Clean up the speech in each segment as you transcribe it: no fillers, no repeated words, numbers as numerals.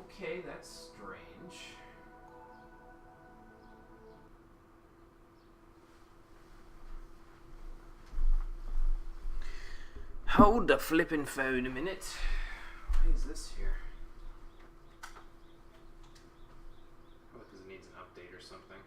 Okay, that's strange. Hold the flippin' phone a minute. Why is this here? Oh, because it needs an update or something.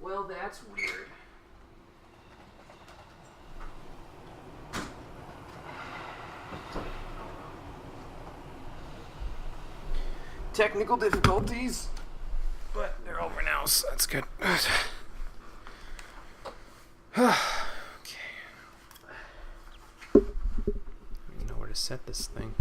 Well, that's weird. Technical difficulties, but they're over now, so that's good. Okay. I don't even know where to set this thing.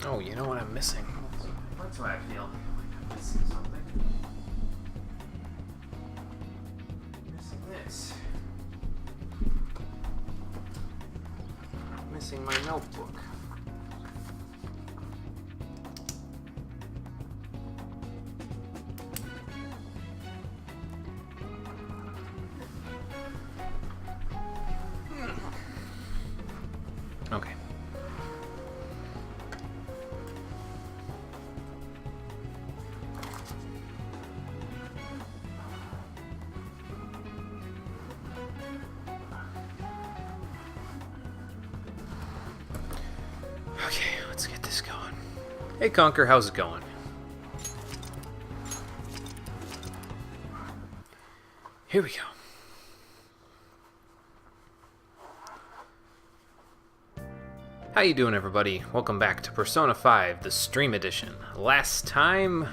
Oh, you know what I'm missing? That's why I feel like I'm missing something. Missing this. Missing my notebook. Okay. Okay, let's get this going. Hey Conker, how's it going? Here we go. How you doing, everybody? Welcome back to Persona 5, the Stream Edition. Last time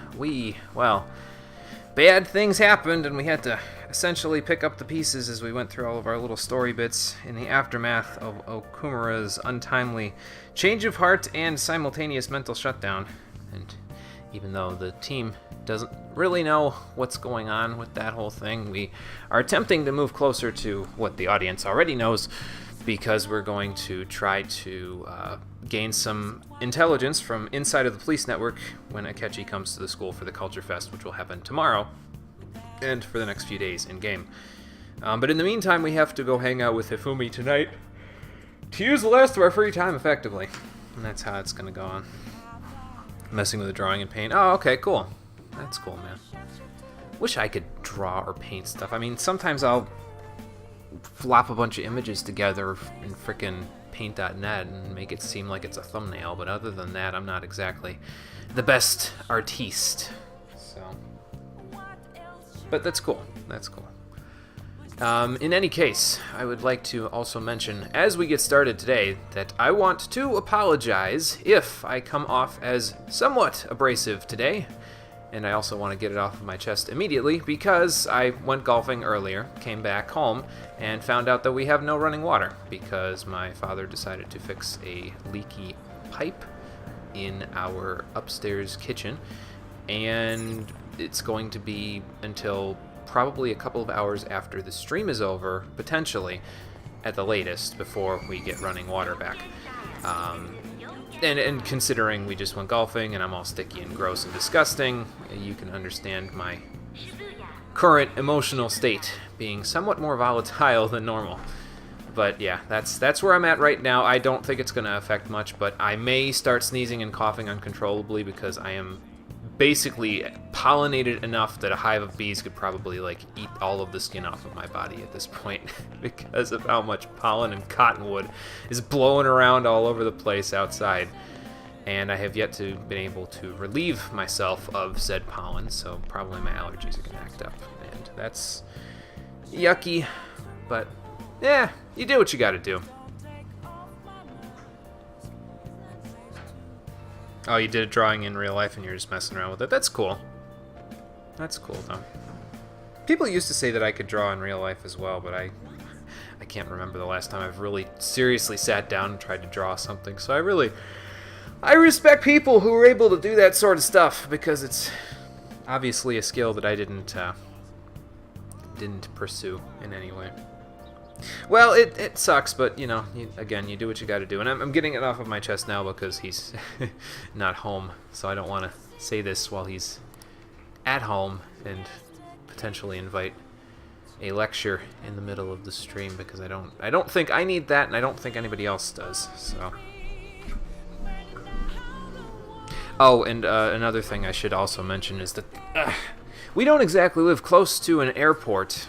bad things happened and we had to essentially pick up the pieces as we went through all of our little story bits in the aftermath of Okumura's untimely change of heart and simultaneous mental shutdown. And even though the team doesn't really know what's going on with that whole thing, we are attempting to move closer to what the audience already knows, because we're going to try to gain some intelligence from inside of the police network when Akechi comes to the school for the Culture Fest, which will happen tomorrow and for the next few days in-game. But in the meantime, we have to go hang out with Hifumi tonight to use the last of our free time effectively. And that's how it's going to go on. Messing with the drawing and paint. Oh, okay, cool. That's cool, man. Wish I could draw or paint stuff. I mean, sometimes I'll flop a bunch of images together in frickin' paint.net and make it seem like it's a thumbnail, but other than that, I'm not exactly the best artiste. So, but that's cool. That's cool. In any case, I would like to also mention, as we get started today, that I want to apologize if I come off as somewhat abrasive today. And I also want to get it off of my chest immediately because I went golfing earlier, came back home, and found out that we have no running water because my father decided to fix a leaky pipe in our upstairs kitchen. And it's going to be until probably a couple of hours after the stream is over, potentially, at the latest, before we get running water back. And considering we just went golfing and I'm all sticky and gross and disgusting, you can understand my current emotional state being somewhat more volatile than normal. But yeah, that's where I'm at right now. I don't think it's going to affect much, but I may start sneezing and coughing uncontrollably because I am basically pollinated enough that a hive of bees could probably like eat all of the skin off of my body at this point because of how much pollen and cottonwood is blowing around all over the place outside. And I have yet to been able to relieve myself of said pollen, so probably my allergies are going to act up. And that's yucky, but yeah, you do what you got to do. Oh, you did a drawing in real life and you're just messing around with it. That's cool. That's cool, though. People used to say that I could draw in real life as well, but I can't remember the last time I've really seriously sat down and tried to draw something. So I respect people who are able to do that sort of stuff because it's obviously a skill that I didn't pursue in any way. Well, it sucks, but, you know, you do what you got to do. And I'm getting it off of my chest now because he's not home, so I don't want to say this while he's at home and potentially invite a lecture in the middle of the stream because I don't think I need that, and I don't think anybody else does, so. Oh, and another thing I should also mention is that we don't exactly live close to an airport.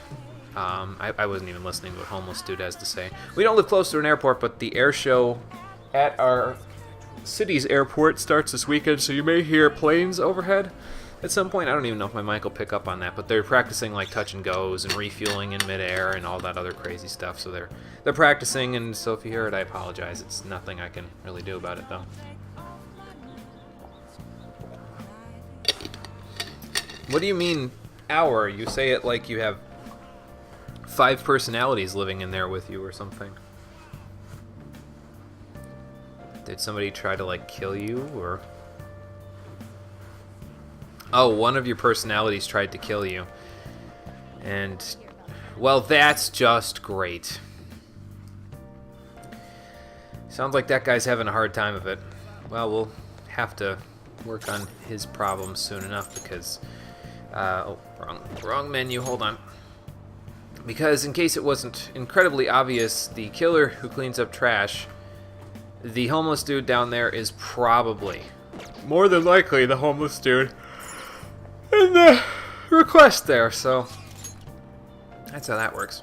I wasn't even listening to what Homeless Dude has to say. We don't live close to an airport, but the air show at our city's airport starts this weekend, so you may hear planes overhead at some point. I don't even know if my mic will pick up on that, but they're practicing like touch and goes and refueling in midair and all that other crazy stuff. So they're practicing, and so if you hear it, I apologize. It's nothing I can really do about it, though. What do you mean, hour? You say it like you have 5 personalities living in there with you or something. Did somebody try to, like, kill you, or? Oh, one of your personalities tried to kill you. And, well, that's just great. Sounds like that guy's having a hard time of it. Well, we'll have to work on his problems soon enough because... oh, wrong menu, hold on. Because in case it wasn't incredibly obvious, the killer who cleans up trash, the homeless dude down there is probably, more than likely, the homeless dude in the request there, so that's how that works.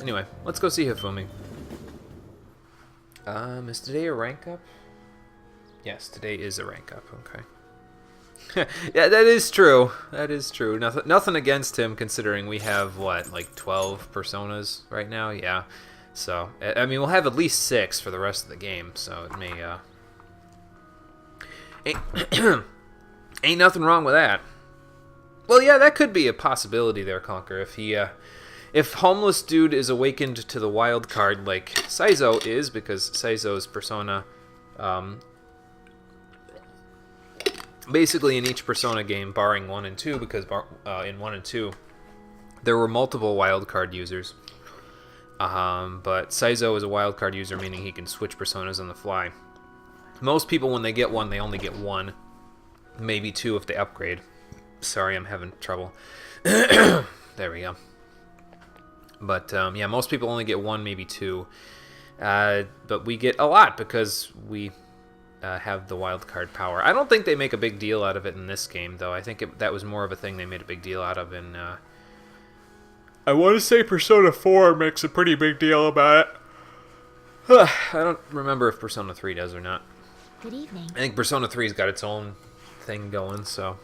Anyway, let's go see Hifumi. Is today a rank up? Yes, today is a rank up, okay. Yeah, that is true. That is true. Nothing against him, considering we have, what, like 12 personas right now? Yeah. So, I mean, we'll have at least 6 for the rest of the game, so it may, ain't nothing wrong with that. Well, yeah, that could be a possibility there, Conker. If Homeless Dude is awakened to the wild card like Saizo is, because Saizo's persona, basically in each Persona game, barring 1 and 2, because in 1 and 2, there were multiple wildcard users. But Saizo is a wildcard user, meaning he can switch personas on the fly. Most people, when they get one, they only get 1. Maybe 2 if they upgrade. Sorry, I'm having trouble. There we go. But yeah, most people only get one, maybe two. But we get a lot because we have the wild card power. I don't think they make a big deal out of it in this game, though. I think that was more of a thing they made a big deal out of in... I want to say Persona 4 makes a pretty big deal about it. I don't remember if Persona 3 does or not. Good evening. I think Persona 3's got its own thing going, so...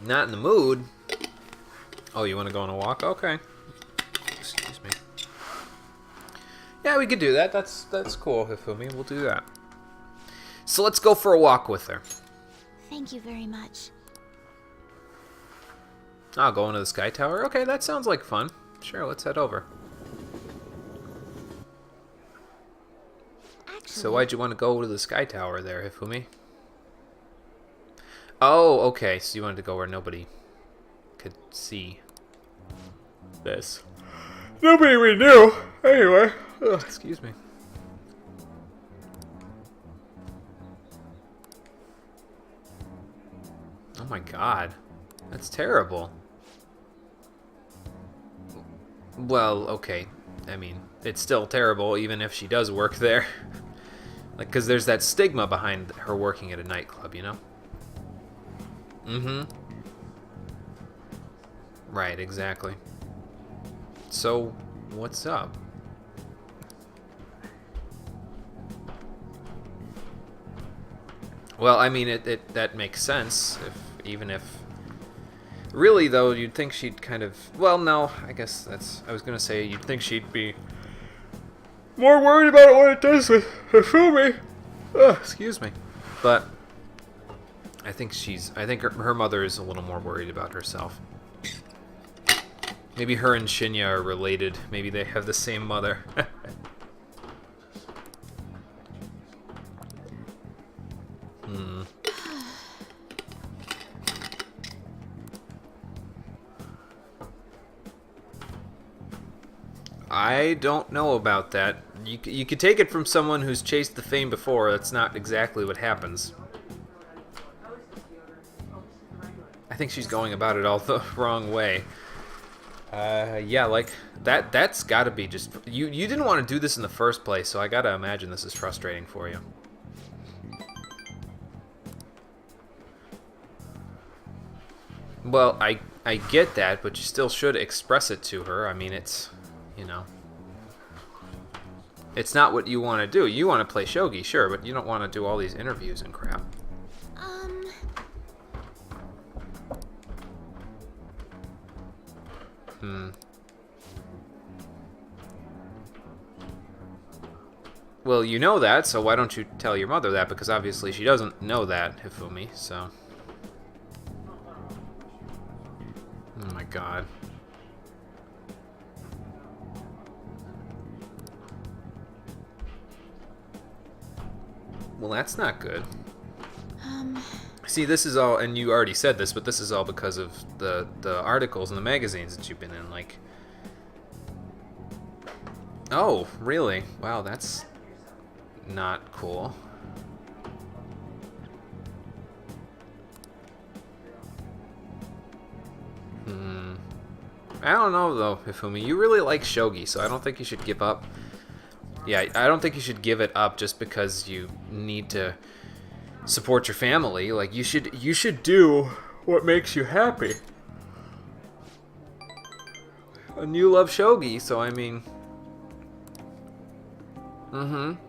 Not in the mood. Oh, you want to go on a walk? Okay. Excuse me. Yeah, we could do that. That's cool, Hifumi. We'll do that. So let's go for a walk with her. Thank you very much. I'll go into the Sky Tower. Okay, that sounds like fun. Sure, let's head over. Actually, So why'd you want to go to the Sky Tower there, Hifumi? Oh, okay. So you wanted to go where nobody could see this. Nobody we knew. Anyway. Ugh, excuse me. Oh my god. That's terrible. Well, okay. I mean, it's still terrible even if she does work there. Like, because there's that stigma behind her working at a nightclub, you know? Mm-hmm. Right, exactly. So, what's up? Well, I mean, that makes sense, even if... Really, though, you'd think she'd kind of... Well, no, I guess that's... I was gonna say, you'd think she'd be more worried about what it does with Hifumi. Excuse me. But I think her mother is a little more worried about herself. Maybe her and Shinya are related. Maybe they have the same mother. I don't know about that. You could take it from someone who's chased the fame before. That's not exactly what happens. I think she's going about it all the wrong way. Yeah, like, that's gotta be just... You didn't want to do this in the first place, so I gotta imagine this is frustrating for you. Well, I get that, but you still should express it to her. I mean, it's... You know, it's not what you want to do. You want to play shogi, sure, but you don't want to do all these interviews and crap. Well, you know that, so why don't you tell your mother that? Because obviously she doesn't know that, Hifumi, so... Oh my god. Well, that's not good. See, this is all, and you already said this, but this is all because of the articles and the magazines that you've been in, like... Oh, really? Wow, that's not cool. I don't know, though, Hifumi. You really like shogi, so I don't think you should give up. Yeah, I don't think you should give it up just because you need to support your family. Like, you should do what makes you happy. And you love shogi, so I mean...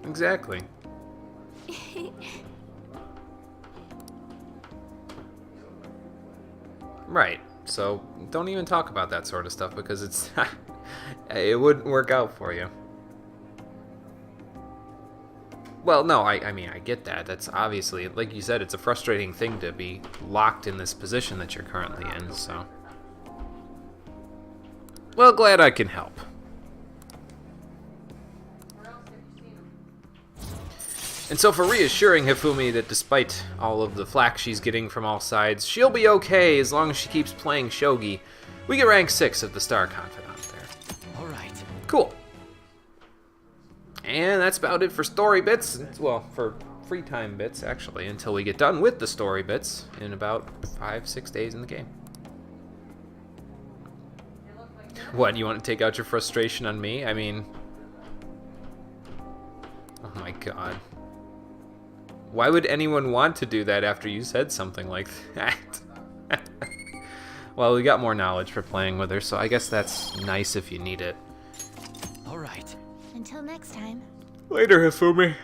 exactly. Right, so don't even talk about that sort of stuff because it's... it wouldn't work out for you. Well, no, I mean, I get that. That's obviously, like you said, it's a frustrating thing to be locked in this position that you're currently in, so... Well, glad I can help. And so for reassuring Hifumi that despite all of the flack she's getting from all sides, she'll be okay as long as she keeps playing shogi, we get rank 6 of the Star Confidant there. Alright. Cool. And that's about it for story bits. Well, for free time bits, actually, until we get done with the story bits in about 5-6 days in the game. What, you want to take out your frustration on me? I mean... Oh my god. Why would anyone want to do that after you said something like that? Well, we got more knowledge for playing with her, so I guess that's nice if you need it. Alright. Until next time. Later, Hifumi.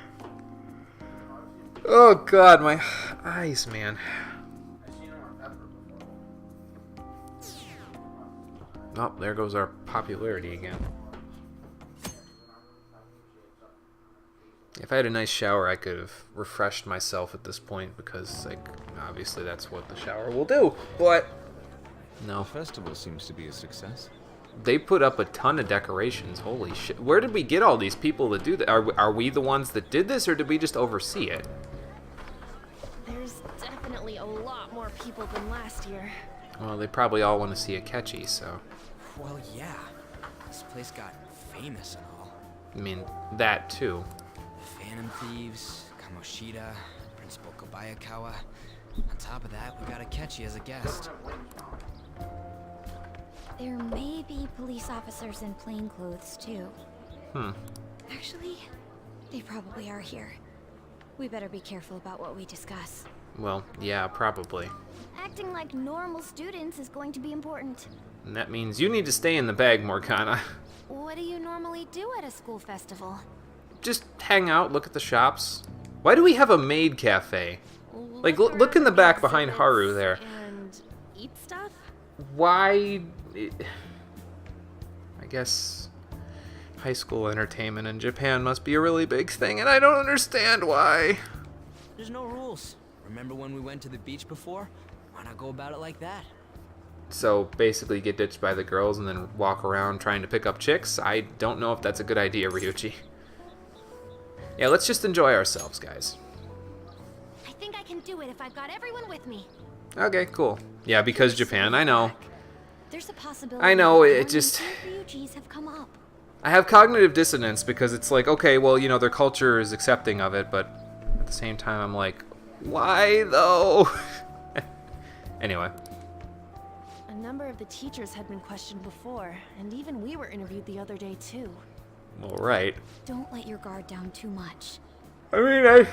Oh god, my eyes, man. Oh, there goes our popularity again. If I had a nice shower, I could have refreshed myself at this point, because, like, obviously that's what the shower will do, but no. The festival seems to be a success. They put up a ton of decorations, holy shit. Where did we get all these people to do that? Are we the ones that did this, or did we just oversee it? There's definitely a lot more people than last year. Well, they probably all want to see Akechi, so... Well, yeah. This place got famous and all. I mean, that too. Phantom Thieves, Kamoshida, Principal Kobayakawa. On top of that, we got Akechi as a guest. There may be police officers in plain clothes, too. Actually, they probably are here. We better be careful about what we discuss. Well, yeah, probably. Acting like normal students is going to be important. And that means you need to stay in the bag, Morgana. What do you normally do at a school festival? Just hang out, look at the shops. Why do we have a maid cafe? Like, look in around the at back behind exhibits Haru there. And eat stuff? Why... I guess high school entertainment in Japan must be a really big thing, and I don't understand why. There's no rules. Remember when we went to the beach before? Why not go about it like that? So basically get ditched by the girls and then walk around trying to pick up chicks? I don't know if that's a good idea, Ryuichi. Yeah, let's just enjoy ourselves, guys. I think I can do it if I've got everyone with me. Okay, cool. Yeah, because Japan, I know. There's a possibility. I know, that it one or just... two refugees have come up. I have cognitive dissonance because it's like, okay, well, you know, their culture is accepting of it, but at the same time, I'm like, why though? Anyway. A number of the teachers had been questioned before, and even we were interviewed the other day too. All right. Don't let your guard down too much. I mean,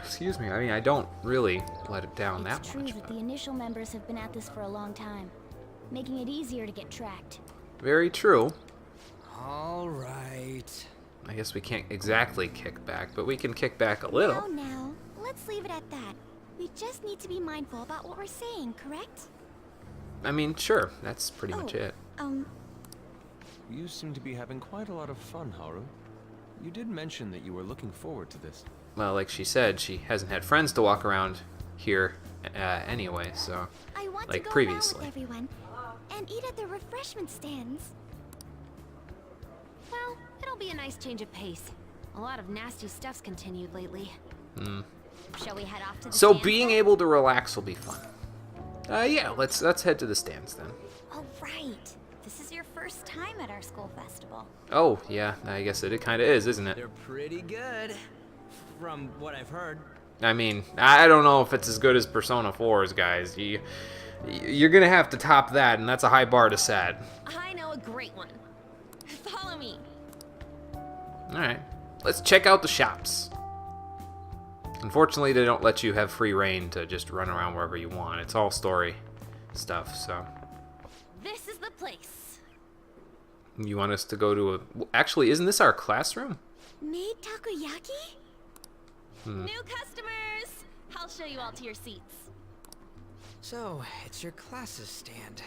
excuse me. I mean, I don't really let it down that It's true much. that But the initial members have been at this for a long time, making it easier to get tracked. very true. Alright. I guess we can't exactly kick back, but we can kick back a little. Now, let's leave it at that. We just need to be mindful about what we're saying, correct? I mean, sure. That's pretty much it. You seem to be having quite a lot of fun, Haru. You did mention that you were looking forward to this. Well, like she said, she hasn't had friends to walk around here anyway, so... I want Like to go previously. around with everyone and eat at the refreshment stands. Well, it'll be a nice change of pace. A lot of nasty stuff's continued lately. Shall we head off to the So stands being then? able to relax will be fun. Yeah, let's head to the stands then. Oh, right. This is your first time at our school festival. Oh, yeah, I guess it kind of is, isn't it? They're pretty good. From what I've heard. I mean, I don't know if it's as good as Persona 4's, guys. You're gonna have to top that, and that's a high bar to set. I know a great one. Follow me. Alright, let's check out the shops. Unfortunately, they don't let you have free reign to just run around wherever you want. It's all story stuff, so... This is the place. You want us to go to a... Actually, isn't this our classroom? Made takoyaki? New customers! I'll show you all to your seats. So, it's your class's stand.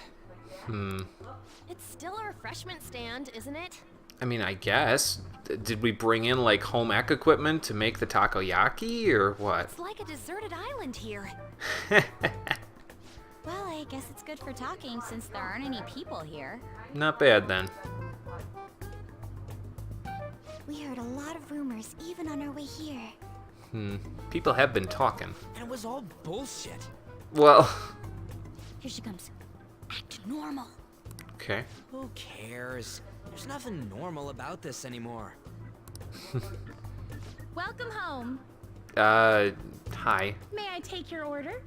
It's still a refreshment stand, isn't it? I mean, I guess. Did we bring in, like, home ec equipment to make the takoyaki, or what? It's like a deserted island here. Well, I guess it's good for talking since there aren't any people here. Not bad, then. We heard a lot of rumors even on our way here. People have been talking. And it was all bullshit. Well... Here she comes. Act normal. Okay. Who cares? There's nothing normal about this anymore. Welcome home. Hi. May I take your order?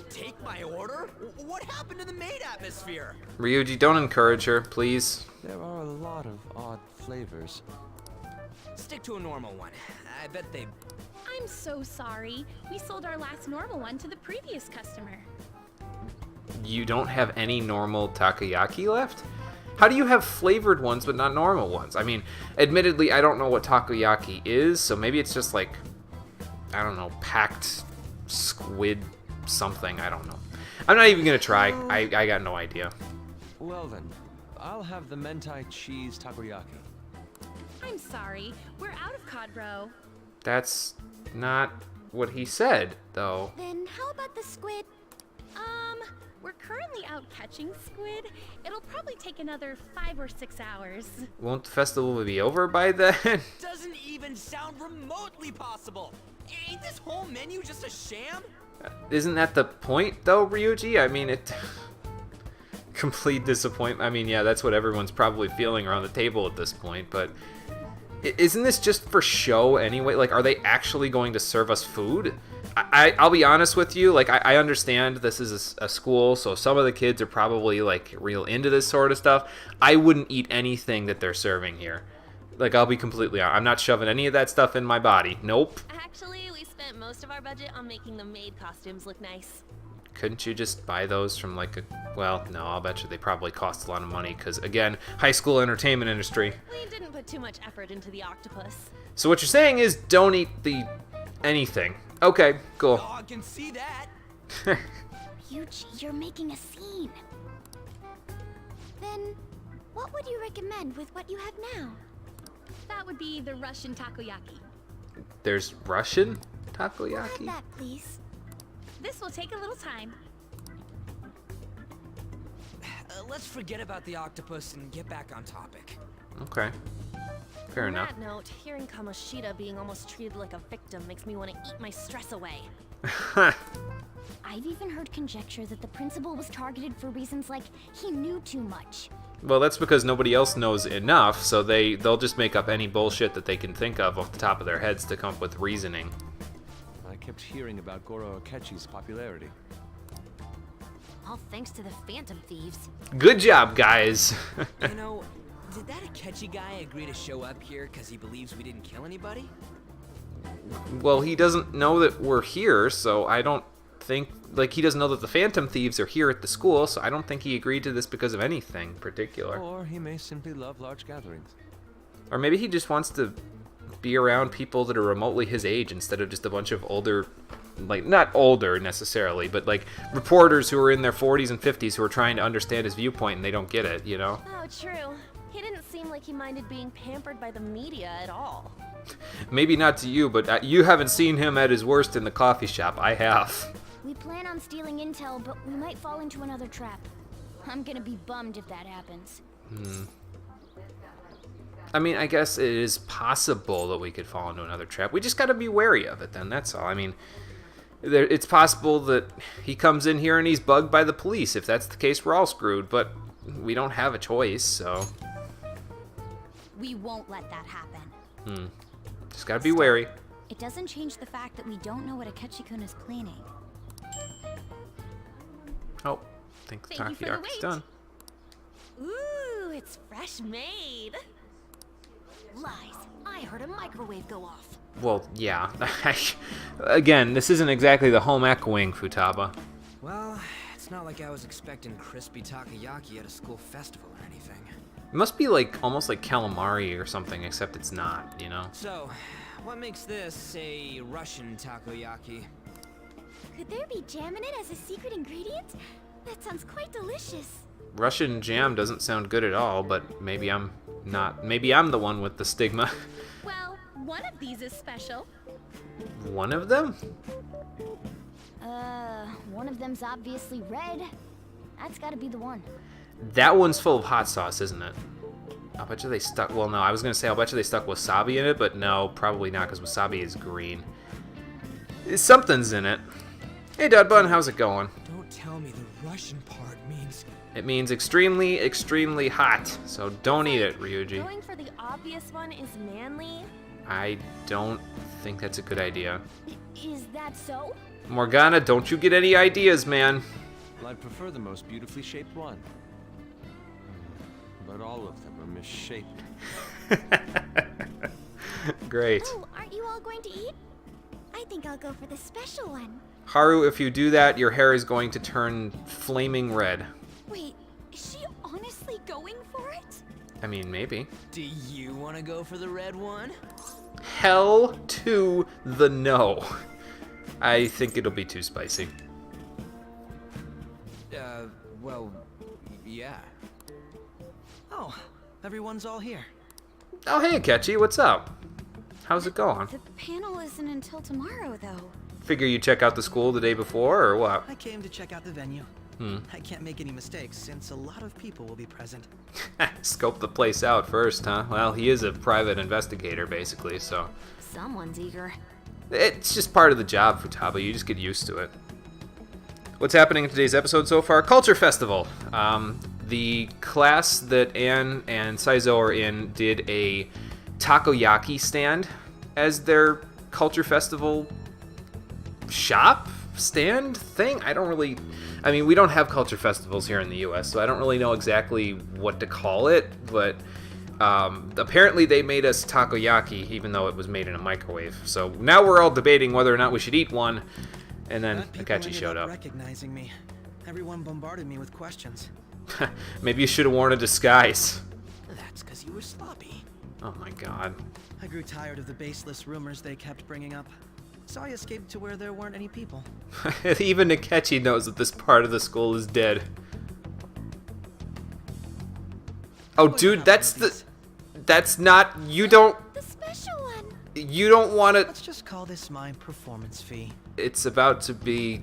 Take my order? What happened to the maid atmosphere? Ryuji, don't encourage her, please. There are a lot of odd flavors. Stick to a normal one. I bet they... I'm so sorry. We sold our last normal one to the previous customer. You don't have any normal takoyaki left? How do you have flavored ones but not normal ones? I mean, admittedly, I don't know what takoyaki is, so maybe it's just like, I don't know, packed squid something. I don't know. I'm not even gonna try. I got no idea. Well then, I'll have the mentai cheese takoyaki. I'm sorry. We're out of cod roe. That's not what he said, though. Then how about the squid? We're currently out catching squid. It'll probably take another 5 or 6 hours. Won't the festival be over by then? Doesn't even sound remotely possible. Ain't this whole menu just a sham? Isn't that the point, though, Ryuji? I mean, it... Complete disappointment. I mean, yeah, that's what everyone's probably feeling around the table at this point, but... Isn't this just for show anyway? Like, are they actually going to serve us food? I'll be honest with you, like, I understand this is a school, so some of the kids are probably, like, real into this sort of stuff. I wouldn't eat anything that they're serving here. Like, I'll be completely honest. I'm not shoving any of that stuff in my body. Nope. Actually, we spent most of our budget on making the maid costumes look nice. Couldn't you just buy those from, like, a... Well, no, I'll bet you they probably cost a lot of money, because, again, high school entertainment industry. We didn't put too much effort into the octopus. So what you're saying is don't eat the... anything. Okay, cool. Oh, I can see that. Ryuji, you're making a scene. Then, what would you recommend with what you have now? That would be the Russian takoyaki. There's Russian We'll have takoyaki? that, please. This will take a little time. Let's forget about the octopus and get back on topic. Okay. Fair On enough. that note, hearing Kamoshida being almost treated like a victim makes me want to eat my stress away. I've even heard conjecture that the principal was targeted for reasons like he knew too much. Well, that's because nobody else knows enough, so they'll just make up any bullshit that they can think of off the top of their heads to come up with reasoning. I kept hearing about Goro Akechi's popularity. All thanks to the Phantom Thieves. Good job, guys. You know, did that Akechi guy agree to show up here because he believes we didn't kill anybody? Well, he doesn't know that we're here, so I don't think... Like, he doesn't know that the Phantom Thieves are here at the school, so I don't think he agreed to this because of anything particular. Or he may simply love large gatherings. Or maybe he just wants to be around people that are remotely his age instead of just a bunch of older... Like, not older necessarily, but like reporters who are in their 40s and 50s who are trying to understand his viewpoint and they don't get it, you know? Oh, true. He didn't seem like he minded being pampered by the media at all. Maybe not to you, but you haven't seen him at his worst in the coffee shop. I have. We plan on stealing intel, but we might fall into another trap. I'm gonna be bummed if that happens. I mean, I guess it is possible that we could fall into another trap. We just gotta be wary of it then, that's all. I mean, it's possible that he comes in here and he's bugged by the police. If that's the case, we're all screwed, but we don't have a choice, so... We won't let that happen. Just gotta be wary. It doesn't change the fact that we don't know what Akechi-kun is planning. Oh, I think the Thank you for the takoyaki's wait. done. Ooh, it's fresh made. Lies. I heard a microwave go off. Well, yeah. Again, this isn't exactly the home echoing, Futaba. Well, it's not like I was expecting crispy takoyaki at a school festival or anything. It must be like almost like calamari or something, except it's not, you know? So, what makes this a Russian takoyaki? Could there be jam in it as a secret ingredient? That sounds quite delicious. Russian jam doesn't sound good at all, but maybe I'm not. Maybe I'm the one with the stigma. Well, one of these is special. One of them? One of them's obviously red. That's gotta be the one. That one's full of hot sauce, isn't it? I'll bet you they stuck... Well, no, I was going to say I'll bet you they stuck wasabi in it, but no, probably not, because wasabi is green. Something's in it. Hey, Dudbun, how's it going? Don't tell me the Russian part means... It means extremely, extremely hot, so don't eat it, Ryuji. Going for the obvious one is manly. I don't think that's a good idea. Is that so? Morgana, don't you get any ideas, man. Well, I'd prefer the most beautifully shaped one. But all of them are misshapen. Great. Oh, aren't you all going to eat? I think I'll go for the special one. Haru, if you do that, your hair is going to turn flaming red. Wait, is she honestly going for it? I mean, maybe. Do you want to go for the red one? Hell to the no. I think it'll be too spicy. Well, yeah. Oh, everyone's all here. Oh, hey, Akechi, what's up? How's it going? The panel isn't until tomorrow, though. Figure you check out the school the day before, or what? I came to check out the venue. I can't make any mistakes since a lot of people will be present. Scope the place out first, huh? Well, he is a private investigator, basically, so... Someone's eager. It's just part of the job, Futaba. You just get used to it. What's happening in today's episode so far? Culture Festival. The class that Anne and Saizo are in did a takoyaki stand as their Culture Festival shop stand thing. I mean, we don't have culture festivals here in the US, so I don't really know exactly what to call it, but apparently they made us takoyaki even though it was made in a microwave. So now we're all debating whether or not we should eat one, and then Glad people Akechi ended showed up. recognizing me. Everyone bombarded me with questions. Maybe you should have worn a disguise. That's because you were sloppy. Oh my god. I grew tired of the baseless rumors they kept bringing up, so I escaped to where there weren't any people. Even Akechi knows that this part of the school is dead. Oh, Wouldn't dude, have that's one of the... these. That's not... You don't... The special one. You don't want to... Let's just call this my performance fee. It's about to be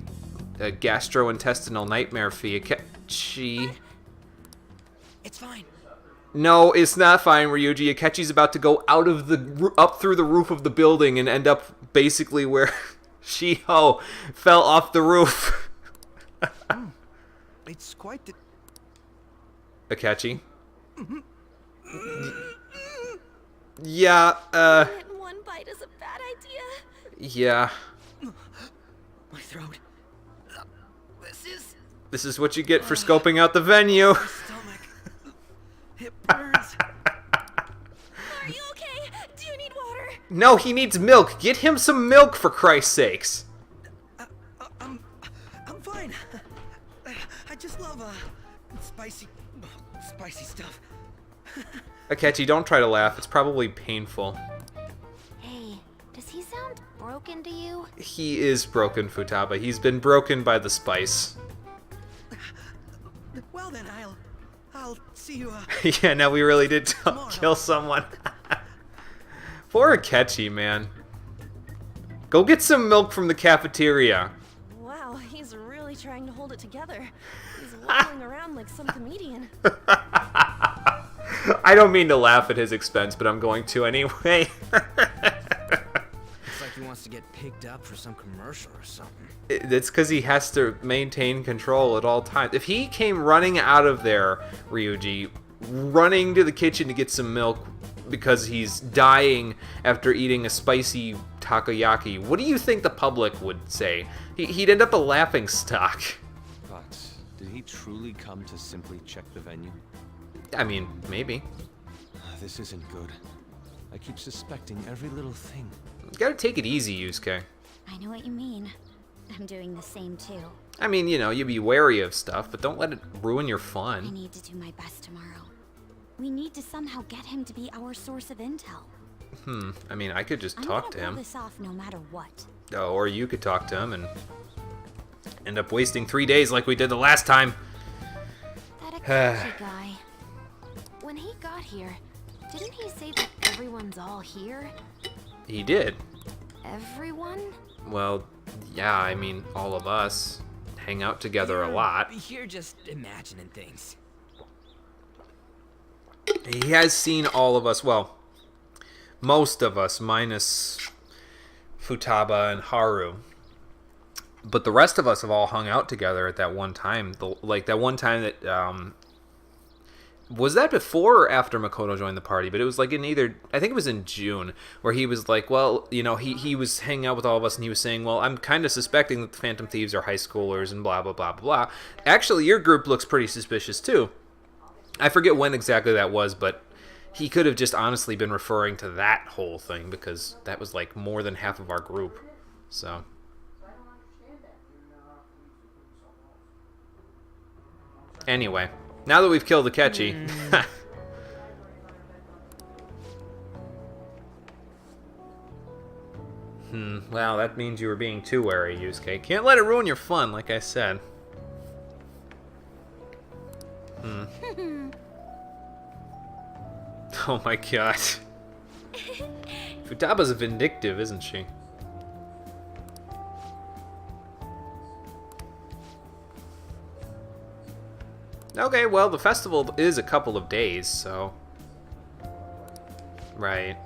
a gastrointestinal nightmare fee. Akechi... It's fine. No, it's not fine, Ryuji. Akechi's about to go out of the... up through the roof of the building and end up basically where Shiho fell off the roof. It's quite the... Akechi? Yeah, And one bite is a bad idea. yeah. My throat. This is what you get for scoping out the venue. Stomach. It burns. Are you okay? Do you need water? No, he needs milk. Get him some milk, for Christ's sakes. I'm fine. I just love spicy stuff. Akechi, don't try to laugh. It's probably painful. Hey, does he sound broken to you? He is broken, Futaba. He's been broken by the spice. Well then, I'll see you. Yeah, no, we really did Tomorrow. kill someone. Poor Akechi, man. Go get some milk from the cafeteria. Wow, he's really trying to hold it together. He's waddling around like some comedian. I don't mean to laugh at his expense, but I'm going to anyway. Looks like he wants to get picked up for some commercial or something. It's because he has to maintain control at all times. If he came running out of there, Ryuji, running to the kitchen to get some milk because he's dying after eating a spicy takoyaki, what do you think the public would say? He'd end up a laughing stock. But did he truly come to simply check the venue? I mean, maybe. This isn't good. I keep suspecting every little thing. You gotta take it easy, Yusuke. I know what you mean. I'm doing the same too. I mean, you know, you be wary of stuff, but don't let it ruin your I fun. need to do my best tomorrow. We need to somehow get him to be our source of intel. I mean, I could just I'm talk to gonna pull him. this off no matter what. Oh, or you could talk to him and end up wasting 3 days like we did the last time. That Akechi guy. When he got here, didn't he say that everyone's all here? He did. Everyone? Well, yeah, I mean, all of us hang out together a lot. You're just imagining things. He has seen all of us, well, most of us, minus Futaba and Haru. But the rest of us have all hung out together at that one time. Like that one time that was that before or after Makoto joined the party? But it was like in either, I think it was in June, where he was like, well, you know, he was hanging out with all of us and he was saying, well, I'm kind of suspecting that the Phantom Thieves are high schoolers and blah, blah, blah, blah, blah. Actually, your group looks pretty suspicious too. I forget when exactly that was, but he could have just honestly been referring to that whole thing because that was like more than half of our group. So. Anyway. Now that we've killed Akechi, well, that means you were being too wary, Yusuke. Can't let it ruin your fun, like I said. Oh my god. Futaba's vindictive, isn't she? Okay, well, the festival is a couple of days, so... Right.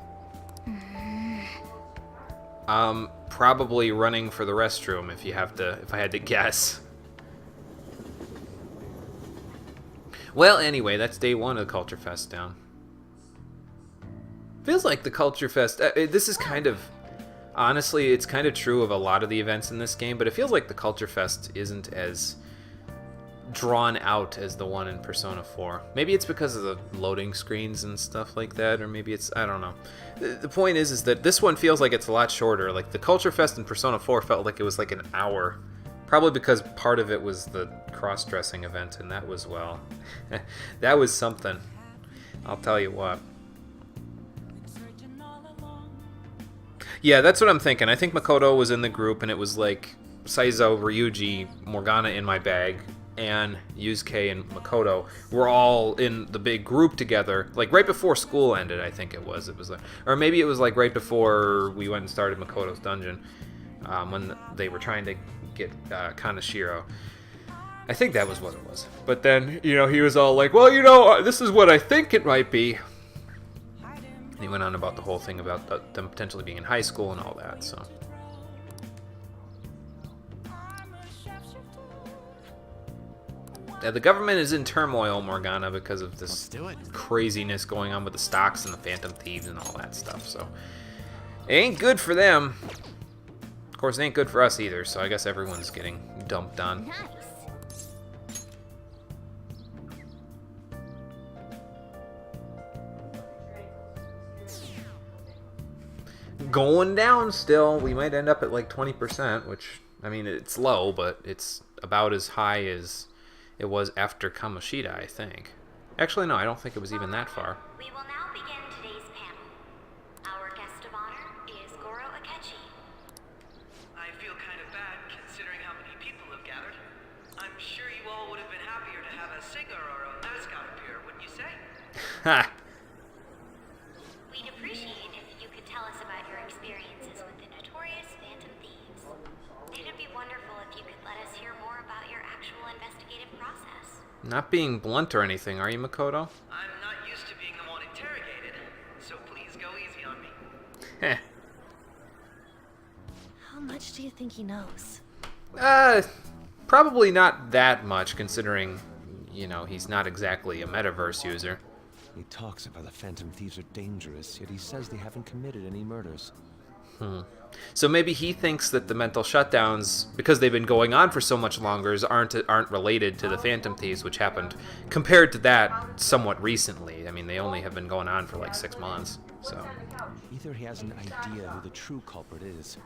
Probably running for the restroom if I had to guess. Well, anyway, that's day 1 of the Culture Fest down. Feels like the Culture Fest... this is kind of... Honestly, it's kind of true of a lot of the events in this game, but it feels like the Culture Fest isn't as drawn out as the one in Persona 4. Maybe it's because of the loading screens and stuff like that, or maybe it's... I don't know. The point is that this one feels like it's a lot shorter. Like, the Culture Fest in Persona 4 felt like it was like an hour. Probably because part of it was the cross-dressing event, and that was, well... that was something. I'll tell you what. Yeah, that's what I'm thinking. I think Makoto was in the group, and it was like Saizo, Ryuji, Morgana in my bag, and Yusuke and Makoto were all in the big group together, like right before school ended, I think it was. It was like, or maybe it was like right before we went and started Makoto's dungeon, when they were trying to get Kaneshiro. I think that was what it was. But then, you know, he was all like, well, you know, this is what I think it might be. And he went on about the whole thing about them potentially being in high school and all that, so... Yeah, the government is in turmoil, Morgana, because of this craziness going on with the stocks and the Phantom Thieves and all that stuff, so... It ain't good for them. Of course, it ain't good for us either, so I guess everyone's getting dumped on. Nice. Going down still. We might end up at like 20%, which, I mean, it's low, but it's about as high as it was after Kamoshida, I think. Actually, no, I don't think it was even that far. We will now begin today's panel. Our guest of honor is Goro Akechi. I feel kind of bad considering how many people have gathered. I'm sure you all would have been happier to have a singer or a mascot appear, wouldn't you say? Ha! We'd appreciate if you could tell us about your experiences with the notorious Phantom Thieves. It'd be wonderful if you could let us hear more about your actual investigative process. Not being blunt or anything, are you, Makoto? I'm not used to being the one interrogated, so please go easy on me. Heh. How much do you think he knows? Probably not that much, considering, you know, he's not exactly a metaverse user. He talks about the Phantom Thieves are dangerous, yet he says they haven't committed any murders. So maybe he thinks that the mental shutdowns, because they've been going on for so much longer, aren't related to the Phantom Thieves, which happened, compared to that, somewhat recently. I mean, they only have been going on for like 6 months, so... Either he has an idea who the true culprit is,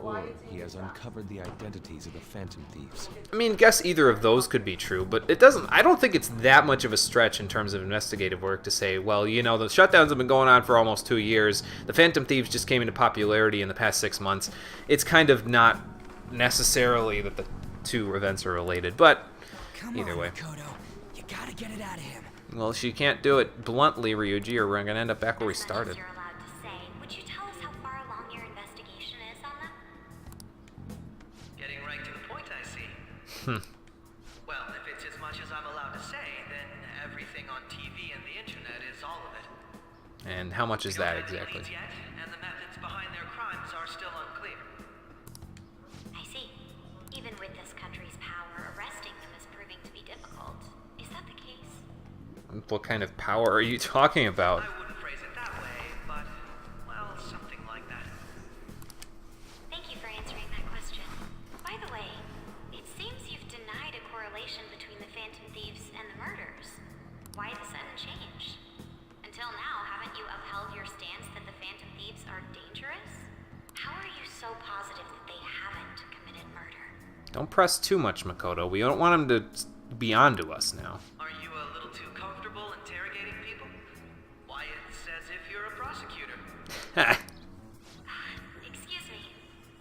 or he has uncovered the identities of the Phantom Thieves. I mean, guess either of those could be true, but it doesn't... I don't think it's that much of a stretch in terms of investigative work to say, well, you know, the shutdowns have been going on for almost 2 years. The Phantom Thieves just came into popularity in the past 6 months. It's kind of not necessarily that the two events are related, but either way. Makoto, you gotta get it out of him. Well, she can't do it bluntly, Ryuji, or we're going to end up back where we As much started. as you're allowed to say, would you tell us how far along your investigation is on them? Getting right to the point, I see. Well, if it's as much as I'm allowed to say, then everything on TV and the internet is all of it. And how much is We don't that have any exactly? leads yet, and the methods behind their crimes are still unclear. I see. Even with this country's power, arresting them is proving to be difficult. Is that the case? What kind of power are you talking about? I wouldn't phrase it that way, but, well, something like that. Thank you for answering that question. By the way, it seems you've denied a correlation between the Phantom Thieves and the murders. Why the sudden change? Until now, haven't you upheld your stance that the Phantom Thieves are dangerous? How are you so positive that they haven't committed murder? Don't press too much, Makoto. We don't want him to be onto us now. Are you a little too comfortable interrogating people? Why, it's as if you're a prosecutor. Excuse me.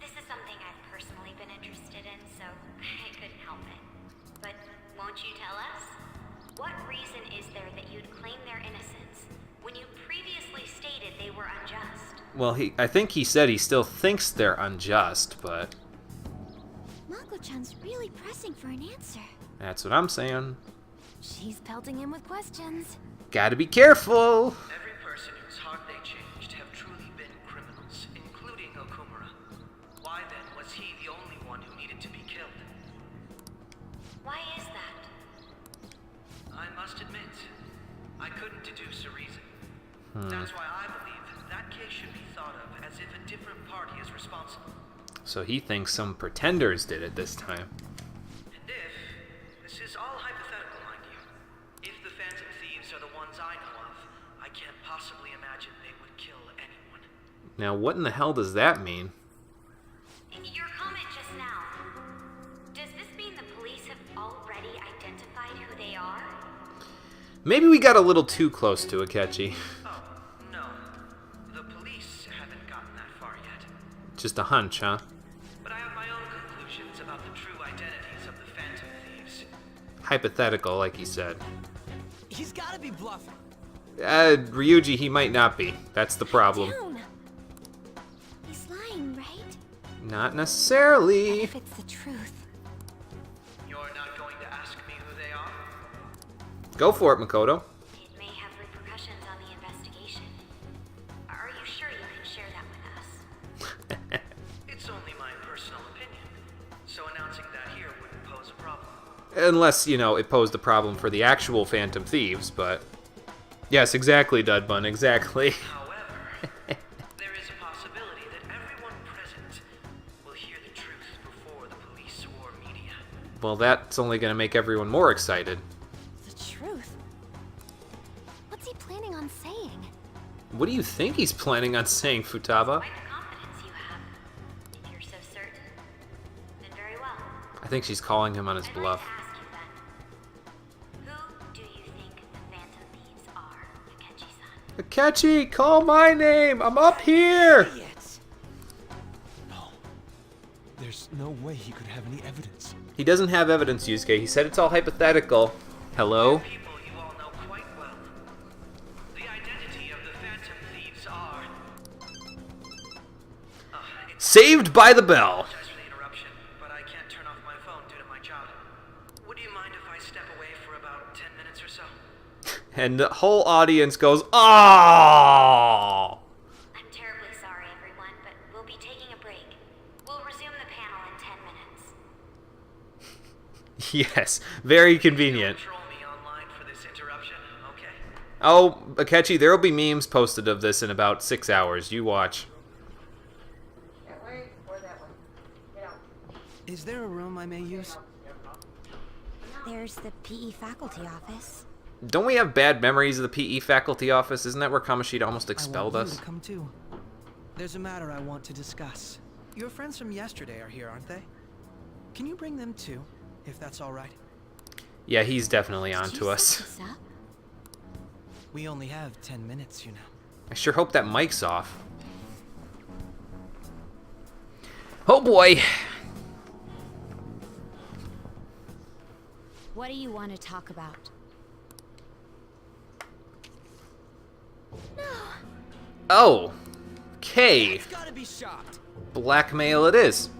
This is something I've personally been interested in, so I couldn't help it. But won't you tell us? What reason is there that you'd claim their innocence when you previously stated they were unjust? Well, I think he said he still thinks they're unjust, but Mako-chan's really pressing for an answer. that's what I'm saying. She's pelting him with questions. Gotta be careful! Every person whose heart they changed have truly been criminals, including Okumura. Why then was he the only one who needed to be killed? Why is that? I must admit, I couldn't deduce a reason. That's why I believe that case should be thought of as if a different party is responsible. So he thinks some pretenders did it this time. And if, this is all hypothetical, mind you, if the Phantom Thieves are the ones I know of, I can't possibly imagine they would kill anyone. Now, what in the hell does that mean? Your comment just now. Does this mean the police have already identified who they are? Maybe we got a little too close to Akechi. Oh, no. The police haven't gotten that far yet. Just a hunch, huh? But I have my own conclusions about the true identities of the Phantom Thieves. Hypothetical, like he said. He's gotta be bluffing. Ryuji, he might not be. That's the problem. Down. He's lying, right? Not necessarily. If it's the truth. You're not going to ask me who they are? Go for it, Makoto. It may have repercussions on the investigation. Are you sure you can share that with us? It's only my personal opinion, so announcing that here wouldn't pose a problem. Unless, it posed a problem for the actual Phantom Thieves, but... Yes, exactly, Dudbun, exactly. However, there is a possibility that everyone present will hear the truth before the police or media. Well, that's only going to make everyone more excited. The truth? What's he planning on saying? What do you think he's planning on saying, Futaba? Quite the confidence you have. If you're so certain, then very well. I think she's calling him on his I'd bluff. like to ask you then. Who do you think the Phantom Thieves are, Akechi-san? Akechi, call my name! I'm up here! Idiots! No. There's no way he could have any evidence. He doesn't have evidence, Yusuke. He said it's all hypothetical. Hello? People you all know quite well. The identity of the Phantom Thieves are... Saved by the bell. Apologize for the interruption, but I can't turn off my phone due to my job. Would you mind if I step away for about 10 minutes or so? And the whole audience goes, "Oh!" I'm terribly sorry, everyone, but we'll be taking a break. We'll resume the panel in 10 minutes. Yes, very convenient. Troll me online for this interruption, okay? Oh, Akechi, there'll be memes posted of this in about 6 hours. You watch. Is there a room I may use? There's the PE faculty office. Don't we have bad memories of the PE faculty office? Isn't that where Kamoshida almost expelled I want you us? to come too. There's a matter I want to discuss. Your friends from yesterday are here, aren't they? Can you bring them too, if that's all right? Yeah, he's definitely Did on you to set us. this up? We only have 10 minutes, you know. I sure hope that mic's off. Oh boy. What do you want to talk about? Oh. Okay. It's gotta be shocked. Blackmail it is.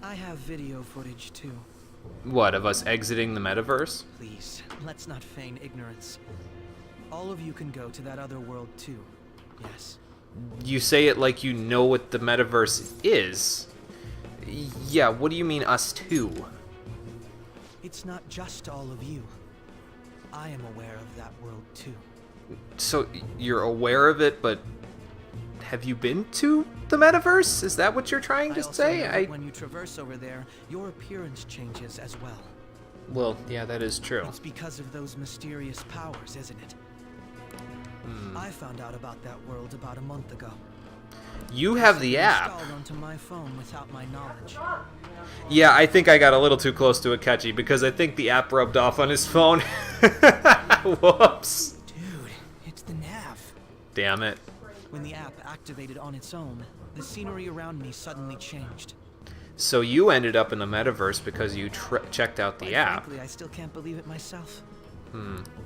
I have video footage too. What, of us exiting the metaverse? Please, let's not feign ignorance. All of you can go to that other world too. Yes. You say it like you know what the metaverse is. Yeah, what do you mean us too? It's not just all of you. I am aware of that world too. So you're aware of it, but have you been to the metaverse? Is that what you're trying to I also say? know that when you traverse over there, your appearance changes as well. Well, yeah, that is true. It's because of those mysterious powers, isn't it? I found out about that world about a month ago. You have the It app. installed onto my phone without my knowledge. Yeah, I think I got a little too close to Akechi because I think the app rubbed off on his phone. Whoops. Dude, it's the nav. Damn it. When the app activated on its own, the scenery around me suddenly changed. So you ended up in the metaverse because you checked out the Quite app. frankly, I still can't believe it myself.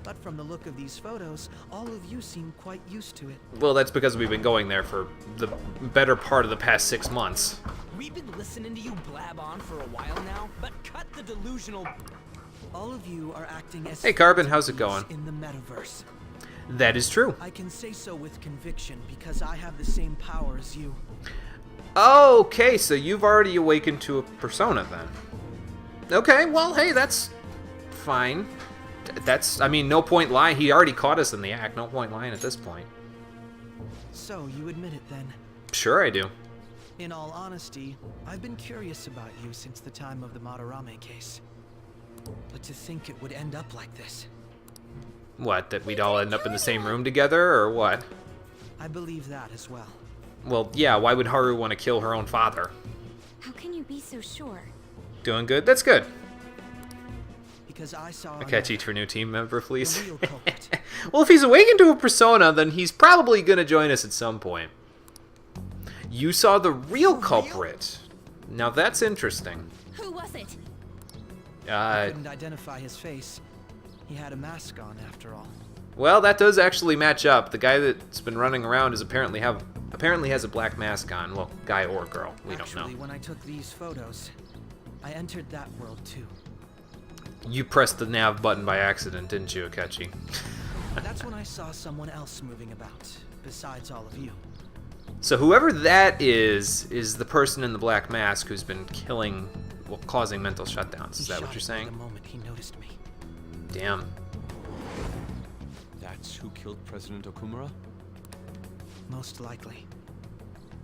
But from the look of these photos, all of you seem quite used to it. Well, that's because we've been going there for the better part of the past 6 months. We've been listening to you blab on for a while now, but cut the delusional. All of you are acting as Hey, Carbon, how's it going? in the metaverse. That is true. I can say so with conviction because I have the same power as you. Okay, so you've already awakened to a persona then. Okay, well, hey, that's fine. That's, I mean, no point lying. He already caught us in the act. No point lying at this point. So you admit it then. Sure I do. In all honesty, I've been curious about you since the time of the Madarame case. But to think it would end up like this. What, that we'd all end up in the same room together, or what? I believe that as well. Well, yeah, why would Haru want to kill her own father? How can you be so sure? Doing good? That's good. Because I saw Akechi for new team member, please. the real culprit. Well, if he's awakened to a persona, then he's probably going to join us at some point. You saw the real culprit. Now that's interesting. Who was it? I couldn't identify his face. He had a mask on after all. Well, that does actually match up. The guy that's been running around is apparently has a black mask on. Well, guy or girl, we don't Actually, know. when I took these photos, I entered that world too. You pressed the nav button by accident, didn't you, Akechi? That's when I saw someone else moving about, besides all of you. So whoever that is the person in the black mask who's been killing, well, causing mental shutdowns. Is that what you're saying? The moment he noticed me. Damn. That's who killed President Okumura? Most likely.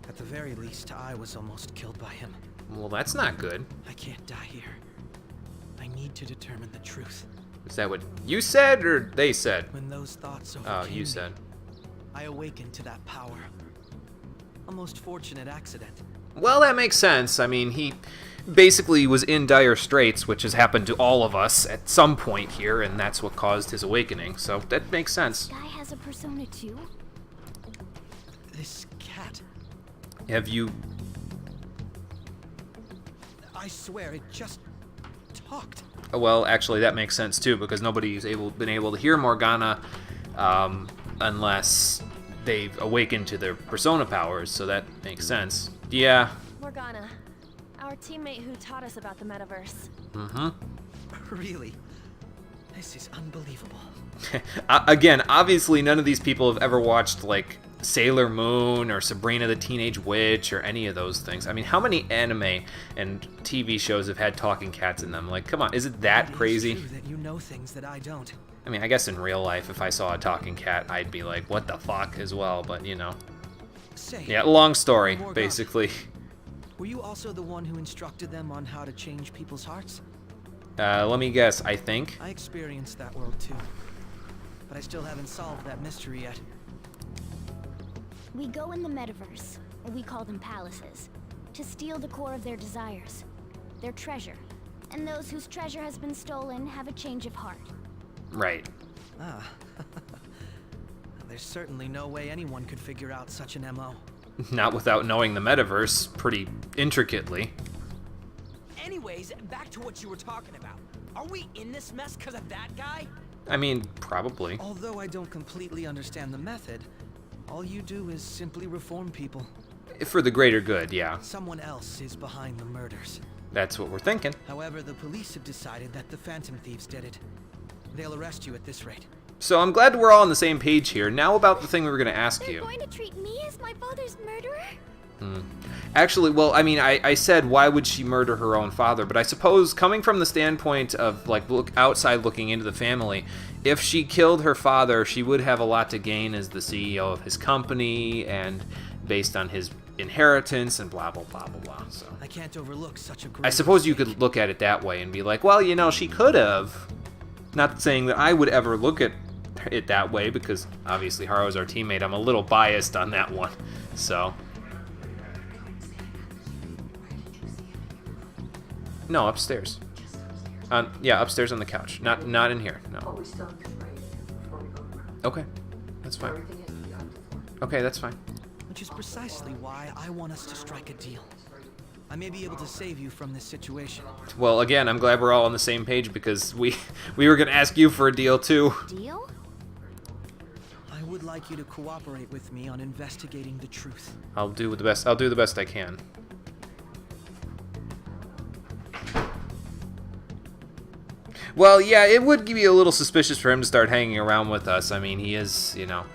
At the very least, I was almost killed by him. Well, that's not good. I can't die here. I need to determine the truth. Is that what you said or they said? When those thoughts Oh, overcame you me, said. I awakened to that power. A most fortunate accident. Well, that makes sense. I mean, he basically was in dire straits, which has happened to all of us at some point here, and that's what caused his awakening. So that makes sense. Guy has a persona too? This cat, Have you... I swear it just talked. Well, actually, that makes sense too, because nobody's been able to hear Morgana unless they've awakened to their persona powers, so that makes sense. Yeah. Morgana, our teammate who taught us about the metaverse. Really? This is unbelievable. Again, obviously none of these people have ever watched, like, Sailor Moon or Sabrina the Teenage Witch or any of those things. I mean, how many anime and TV shows have had talking cats in them? Like, come on, is it that It is crazy? true that you know things that I don't. I mean, I guess in real life, if I saw a talking cat, I'd be like, what the fuck as well, but, you know. Say, Yeah, long story, Morgana. basically. were you also the one who instructed them on how to change people's hearts? Let me guess, I think. I experienced that world too. But I still haven't solved that mystery yet. We go in the metaverse, or we call them palaces, to steal the core of their desires, their treasure. And those whose treasure has been stolen have a change of heart. Right. Ah. There's certainly no way anyone could figure out such an MO. Not without knowing the metaverse pretty intricately. Anyways, back to what you were talking about. Are we in this mess because of that guy? I mean, probably. Although I don't completely understand the method, all you do is simply reform people. For the greater good, yeah. Someone else is behind the murders. That's what we're thinking. However, the police have decided that the Phantom Thieves did it. They'll arrest you at this rate. So I'm glad we're all on the same page here. Now about the thing we were going to ask They're you. going to treat me as my father's murderer? Actually, well, I mean, I said why would she murder her own father, but I suppose coming from the standpoint of, like, outside looking into the family, if she killed her father, she would have a lot to gain as the CEO of his company and based on his inheritance and blah, blah, blah, blah, blah. So I can't overlook such a great I suppose you mistake. could look at it that way and be like, well, you know, she could have. Not saying that I would ever look at it that way because obviously Haru's our teammate. I'm a little biased on that one. So. No, upstairs. Yeah, upstairs on the couch. Not in here. No. Okay, that's fine. Okay, that's fine. Which is precisely why I want us to strike a deal. I may be able to save you from this situation. Well, again, I'm glad we're all on the same page because we were gonna ask you for a deal too. Deal? I would like you to cooperate with me on investigating the truth. I'll do the best I can. Well, yeah, it would be a little suspicious for him to start hanging around with us. I mean, he is, you know,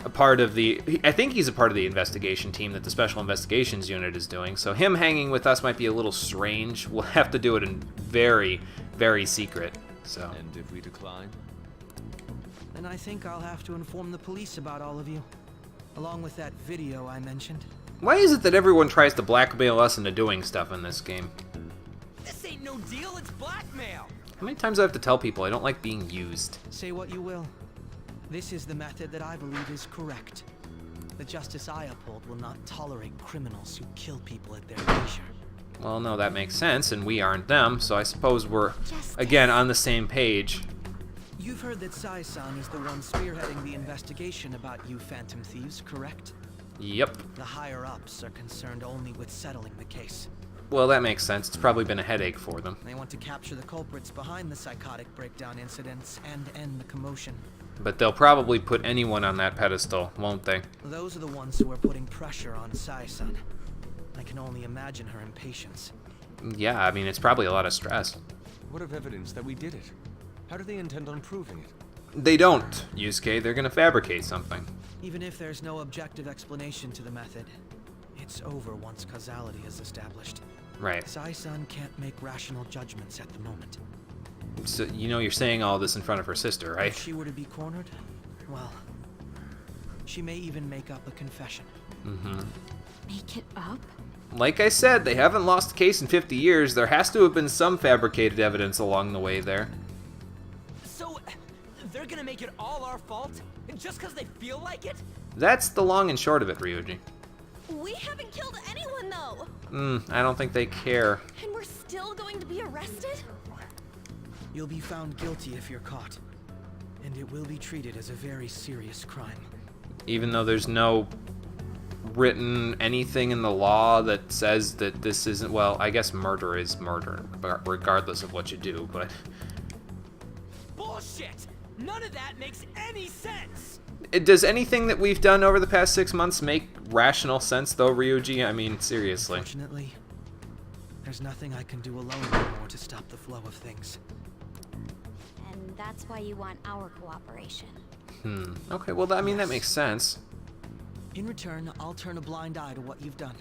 a part of the... I think he's a part of the investigation team that the Special Investigations Unit is doing, so him hanging with us might be a little strange. We'll have to do it in very, very secret, so... And if we decline? Then I think I'll have to inform the police about all of you. Along with that video I mentioned. Why is it that everyone tries to blackmail us into doing stuff in this game? This ain't no deal, it's blackmail. How many times do I have to tell people I don't like being used? Say what you will. This is the method that I believe is correct. The justice I uphold will not tolerate criminals who kill people at their leisure. Well, no, that makes sense, and we aren't them, so I suppose we're, Justice. again, on the same page. You've heard that Sai-san is the one spearheading the investigation about you Phantom Thieves, correct? Yep. The higher-ups are concerned only with settling the case. Well, that makes sense. It's probably been a headache for them. They want to capture the culprits behind the psychotic breakdown incidents and end the commotion. But they'll probably put anyone on that pedestal, won't they? Those are the ones who are putting pressure on Sai-san. I can only imagine her impatience. Yeah, I mean, it's probably a lot of stress. What of evidence that we did it? How do they intend on proving it? They don't, Yusuke. They're gonna fabricate something. Even if there's no objective explanation to the method, it's over once causality is established. Right. Sai-san can't make rational judgments at the moment. So, you know you're saying all this in front of her sister, right? If she were to be cornered, well, she may even make up a confession. Mm-hmm. Make it up? Like I said, they haven't lost a case in 50 years. There has to have been some fabricated evidence along the way there. So, they're gonna make it all our fault? And just because they feel like it? That's the long and short of it, Ryuji. We haven't killed anyone, though! I don't think they care. And we're still going to be arrested? You'll be found guilty if you're caught, and it will be treated as a very serious crime. Even though there's no written anything in the law that says that this isn't, well, I guess murder is murder, regardless of what you do, but... Bullshit! None of that makes any sense! Does anything that we've done over the past 6 months make rational sense, though, Ryuji? I mean, seriously. Fortunately, there's nothing I can do alone anymore to stop the flow of things. And that's why you want our cooperation. Okay, well, I mean, that makes sense. In return, I'll turn a blind eye to what you've done.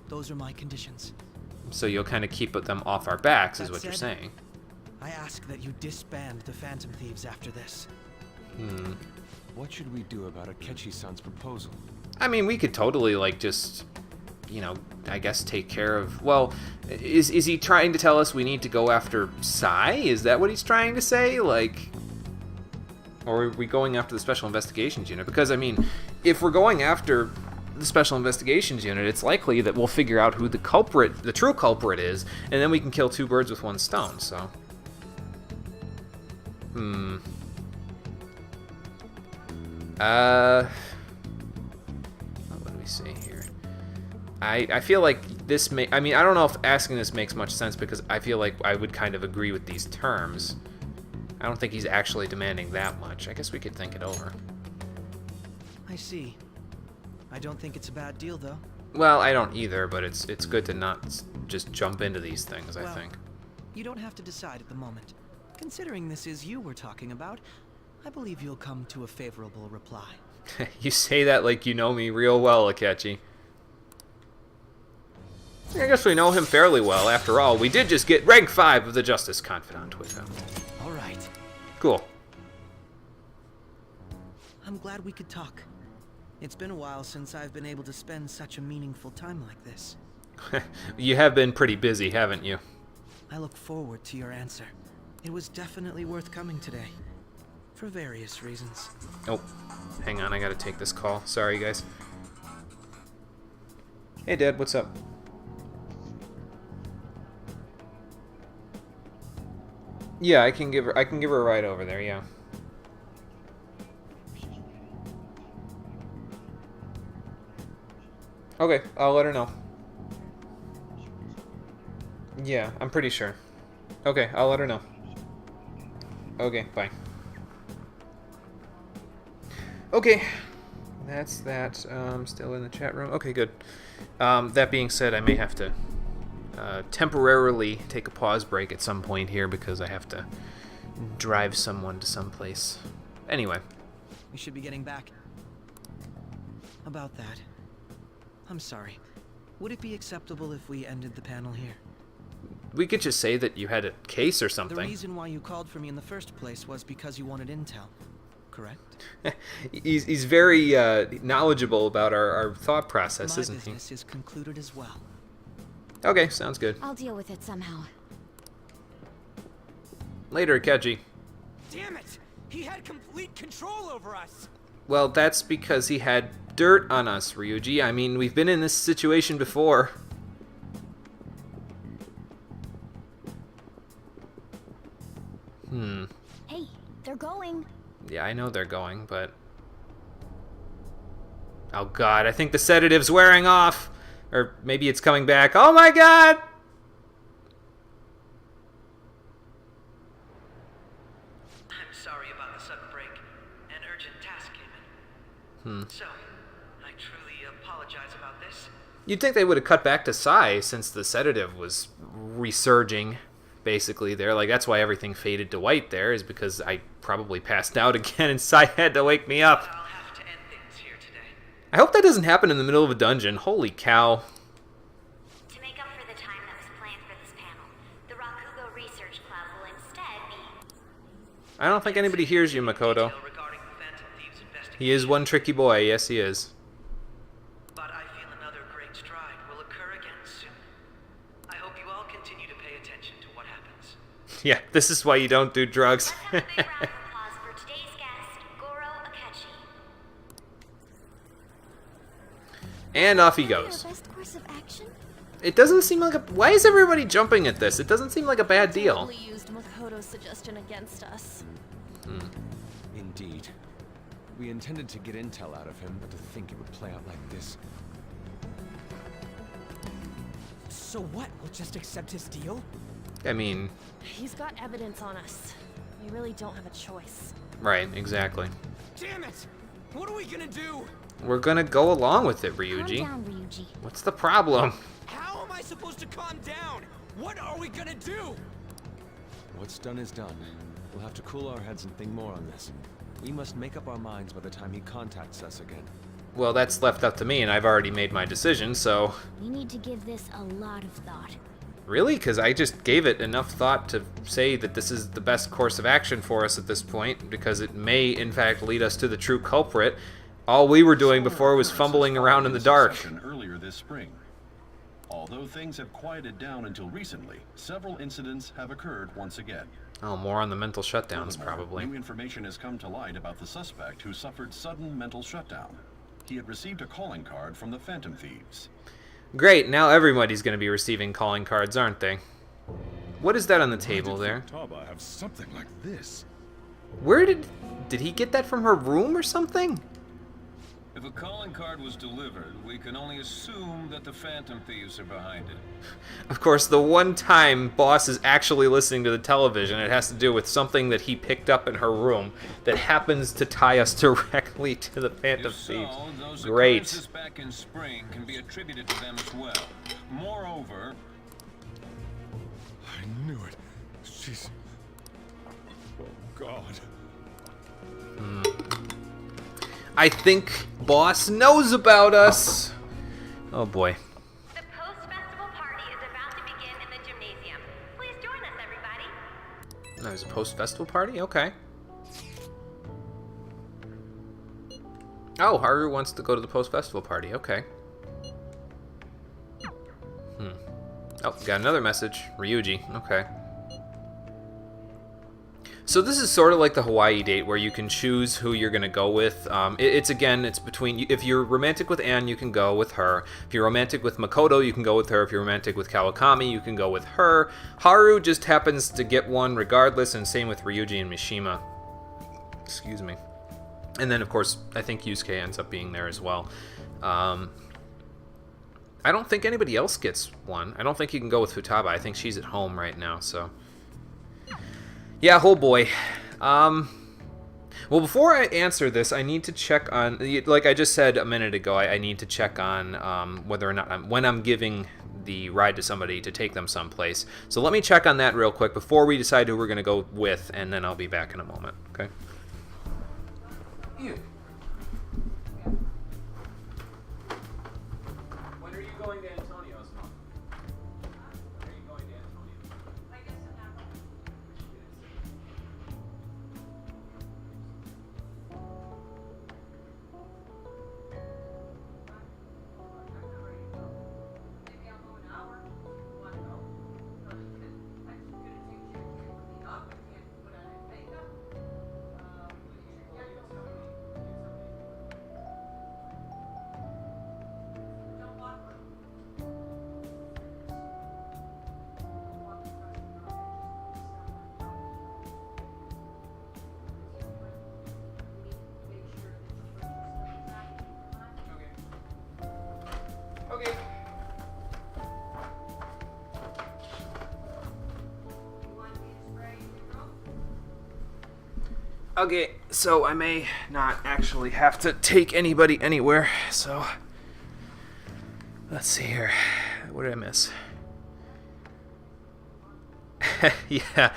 Those are my conditions. So you'll kind of keep them off our backs, is That what you're said, saying. I ask that you disband the Phantom Thieves after this. What should we do about Akechi-san's proposal? I mean, we could totally, like, just, you know, I guess take care of... Well, is he trying to tell us we need to go after Sai? Is that what he's trying to say? Like... Or are we going after the Special Investigations Unit? Because, I mean, if we're going after the Special Investigations Unit, it's likely that we'll figure out who the culprit, the true culprit is, and then we can kill two birds with one stone, so... What do we see here? I feel like this may... I mean, I don't know if asking this makes much sense, because I feel like I would kind of agree with these terms. I don't think he's actually demanding that much. I guess we could think it over. I see. I don't think it's a bad deal, though. Well, I don't either, but it's good to not just jump into these things, I Well, think. You don't have to decide at the moment. Considering this is you we're talking about, I believe you'll come to a favorable reply. You say that like you know me real well, Akechi. I guess we know him fairly well. After all, we did just get rank 5 of the Justice Confidant with him. All right. Cool. I'm glad we could talk. It's been a while since I've been able to spend such a meaningful time like this. You have been pretty busy, haven't you? I look forward to your answer. It was definitely worth coming today. For various reasons. Oh, hang on, I gotta take this call. Sorry, guys. Hey, Dad, what's up? Yeah, I can give her a ride over there, yeah. Okay, I'll let her know. Yeah, I'm pretty sure. Okay, I'll let her know. Okay, bye. Okay, that's that. Still in the chat room. Okay, good. That being said, I may have to temporarily take a pause break at some point here because I have to drive someone to someplace. Anyway. We should be getting back. About that. I'm sorry. Would it be acceptable if we ended the panel here? We could just say that you had a case or something. The reason why you called for me in the first place was because you wanted intel, correct? he's very knowledgeable about our thought process, isn't he? My business is concluded as well. Okay, sounds good. I'll deal with it somehow. Later, Akechi. Damn it! He had complete control over us! Well, that's because he had dirt on us, Ryuji. I mean, we've been in this situation before. Hey, they're going. Yeah, I know they're going, but... Oh god, I think the sedative's wearing off! Or maybe it's coming back. Oh my god! I'm sorry about the sudden break. An urgent task came in. So, I truly apologize about this. You'd think they would have cut back to Sai since the sedative was resurging, basically, there. Like, that's why everything faded to white there, is because I probably passed out again and Sai had to wake me up. But I'll have to end things here today. I hope that doesn't happen in the middle of a dungeon. Holy cow. To make up for the time that was planned for this panel, the Rakugo Research Club will instead be... I don't think anybody hears you, Makoto. Detail regarding the Phantom Thieves investigation. He is one tricky boy, yes he is. But I feel another great stride will occur again soon. I hope you all continue to pay attention to what happens. Yeah, this is why you don't do drugs. Let's have a big round of applause for today's guest, Goro Akechi. And off he Maybe our goes. best course of action? It doesn't seem like a... Why is everybody jumping at this? It doesn't seem like a bad deal. Totally used Makoto's suggestion against us. Indeed. We intended to get intel out of him, but to think it would play out like this. So what? We'll just accept his deal? I mean, He's got evidence on us. We really don't have a choice. right, exactly. Damn it! What are we gonna do? We're gonna go along with it, Calm Ryuji. down, Ryuji. What's the problem? How am I supposed to calm down? What are we gonna do? What's done is done. We'll have to cool our heads and think more on this. We must make up our minds by the time he contacts us again. Well, that's left up to me, and I've already made my decision, so... We need to give this a lot of thought. Really? Because I just gave it enough thought to say that this is the best course of action for us at this point, because it may, in fact, lead us to the true culprit. All we were doing before was fumbling around in the dark. Earlier this spring. Although things have quieted down until recently, several incidents have occurred once again. Oh, more on the mental shutdowns, Furthermore, probably. New information has come to light about the suspect who suffered sudden mental shutdown. He had received a calling card from the Phantom Thieves. Great, now everybody's going to be receiving calling cards, aren't they? What is that on the table there? Futaba have something like this. Where did he get that from her room or something? If a calling card was delivered, we can only assume that the Phantom Thieves are behind it. Of course, the one time Boss is actually listening to the television, it has to do with something that he picked up in her room that happens to tie us directly to the Phantom If so, Thieves. those Great. occurrences back in spring can be attributed to them as well. Moreover, I knew it. She's... Oh, God. I think Boss knows about us. Oh boy. The post-festival party is about to begin in the gymnasium. Please join us, everybody. There's a post-festival party? Okay. Oh, Haru wants to go to the post-festival party. Okay. Oh, got another message. Ryuji. Okay. So this is sort of like the Hawaii date where you can choose who you're going to go with. It's between... If you're romantic with Anne, you can go with her. If you're romantic with Makoto, you can go with her. If you're romantic with Kawakami, you can go with her. Haru just happens to get one regardless, and same with Ryuji and Mishima. Excuse me. And then, of course, I think Yusuke ends up being there as well. I don't think anybody else gets one. I don't think you can go with Futaba. I think she's at home right now, so... Yeah, oh boy. Well, before I answer this, I need to check on... Like I just said a minute ago, I need to check on whether or not... when I'm giving the ride to somebody to take them someplace. So let me check on that real quick before we decide who we're going to go with, and then I'll be back in a moment, okay? Ew. When are you going to Antonio's, Mom? When are you going to Antonio's? I guess I'm not going. Maybe I'll go an hour. You want to go? I'm just going to take care of cleaning up. I can't put on any makeup. Okay. Okay, so I may not actually have to take anybody anywhere, so let's see here. What did I miss? yeah,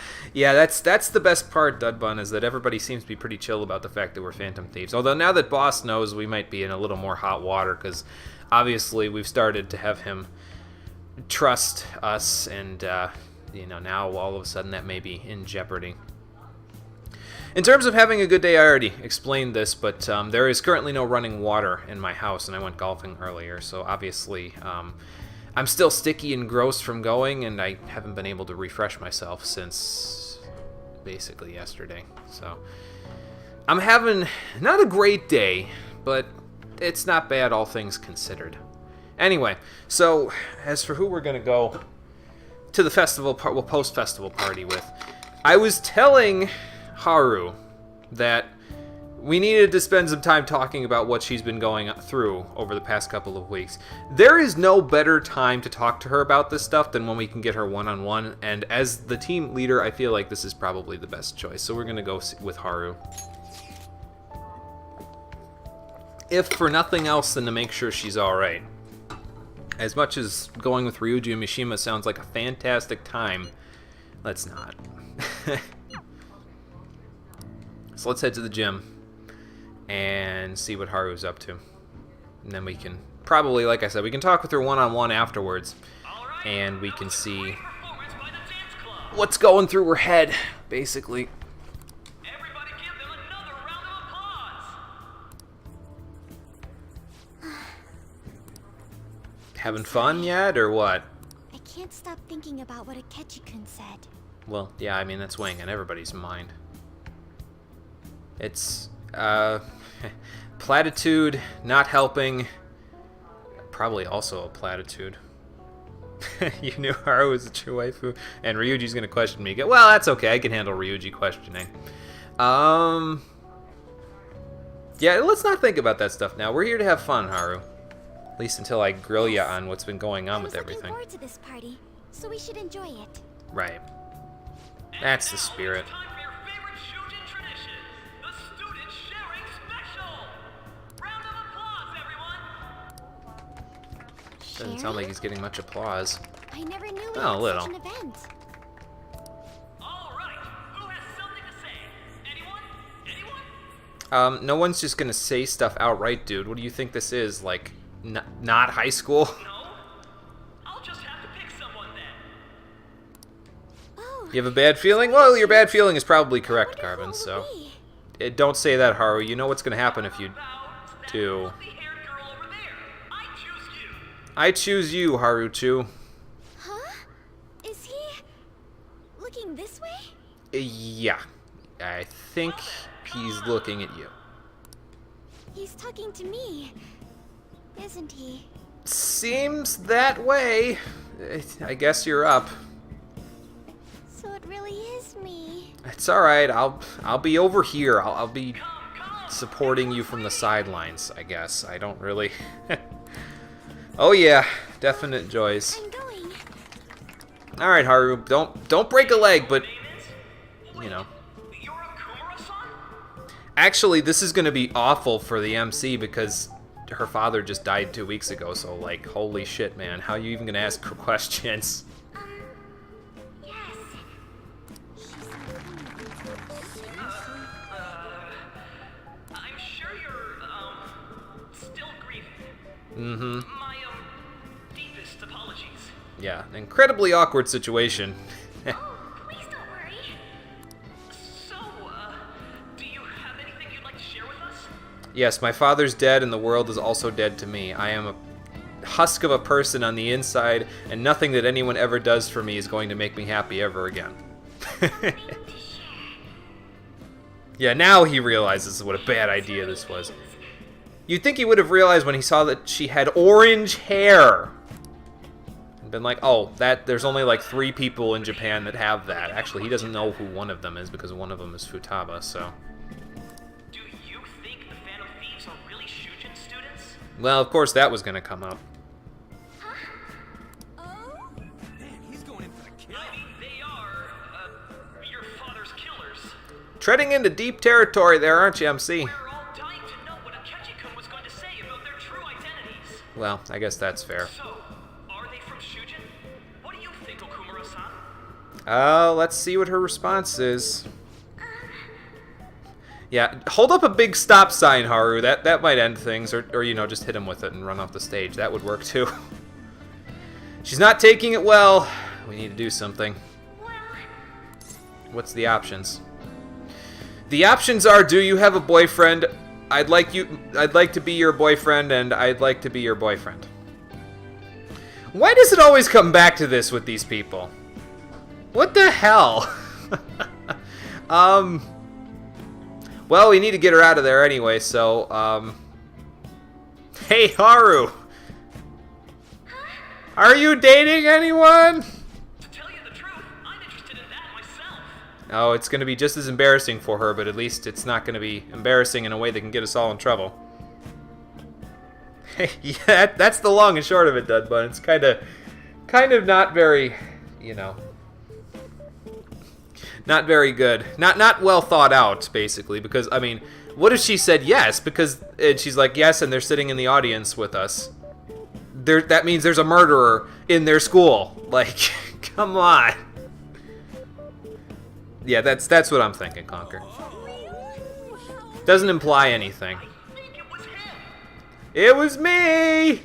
that's the best part, Dudbun, is that everybody seems to be pretty chill about the fact that we're Phantom Thieves. Although now that Boss knows, we might be in a little more hot water, because obviously we've started to have him trust us, and now all of a sudden that may be in jeopardy. In terms of having a good day, I already explained this, but there is currently no running water in my house, and I went golfing earlier, so obviously I'm still sticky and gross from going, and I haven't been able to refresh myself since basically yesterday. So I'm having not a great day, but it's not bad, all things considered. Anyway, so as for who we're going to go to the festival, post-festival party with, I was telling Haru that we needed to spend some time talking about what she's been going through over the past couple of weeks. There is no better time to talk to her about this stuff than when we can get her one-on-one, and as the team leader, I feel like this is probably the best choice, so we're going to go with Haru. If for nothing else than to make sure she's alright. As much as going with Ryuji and Mishima sounds like a fantastic time, let's not. So let's head to the gym and see what Haru's up to. And then we can probably, like I said, we can talk with her one-on-one afterwards, and we can see what's going through her head, basically. Everybody give them another round of applause. Having fun yet, or what? I can't stop thinking about what Akechi-kun said. Well, yeah, I mean, that's weighing on everybody's mind. It's, platitude, not helping, probably also a platitude. You knew Haru was a true waifu, and Ryuji's gonna question me again. Well, that's okay, I can handle Ryuji questioning. Yeah, let's not think about that stuff now. We're here to have fun, Haru. At least until I grill you on what's been going on with everything. I was looking forward to this party, so we should enjoy it. Right. That's the spirit. Doesn't sound like he's getting much applause. I never knew we Oh, a had little. such an event. All right, who has something to say? Anyone? No one's just gonna say stuff outright, dude. What do you think this is? Like, not high school? No. I'll just have to pick someone then. Oh, You have a bad feeling? Well, your bad feeling is probably correct, Carvin, so... Don't say that, Haru. You know what's gonna happen if you Chu. I choose you, Haru Chu. Huh? Is he looking this way? Yeah. I think he's looking at you. He's talking to me, isn't he? Seems that way. I guess you're up. So it really is me. It's all right. I'll be over here. I'll be supporting you from the sidelines, I guess. I don't really. Oh yeah, definite joys. I'm going. All right, Haru. Don't break a leg, but you know. Actually, this is gonna be awful for the MC because her father just died 2 weeks ago. So like, holy shit, man. How are you even gonna ask her questions? Yes. I'm sure you're, still grieving. Mm-hmm. My, deepest apologies. Yeah, an incredibly awkward situation. Oh, please don't worry. So, do you have anything you'd like to share with us? Yes, my father's dead and the world is also dead to me. I am a husk of a person on the inside, and nothing that anyone ever does for me is going to make me happy ever again. Yeah, now he realizes what a bad idea this was. You'd think he would have realized when he saw that she had orange hair. And been like, oh, there's only like 3 people in Japan that have that. Actually, he doesn't know who one of them is because one of them is Futaba, so. Do you think the Phantom Thieves are really Shujin students? Well, of course that was going to come up. Man, he's going in for the kill. I mean, they are, your father's killers. Treading into deep territory there, aren't you, MC? We're all dying to know what Akechi-kun was going to say about their true identities. Well, I guess that's fair. So, are they from Shujin? What do you think, Okumura-san? Let's see what her response is. Yeah, hold up a big stop sign, Haru. That might end things, or you know, just hit him with it and run off the stage. That would work too. She's not taking it well. We need to do something. What's the options? The options are: do you have a boyfriend? I'd like to be your boyfriend, and I'd like to be your boyfriend. Why does it always come back to this with these people? What the hell? Well, we need to get her out of there anyway, so, Hey, Haru! Are you dating anyone? To tell you the truth, I'm interested in that myself. Oh, it's gonna be just as embarrassing for her, but at least it's not gonna be embarrassing in a way that can get us all in trouble. Yeah, that's the long and short of it, Dudbun. It's kind of not very, you know, not very good. Not well thought out, basically, because, I mean, what if she said yes? Because she's like, yes, and they're sitting in the audience with us. That means there's a murderer in their school. Like, come on. Yeah, that's what I'm thinking, Conker. Doesn't imply anything. It was me!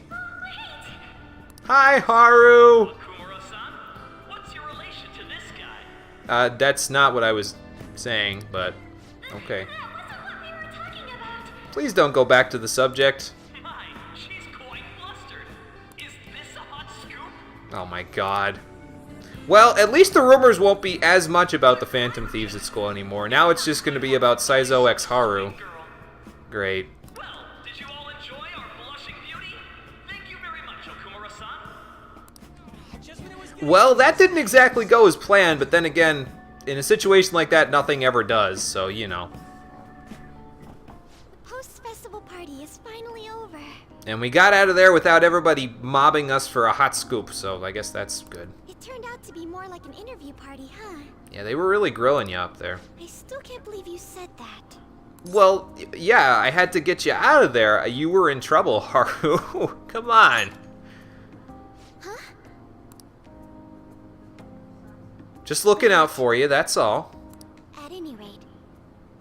Hi, Haru! Okumura-san, what's your relation to this guy? That's not what I was saying, but okay. Please don't go back to the subject. My, she's quite flustered. Is this a hot scoop? Oh my god. Well, at least the rumors won't be as much about the Phantom Thieves at school anymore. Now it's just going to be about Saizo x Haru. Great. Well, did you all enjoy our blushing beauty? Thank you very much, Okumura-san. Well, that didn't exactly go as planned, but then again, in a situation like that, nothing ever does, so, you know. The post-festival party is finally over. And we got out of there without everybody mobbing us for a hot scoop, so I guess that's good. It turned out to be more like an interview party, huh? Yeah, they were really grilling you up there. I still can't believe you said that. Well, yeah, I had to get you out of there. You were in trouble, Haru. Come on. Huh? Just looking out for you, that's all. At any rate,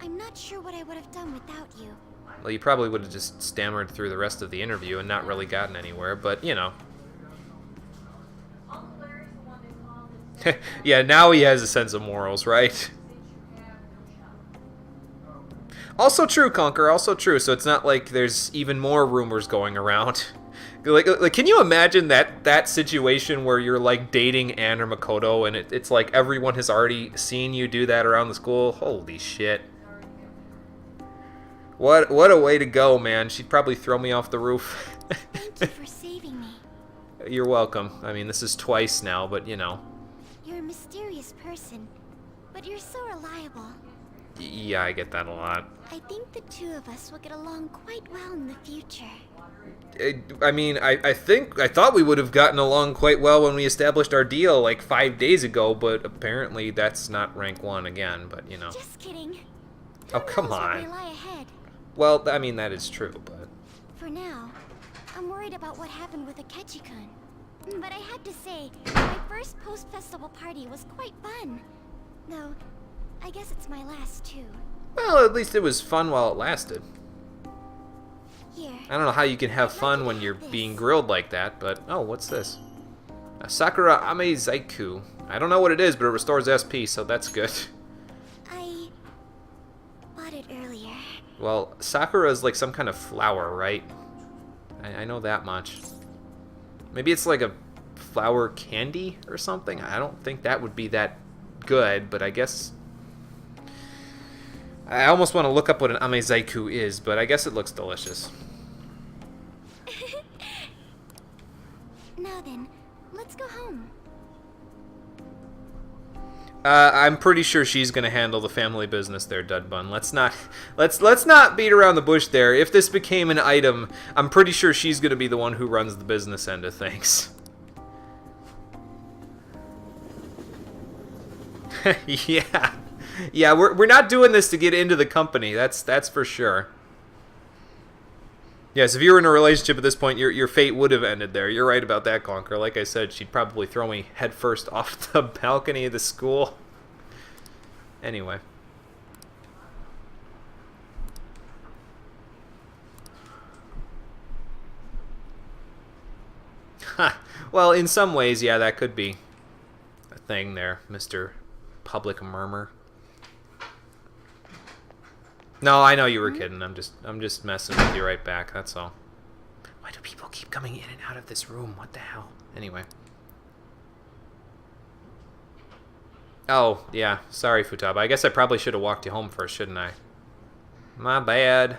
I'm not sure what I would have done without you. Well, you probably would have just stammered through the rest of the interview and not really gotten anywhere, but, you know. Yeah, now he has a sense of morals, right? Also true, Conquer. Also true. So it's not like there's even more rumors going around. Like, can you imagine that situation where you're like dating Anne or Makoto, and it's like everyone has already seen you do that around the school? Holy shit! What a way to go, man. She'd probably throw me off the roof. Thank you for saving me. You're welcome. I mean, this is twice now, but you know. You're a mysterious person, but you're so reliable. Yeah, I get that a lot. I think the two of us will get along quite well in the future. I mean, I thought we would have gotten along quite well when we established our deal like 5 days ago, but apparently that's not rank 1 again, but you know. Just kidding. Oh, come Who knows what may on. lie ahead? Well, I mean, that is true, but... For now, I'm worried about what happened with Akechi-kun. But I had to say, my first post-festival party was quite fun. Though, I guess it's my last too. Well, at least it was fun while it lasted. Here. I don't know how you can have fun when you're being grilled like that, but... Oh, what's this? A Sakura Ame Zaiku. I don't know what it is, but it restores SP, so that's good. I bought it earlier. Well, Sakura is like some kind of flower, right? I know that much. Maybe it's like a flower candy or something? I don't think that would be that good, but I guess... I almost want to look up what an Amezaiku is, but I guess it looks delicious. Now then, let's go home. I'm pretty sure she's gonna handle the family business there, Dudbun. Let's not beat around the bush there. If this became an item, I'm pretty sure she's gonna be the one who runs the business end of things. Yeah. Yeah, we're not doing this to get into the company. That's for sure. Yes, if you were in a relationship at this point, your fate would have ended there. You're right about that, Conquer. Like I said, she'd probably throw me headfirst off the balcony of the school. Anyway. Well, in some ways, yeah, that could be a thing there, Mr. Public Murmur. No, I know you were kidding. I'm just messing with you right back. That's all. Why do people keep coming in and out of this room? What the hell? Anyway. Oh, yeah. Sorry, Futaba. I guess I probably should have walked you home first, shouldn't I? My bad.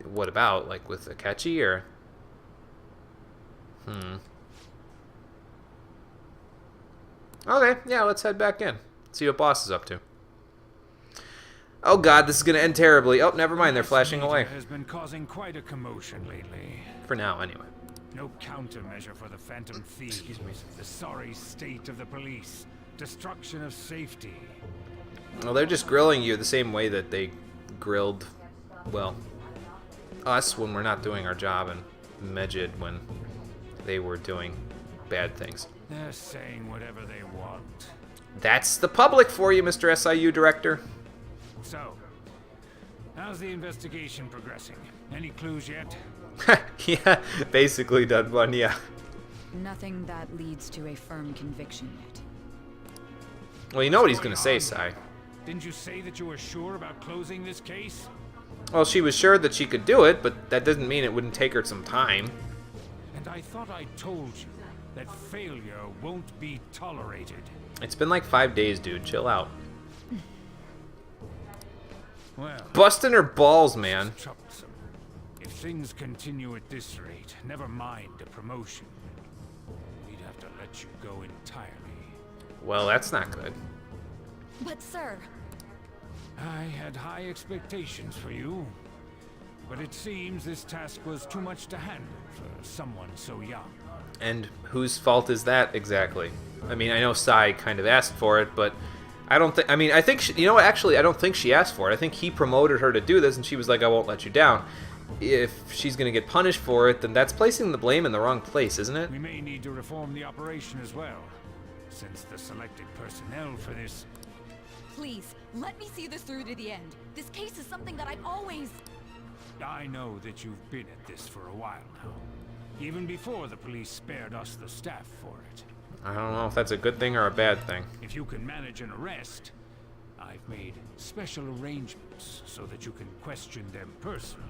What about? Like with Akechi, or? Okay, yeah, let's head back in. See what boss is up to. Oh god, this is gonna end terribly. Oh, never mind, they're flashing away. Has been causing quite a commotion lately. For now, anyway. No countermeasure for the Phantom Thieves. Excuse me. The sorry state of the police. Destruction of safety. Well, they're just grilling you the same way that they grilled, well, us when we're not doing our job, and Mejid when they were doing bad things. They're saying whatever they want. That's the public for you, Mr. SIU Director. So, how's the investigation progressing? Any clues yet? Yeah, basically done one, yeah. Nothing that leads to a firm conviction yet. Well, you know what he's gonna say, Sai. Didn't you say that you were sure about closing this case? Well, she was sure that she could do it, but that doesn't mean it wouldn't take her some time. And I thought I told you that failure won't be tolerated. It's been like 5 days, dude. Chill out. Well, busting her balls, man. Troublesome. If things continue at this rate, never mind a promotion. We'd have to let you go entirely. Well, that's not good. But sir... I had high expectations for you. But it seems this task was too much to handle for someone so young. And whose fault is that exactly? I mean, I know Sai kind of asked for it, but I don't think... I mean, I think... She, you know what? Actually, I don't think she asked for it. I think he promoted her to do this, and she was like, I won't let you down. If she's going to get punished for it, then that's placing the blame in the wrong place, isn't it? We may need to reform the operation as well, since the selected personnel for this... Please, let me see this through to the end. This case is something that I've always... I know that you've been at this for a while now. Even before the police spared us the staff for it. I don't know if that's a good thing or a bad thing. If you can manage an arrest, I've made special arrangements so that you can question them personally.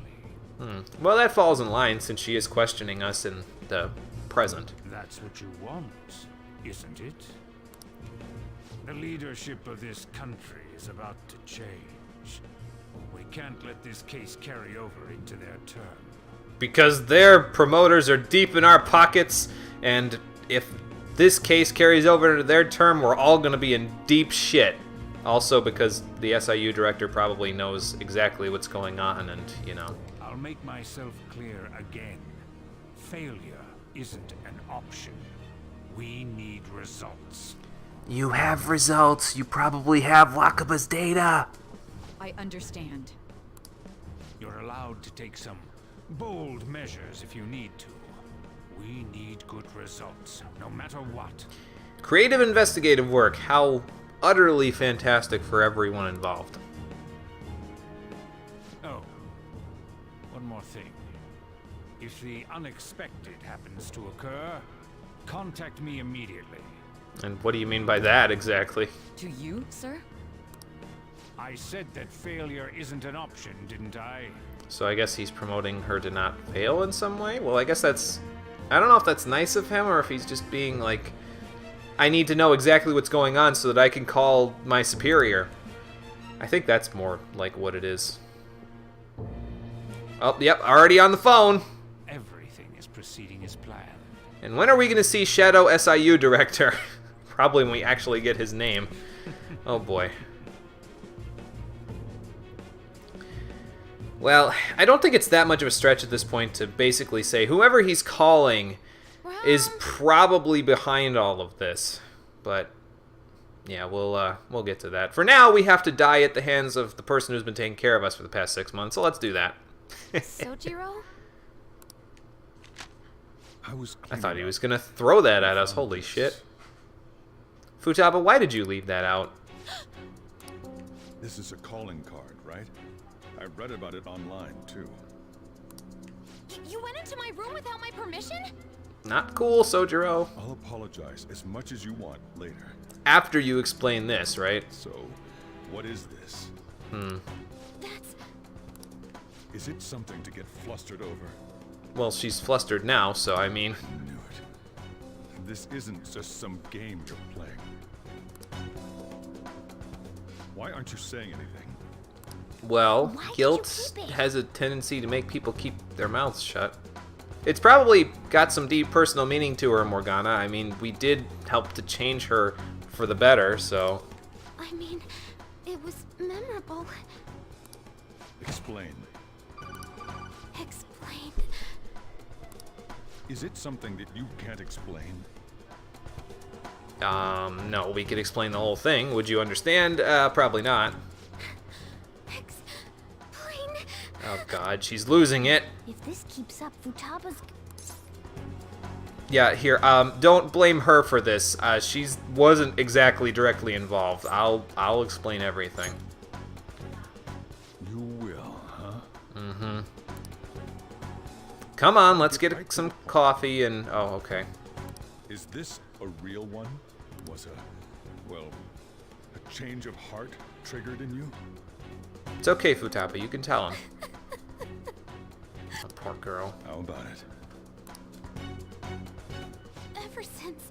Well, that falls in line since she is questioning us in the present. That's what you want, isn't it? The leadership of this country is about to change. We can't let this case carry over into their term. Because their promoters are deep in our pockets, and if this case carries over into their term, we're all going to be in deep shit. Also because the SIU director probably knows exactly what's going on, and, you know. I'll make myself clear again. Failure isn't an option. We need results. You have results. You probably have Wakaba's data. I understand. You're allowed to take some bold measures if you need to. We need good results, no matter what. Creative investigative work. How utterly fantastic for everyone involved. Oh, one more thing. If the unexpected happens to occur, contact me immediately. And what do you mean by that exactly? To you, sir? I said that failure isn't an option, didn't I? So I guess he's promoting her to not fail in some way? Well, I guess that's... I don't know if that's nice of him or if he's just being like, I need to know exactly what's going on so that I can call my superior. I think that's more like what it is. Oh, yep, already on the phone. Everything is proceeding as planned. And when are we going to see Shadow SIU director? Probably when we actually get his name. Oh boy. Well, I don't think it's that much of a stretch at this point to basically say whoever he's calling is probably behind all of this. But yeah, we'll get to that. For now, we have to die at the hands of the person who's been taking care of us for the past 6 months. So let's do that. Sojiro? I thought he was gonna throw that at us. Holy shit. Futaba, why did you leave that out? This is a calling card, right? I read about it online, too. You went into my room without my permission? Not cool, Sojiro. I'll apologize as much as you want later. After you explain this, right? So, what is this? That's... Is it something to get flustered over? Well, she's flustered now, so I mean... I knew it. This isn't just some game you're playing. Why aren't you saying anything? Well, guilt has a tendency to make people keep their mouths shut. It's probably got some deep personal meaning to her, Morgana. I mean, we did help to change her for the better, so... I mean, it was memorable. Explain. Explain. Is it something that you can't explain? No, we could explain the whole thing. Would you understand? Probably not. Explain. Oh god, she's losing it. If this keeps up, Futaba's... Yeah, here, don't blame her for this. She wasn't exactly directly involved. I'll explain everything. You will, huh? Mm-hmm. Come on, let's get some coffee and... Oh, okay. Is this a real one? Was a change of heart triggered in you? It's okay, Futaba, you can tell him. Oh, poor girl. How about it? Ever since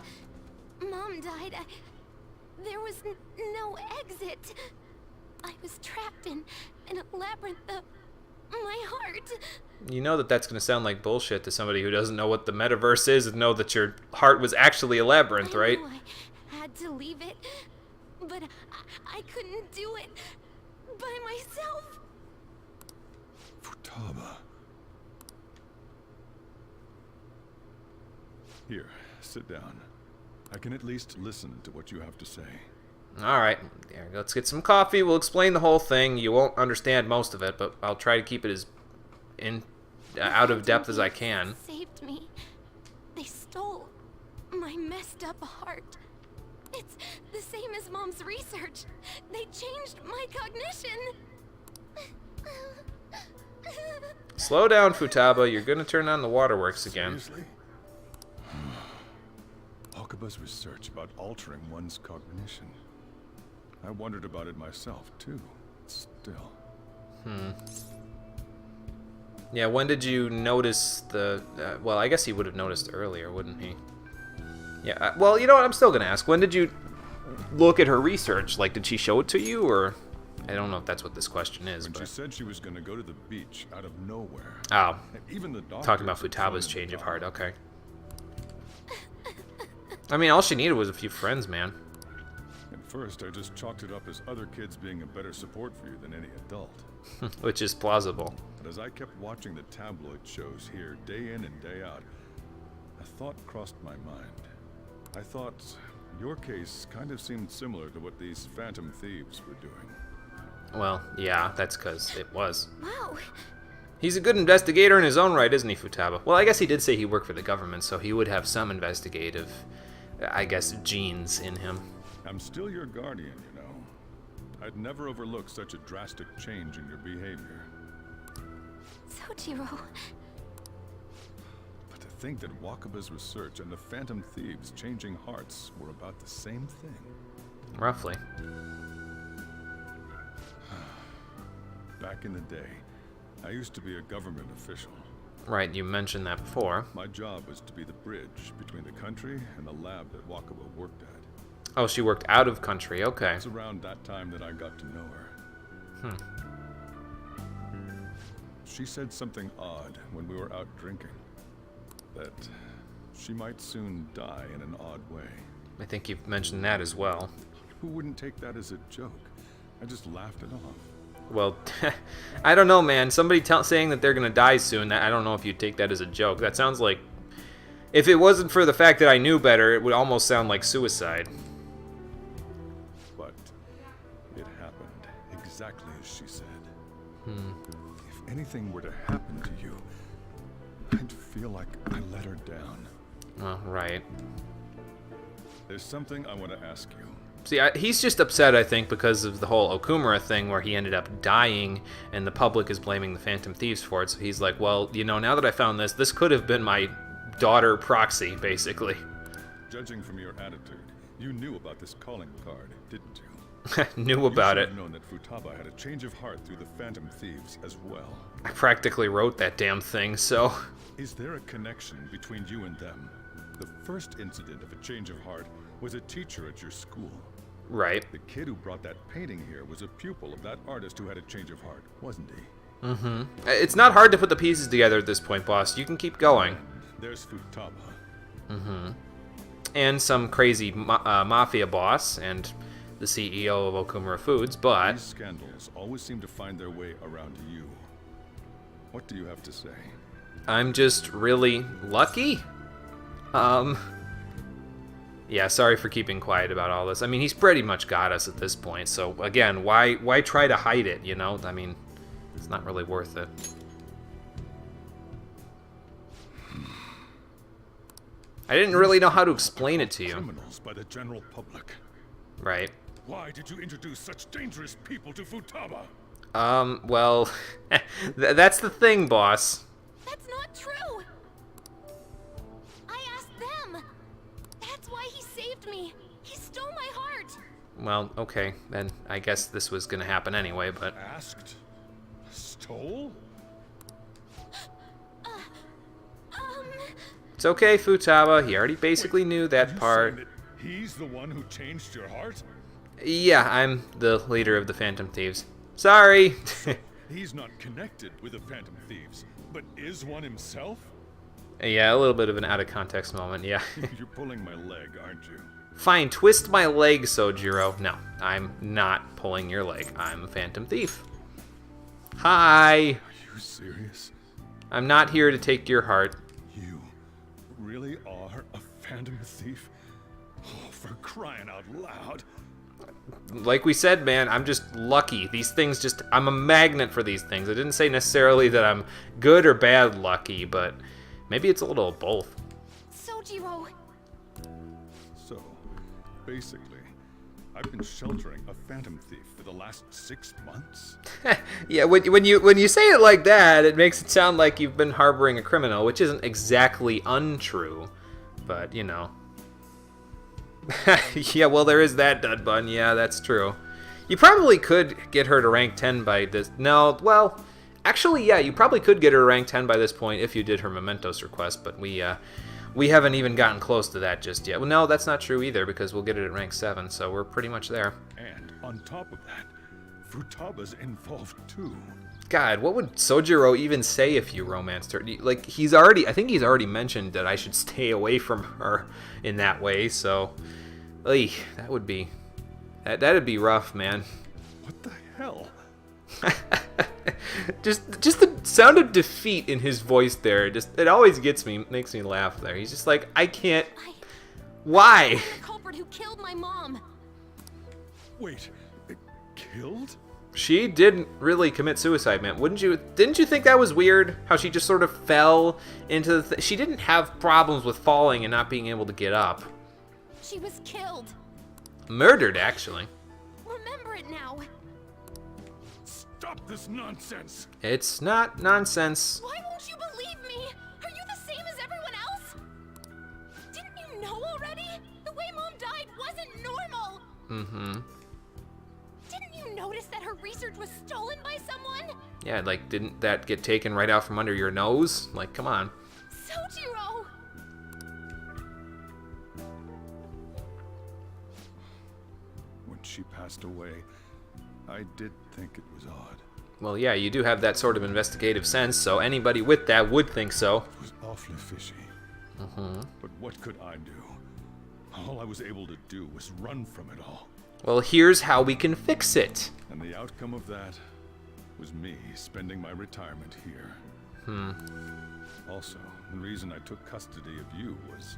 Mom died, there was no exit. I was trapped in a labyrinth of my heart. You know that that's going to sound like bullshit to somebody who doesn't know what the metaverse is and know that your heart was actually a labyrinth, right? I knew I had to leave it, but I couldn't do it by myself. Futaba. Here, sit down. I can at least listen to what you have to say. Alright, let's get some coffee. We'll explain the whole thing. You won't understand most of it, but I'll try to keep it as out of depth as I can. Saved me. They stole my messed up heart. It's the same as Mom's research. They changed my cognition. Slow down, Futaba. You're gonna turn on the waterworks again. Seriously? Wakaba's research about altering one's cognition. I wondered about it myself, too. Still. Yeah, when did you notice the... well, I guess he would have noticed earlier, wouldn't he? Yeah, well, you know what? I'm still going to ask. When did you look at her research? Like, did she show it to you, or... I don't know if that's what this question is, When but... she said she was going to go to the beach out of nowhere. Oh. And even the doctor Talking about Futaba's change of heart, okay. I mean, all she needed was a few friends, man. At first, I just chalked it up as other kids being a better support for you than any adult. Which is plausible. But as I kept watching the tabloid shows here, day in and day out, a thought crossed my mind. I thought your case kind of seemed similar to what these Phantom Thieves were doing. Well, yeah, that's because it was. Wow. He's a good investigator in his own right, isn't he, Futaba? Well, I guess he did say he worked for the government, so he would have some investigative, I guess, genes in him. I'm still your guardian, you know. I'd never overlook such a drastic change in your behavior. Sojiro. But to think that Wakaba's research and the Phantom Thieves changing hearts were about the same thing. Roughly. Back in the day, I used to be a government official. Right, you mentioned that before. My job was to be the bridge between the country and the lab that Wakaba worked at. Oh, she worked out of country, okay. It's around that time that I got to know her. She said something odd when we were out drinking. That she might soon die in an odd way. I think you've mentioned that as well. Who wouldn't take that as a joke? I just laughed it off. Well, I don't know, man. Somebody saying that they're going to die soon, I don't know if you'd take that as a joke. That sounds like... If it wasn't for the fact that I knew better, it would almost sound like suicide. But it happened exactly as she said. If anything were to happen to you, I'd feel like I let her down. Oh, right. There's something I want to ask you. See, he's just upset, I think, because of the whole Okumura thing where he ended up dying and the public is blaming the Phantom Thieves for it. So he's like, well, you know, now that I found this could have been my daughter proxy, basically. Judging from your attitude, you knew about this calling card, didn't you? Knew about you it. should have known that Futaba had a change of heart through the Phantom Thieves as well. I practically wrote that damn thing, so... Is there a connection between you and them? The first incident of a change of heart was a teacher at your school. Right. The kid who brought that painting here was a pupil of that artist who had a change of heart, wasn't he? Mm-hmm. It's not hard to put the pieces together at this point, boss. You can keep going. There's Futaba. Mm-hmm. And some crazy mafia boss and the CEO of Okumura Foods, but... These scandals always seem to find their way around you. What do you have to say? I'm just really lucky? Yeah, sorry for keeping quiet about all this. I mean, he's pretty much got us at this point, so again, why try to hide it, you know? I mean, it's not really worth it. I didn't really know how to explain it to you. Criminals by the general public. Right. Why did you introduce such dangerous people to Futaba? Well, that's the thing, boss. That's not true! I asked them! That's why he saved me! He stole my heart! Well, okay, then I guess this was gonna happen anyway, but... Asked? Stole? It's okay, Futaba. He already basically knew that part. That he's the one who changed your heart? Yeah, I'm the leader of the Phantom Thieves. Sorry! He's not connected with the Phantom Thieves, but is one himself? Yeah, a little bit of an out-of-context moment, yeah. You're pulling my leg, aren't you? Fine, twist my leg, Sojiro. No, I'm not pulling your leg. I'm a Phantom Thief. Hi! Are you serious? I'm not here to take your heart. You really are a Phantom Thief? Oh, for crying out loud. Like we said, man, I'm just lucky. These things just... I'm a magnet for these things. I didn't say necessarily that I'm good or bad lucky, but maybe it's a little of both. Sojiro! So, basically, I've been sheltering a Phantom Thief for the last 6 months? Yeah, when you say it like that, it makes it sound like you've been harboring a criminal, which isn't exactly untrue, but, you know. Yeah, well, there is that, Dud Bun. Yeah, that's true. You probably could get her to rank 10 by this. No, well, actually, yeah, you probably could get her to rank 10 by this point if you did her Mementos request, but we haven't even gotten close to that just yet. Well, no, that's not true either, because we'll get it at rank 7, so we're pretty much there. And on top of that, Futaba's involved too. God, what would Sojiro even say if you romanced her? Like, I think he's already mentioned that I should stay away from her in that way, so, that would be, that'd be rough, man. What the hell? just the sound of defeat in his voice there, it always makes me laugh there. He's just like, I can't, why? The culprit who killed my mom. Wait, killed? She didn't really commit suicide, man. Didn't you think that was weird? How she just sort of fell into the she didn't have problems with falling and not being able to get up. She was killed. Murdered, actually. Remember it now. Stop this nonsense. It's not nonsense. Why won't you believe me? Are you the same as everyone else? Didn't you know already? The way Mom died wasn't normal. Mm-hmm. Didn't you notice that her research was stolen by someone? Yeah, like, didn't that get taken right out from under your nose? Like, come on. Sojiro! When she passed away, I did think it was odd. Well, yeah, you do have that sort of investigative sense, so anybody with that would think so. It was awfully fishy. Mm-hmm. But what could I do? All I was able to do was run from it all. Well, here's how we can fix it. And the outcome of that was me spending my retirement here. Also, the reason I took custody of you was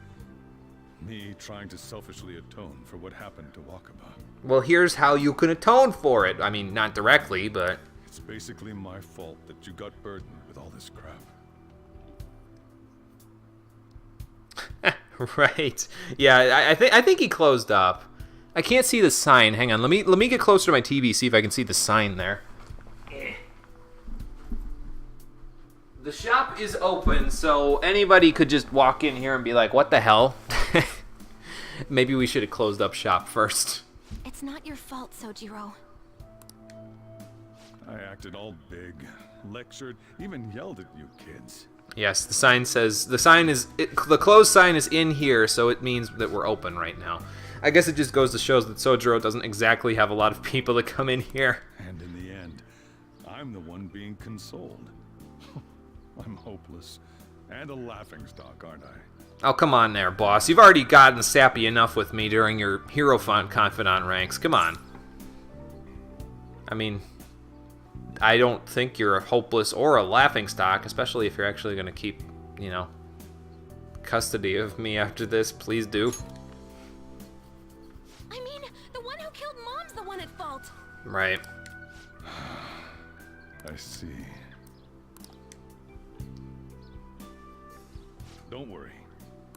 me trying to selfishly atone for what happened to Wakaba. Well, here's how you can atone for it. I mean, not directly, but... It's basically my fault that you got burdened with all this crap. Right. Yeah, I think he closed up. I can't see the sign. Hang on. Let me get closer to my TV, see if I can see the sign there. The shop is open, so anybody could just walk in here and be like, what the hell? Maybe we should have closed up shop first. It's not your fault, Sojiro. I acted all big, lectured, even yelled at you kids. Yes, the sign says, the closed sign is in here, so it means that we're open right now. I guess it just goes to show that Sojiro doesn't exactly have a lot of people that come in here. And in the end, I'm the one being consoled. I'm hopeless. And a laughingstock, aren't I? Oh, come on there, boss. You've already gotten sappy enough with me during your Hierophant Confidant ranks. Come on. I mean, I don't think you're a hopeless or a laughingstock, especially if you're actually going to keep, custody of me after this. Please do. I mean, the one who killed Mom's the one at fault. Right. I see. Don't worry.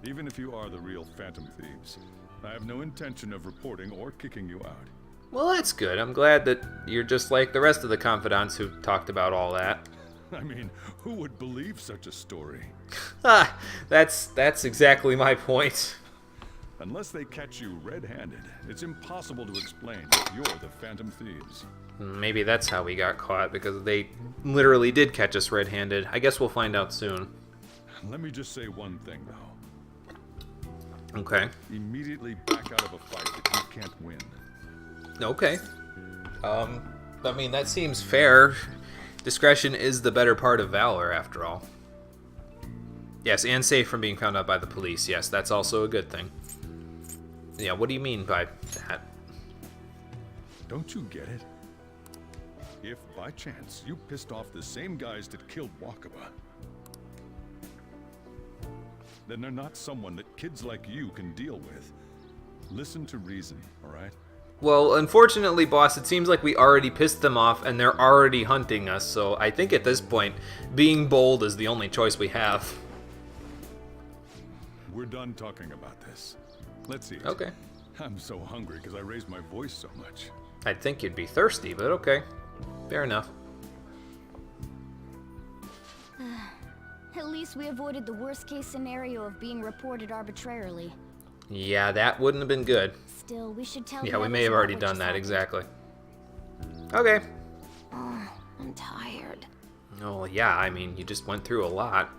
Even if you are the real Phantom Thieves, I have no intention of reporting or kicking you out. Well, that's good. I'm glad that you're just like the rest of the confidants who talked about all that. I mean, who would believe such a story? That's exactly my point. Unless they catch you red-handed, it's impossible to explain that you're the Phantom Thieves. Maybe that's how we got caught, because they literally did catch us red-handed. I guess we'll find out soon. Let me just say one thing, though. Okay. Immediately back out of a fight if you can't win. Okay. I mean, that seems fair. Discretion is the better part of valor, after all. Yes, and safe from being found out by the police. Yes, that's also a good thing. Yeah, what do you mean by that? Don't you get it? If, by chance, you pissed off the same guys that killed Wakaba, then they're not someone that kids like you can deal with. Listen to reason, alright? Well, unfortunately, boss, it seems like we already pissed them off and they're already hunting us, so I think at this point, being bold is the only choice we have. We're done talking about this. Let's eat. Okay. I'm so hungry because I raised my voice so much. I'd think you'd be thirsty, but okay. Fair enough. At least we avoided the worst-case scenario of being reported arbitrarily. Yeah, that wouldn't have been good. Still, we should tell Yeah, the we may others have about already what done just that, happened. exactly. Okay. I'm tired. Oh, yeah, I mean, you just went through a lot.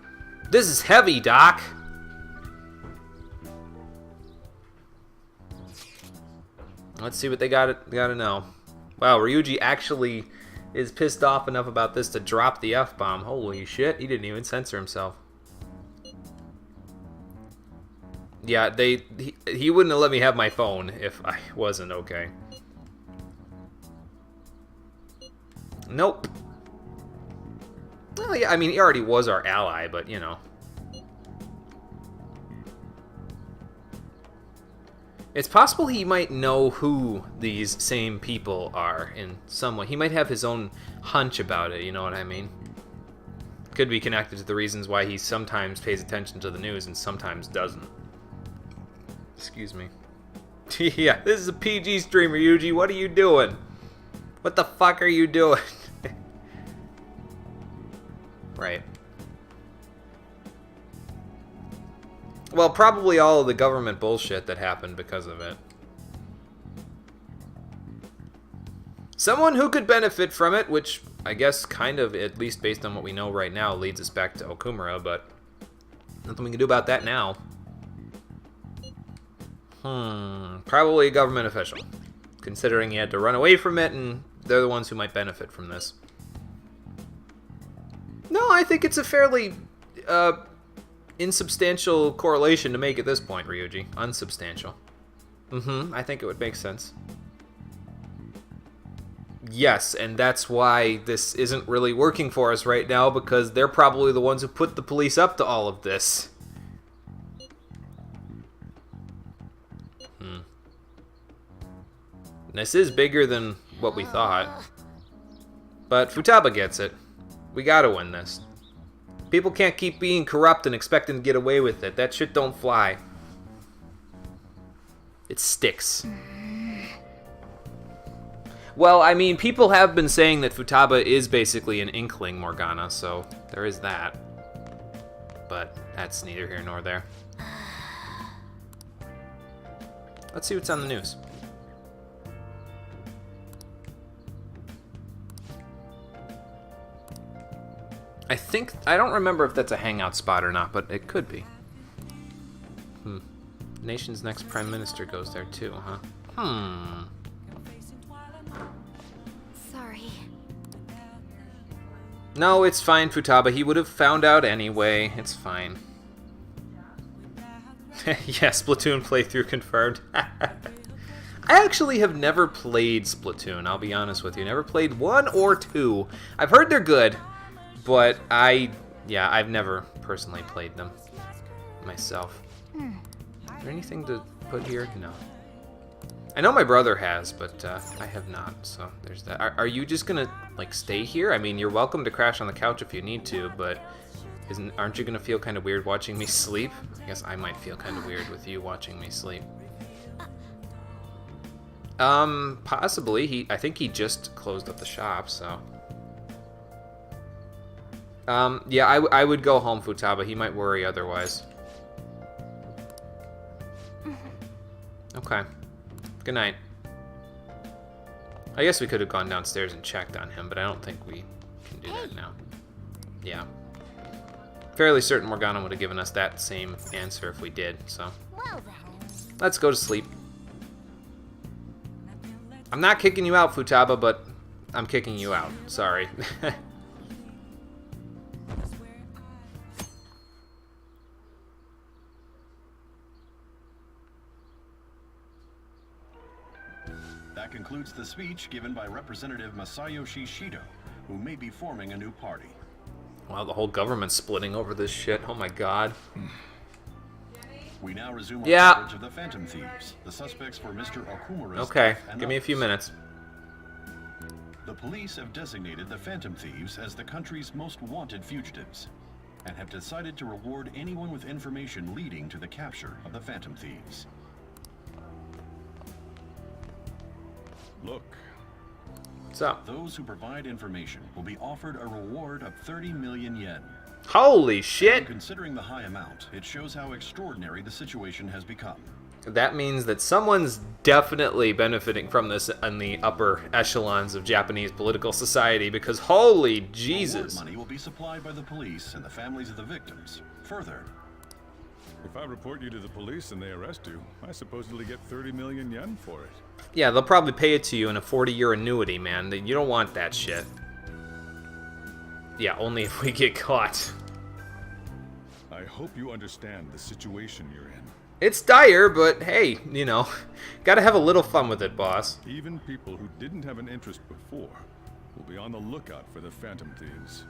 This is heavy, Doc! Let's see what they gotta know. Wow, Ryuji actually is pissed off enough about this to drop the F-bomb. Holy shit, he didn't even censor himself. Yeah, he wouldn't have let me have my phone if I wasn't okay. Nope. Well, yeah, I mean, he already was our ally, but, you know. It's possible he might know who these same people are in some way. He might have his own hunch about it, you know what I mean? Could be connected to the reasons why he sometimes pays attention to the news and sometimes doesn't. Excuse me. Yeah, this is a PG streamer, Yuji. What are you doing? What the fuck are you doing? Right. Well, probably all of the government bullshit that happened because of it. Someone who could benefit from it, which I guess kind of, at least based on what we know right now, leads us back to Okumura, but nothing we can do about that now. Probably a government official, considering he had to run away from it, and they're the ones who might benefit from this. No, I think it's a fairly insubstantial correlation to make at this point, Ryuji. Unsubstantial. I think it would make sense. Yes, and that's why this isn't really working for us right now, because they're probably the ones who put the police up to all of this. This is bigger than what we thought. But Futaba gets it. We gotta win this. People can't keep being corrupt and expecting to get away with it. That shit don't fly. It sticks. Well, I mean, people have been saying that Futaba is basically an inkling Morgana, so there is that. But that's neither here nor there. Let's see what's on the news. I don't remember if that's a hangout spot or not, but it could be. The nation's next prime minister goes there too, huh? Sorry. No, it's fine, Futaba. He would have found out anyway. It's fine. Yeah, Splatoon playthrough confirmed. I actually have never played Splatoon, I'll be honest with you. Never played 1 or 2. I've heard they're good. But I've never personally played them myself. Is there anything to put here? No. I know my brother has, but I have not, so there's that. Are you just gonna, like, stay here? I mean, you're welcome to crash on the couch if you need to, but aren't you gonna feel kind of weird watching me sleep? I guess I might feel kind of weird with you watching me sleep. Possibly. I think he just closed up the shop, so... yeah, I would go home, Futaba. He might worry otherwise. Okay. Good night. I guess we could have gone downstairs and checked on him, but I don't think we can do that now. Yeah. Fairly certain Morgana would have given us that same answer if we did, so. Well then. Let's go to sleep. I'm not kicking you out, Futaba, but I'm kicking you out. Sorry. That concludes the speech given by Representative Masayoshi Shido, who may be forming a new party. Wow, the whole government's splitting over this shit. Oh my god. We now resume our coverage of the Phantom Thieves. The suspects for Mr. Okumura's Okay, death and give me a few minutes. The police have designated the Phantom Thieves as the country's most wanted fugitives, and have decided to reward anyone with information leading to the capture of the Phantom Thieves. Look. So. Those who provide information will be offered a reward of 30 million yen. Holy shit! And considering the high amount, it shows how extraordinary the situation has become. that means that someone's definitely benefiting from this in the upper echelons of Japanese political society, because holy Jesus. Reward money will be supplied by the police and the families of the victims. Further, If I report you to the police and they arrest you, I supposedly get 30 million yen for it. Yeah, they'll probably pay it to you in a 40-year annuity, man. You don't want that shit. Yeah, only if we get caught. I hope you understand the situation you're in. It's dire, but hey, you know, gotta have a little fun with it, boss. Even people who didn't have an interest before will be on the lookout for the Phantom Thieves.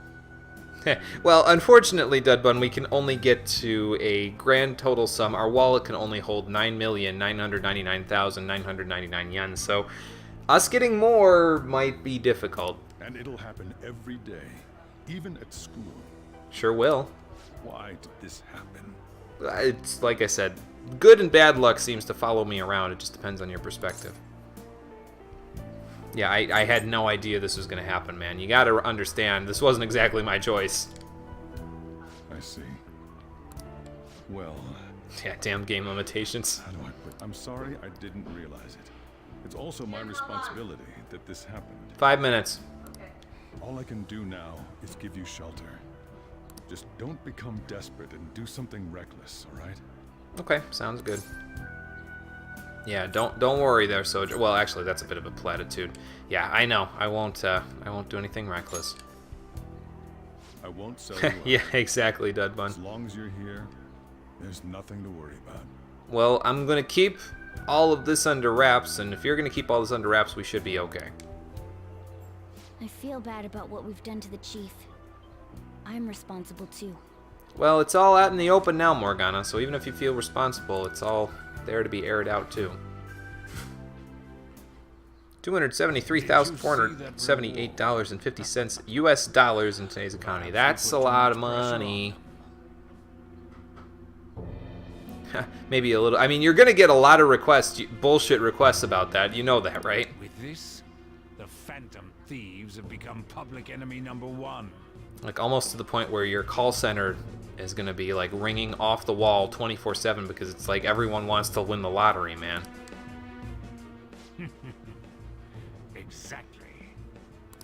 Well, unfortunately, Dudbun, we can only get to a grand total sum. Our wallet can only hold 9,999,999 yen, so us getting more might be difficult. And it'll happen every day, even at school. Sure will. Why did this happen? It's like I said, good and bad luck seems to follow me around. It just depends on your perspective. Yeah, I had no idea this was going to happen, man. You got to understand, this wasn't exactly my choice. I see. Well... Yeah, damn game limitations. How do I put... I'm sorry I didn't realize it. It's also my responsibility that this happened. 5 minutes. All I can do now is give you shelter. Just don't become desperate and do something reckless, alright? Okay, sounds good. Yeah, don't worry there, Soldier. Well, actually, that's a bit of a platitude. Yeah, I know. I won't do anything reckless. I won't sell you out. Yeah, exactly, Dudbun. As long as you're here, there's nothing to worry about. Well, I'm gonna keep all of this under wraps, and if you're gonna keep all this under wraps, we should be okay. I feel bad about what we've done to the chief. I'm responsible too. Well, it's all out in the open now, Morgana, so even if you feel responsible, it's all there to be aired out too. $273,478.50 US dollars in today's economy. That's a lot of money. Maybe a little. I mean, you're gonna get a lot of requests, bullshit requests about that. You know that, right? With this, the Phantom Thieves have become public enemy #1. Like almost to the point where your call center is gonna be like ringing off the wall 24/7 because it's like everyone wants to win the lottery, man. Exactly.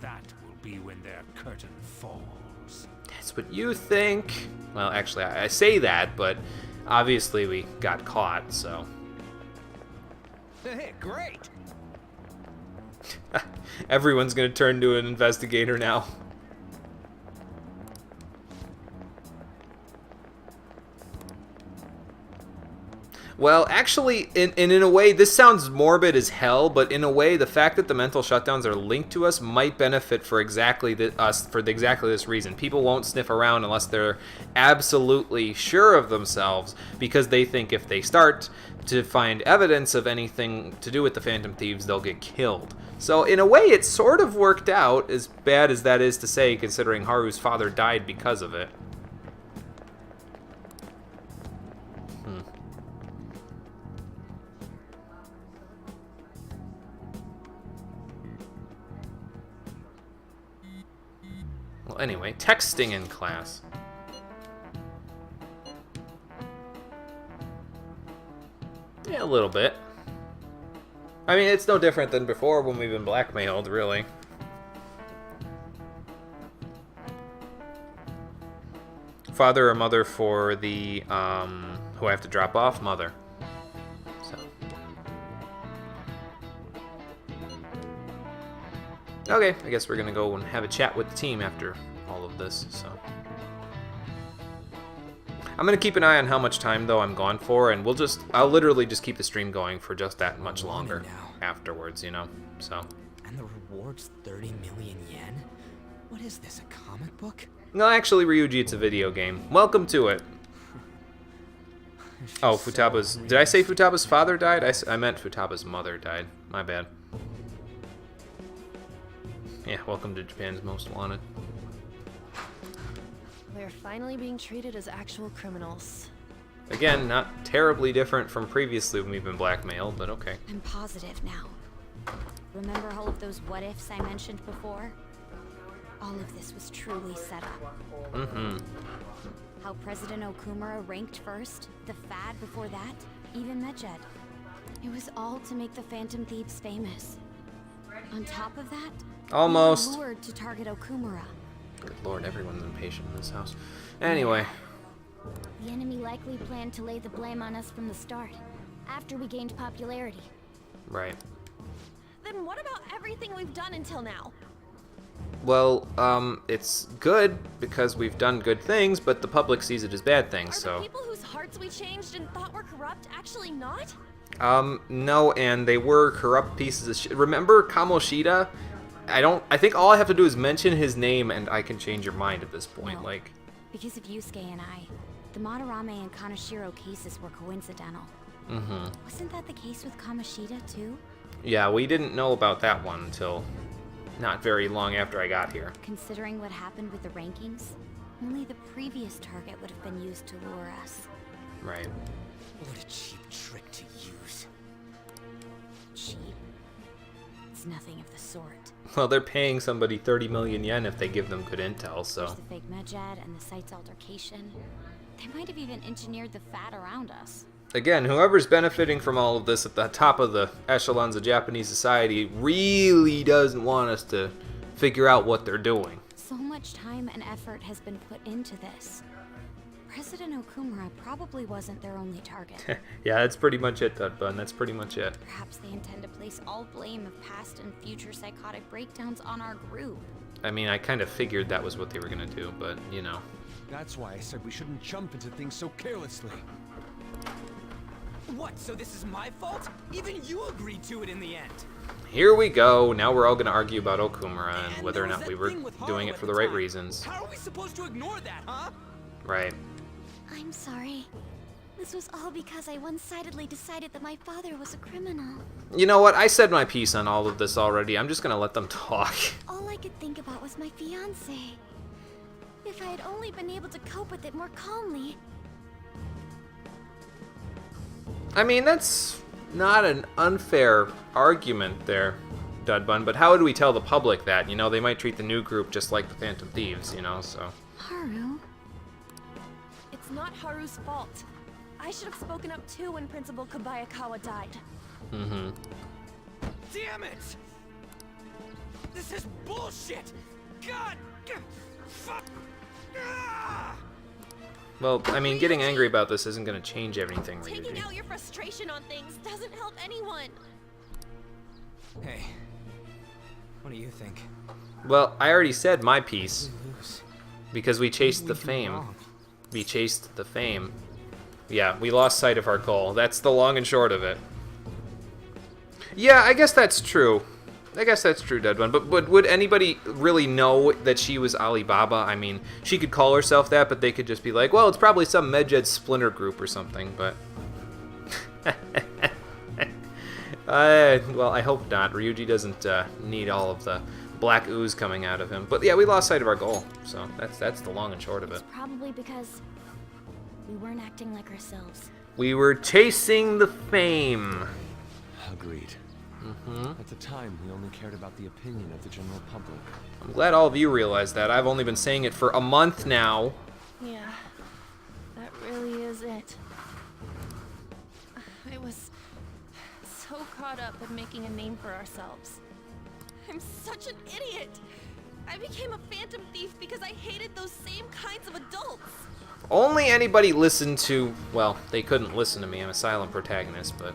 That will be when their curtain falls. That's what you think. Well, actually, I say that, but obviously we got caught, so. Hey, great. Everyone's gonna turn to an investigator now. Well, actually, in a way, this sounds morbid as hell, but in a way, the fact that the mental shutdowns are linked to us might benefit for exactly this reason. People won't sniff around unless they're absolutely sure of themselves, because they think if they start to find evidence of anything to do with the Phantom Thieves, they'll get killed. So in a way, it sort of worked out, as bad as that is to say, considering Haru's father died because of it. Well, anyway, texting in class. Yeah, a little bit. I mean, it's no different than before when we've been blackmailed, really. Father or mother for the, who I have to drop off? Mother. So. Okay, I guess we're gonna go and have a chat with the team after all of this, so. I'm gonna keep an eye on how much time, though, I'm gone for, and I'll literally just keep the stream going for just that much longer afterwards, you know, so. And the reward's 30 million yen? What is this, a comic book? No, actually, Ryuji, it's a video game. Welcome to it. Oh, Futaba's... Did I say Futaba's father died? I meant Futaba's mother died. My bad. Yeah, welcome to Japan's Most Wanted. We're finally being treated as actual criminals. Again, not terribly different from previously when we've been blackmailed, but okay. I'm positive now. Remember all of those what-ifs I mentioned before? All of this was truly set up. Mm-hmm. How President Okumura ranked first, the Fad before that, even Medjed. It was all to make the Phantom Thieves famous. On top of that, Almost. we were lured to target Okumura. Good lord, everyone's impatient in this house. Anyway. The enemy likely planned to lay the blame on us from the start, after we gained popularity. Right. Then what about everything we've done until now? Well, it's good because we've done good things, but the public sees it as bad things, Are the people whose hearts we changed and thought were corrupt actually not? No, and they were corrupt pieces of shit. Remember Kamoshida? I think all I have to do is mention his name and I can change your mind at this point, No. like... Because of Yusuke and I, the Madarame and Kaneshiro cases were coincidental. Mm-hmm. Wasn't that the case with Kamoshida, too? Yeah, we didn't know about that one until not very long after I got here. Considering what happened with the rankings, only the previous target would have been used to lure us. Right. What a cheap trick to use. Cheap? It's nothing of the sort. Well, they're paying somebody 30 million yen if they give them good intel, so... There's the fake Medjed and the site's altercation. They might have even engineered the fat around us. Again, whoever's benefiting from all of this at the top of the echelons of Japanese society really doesn't want us to figure out what they're doing. So much time and effort has been put into this. President Okumura probably wasn't their only target. Yeah, that's pretty much it, Dudbun. That's pretty much it. Perhaps they intend to place all blame of past and future psychotic breakdowns on our group. I mean, I kind of figured that was what they were gonna do, but, you know. That's why I said we shouldn't jump into things so carelessly. What, so this is my fault? Even you agreed to it in the end. Here we go. Now we're all gonna argue about Okumura and whether or not we were doing it for the right reasons. How are we supposed to ignore that, huh? Right. I'm sorry. This was all because I one-sidedly decided that my father was a criminal. You know what? I said my piece on all of this already. I'm just gonna let them talk. All I could think about was my fiancé. If I had only been able to cope with it more calmly. I mean, that's not an unfair argument there, Dudbun, but how do we tell the public that? You know, they might treat the new group just like the Phantom Thieves, you know, so... Haru? It's not Haru's fault. I should have spoken up too when Principal Kobayakawa died. Mm-hmm. Damn it! This is bullshit! God! Fuck! Ah! Well, I mean, getting angry about this isn't going to change anything, Taking Ryuji. out your frustration on things doesn't help anyone. Hey, what do you think? Well, I already said my piece. We lose. Because we chased the fame. We chased the fame. Yeah, we lost sight of our goal. That's the long and short of it. Yeah, I guess that's true. I guess that's true, Dead One. But would anybody really know that she was Alibaba? I mean, she could call herself that, but they could just be like, well, it's probably some Medjed splinter group or something, but... well, I hope not. Ryuji doesn't need all of the black ooze coming out of him. But yeah, we lost sight of our goal, so that's the long and short of it. It's probably because we weren't acting like ourselves. We were chasing the fame. Agreed. Mm-hmm. At the time, we only cared about the opinion of the general public. I'm glad all of you realize that. I've only been saying it for a month now. Yeah, that really is it. I was so caught up in making a name for ourselves. I'm such an idiot! I became a Phantom Thief because I hated those same kinds of adults! Only anybody listened to... Well, they couldn't listen to me. I'm a silent protagonist, but...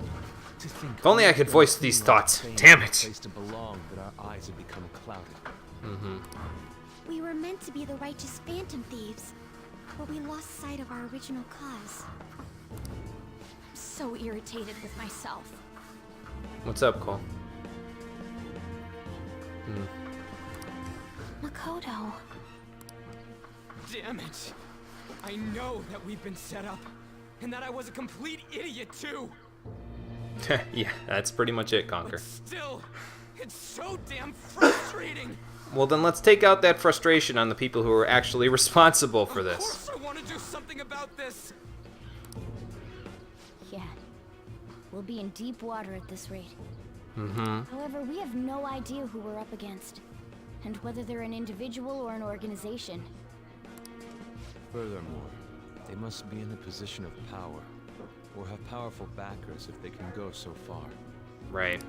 If only I could voice these thoughts. Damn it! Place to belong, that our eyes had become clouded. Mm-hmm. We were meant to be the righteous Phantom Thieves, but we lost sight of our original cause. I'm so irritated with myself. What's up, Cole? Makoto. Damn it! I know that we've been set up, and that I was a complete idiot too! Yeah, that's pretty much it, Conker. Still, it's so damn frustrating! Well, then let's take out that frustration on the people who are actually responsible for this. Of course I want to do something about this! Yeah. We'll be in deep water at this rate. Mm-hmm. However, we have no idea who we're up against, and whether they're an individual or an organization. Furthermore, they must be in a position of power. or have powerful backers if they can go so far. Right.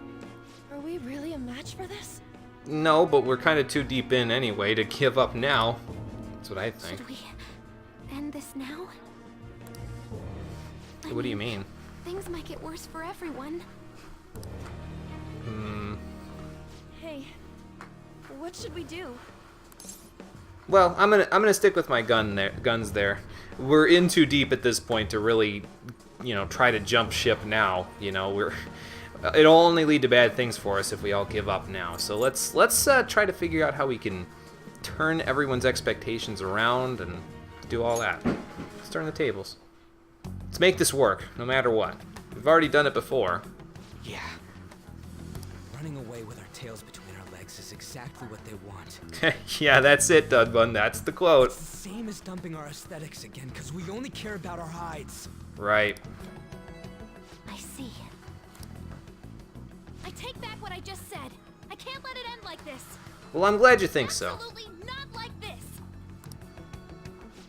Are we really a match for this? No, but we're kind of too deep in anyway to give up now. That's what I think. Should we end this now? What do you mean? Things might get worse for everyone. Hey, what should we do? Well, I'm gonna stick with my guns there. We're in too deep at this point to really, try to jump ship now. It'll only lead to bad things for us if we all give up now. So let's try to figure out how we can turn everyone's expectations around and do all that. Let's turn the tables. Let's make this work, no matter what. We've already done it before. Yeah. Running away with our tails between our legs is exactly what they want. Yeah, that's it, Dudbun. That's the quote. It's the same as dumping our aesthetics again, because we only care about our hides. Right. I see. I take back what I just said. I can't let it end like this. Well, I'm glad you think so. Absolutely not like this.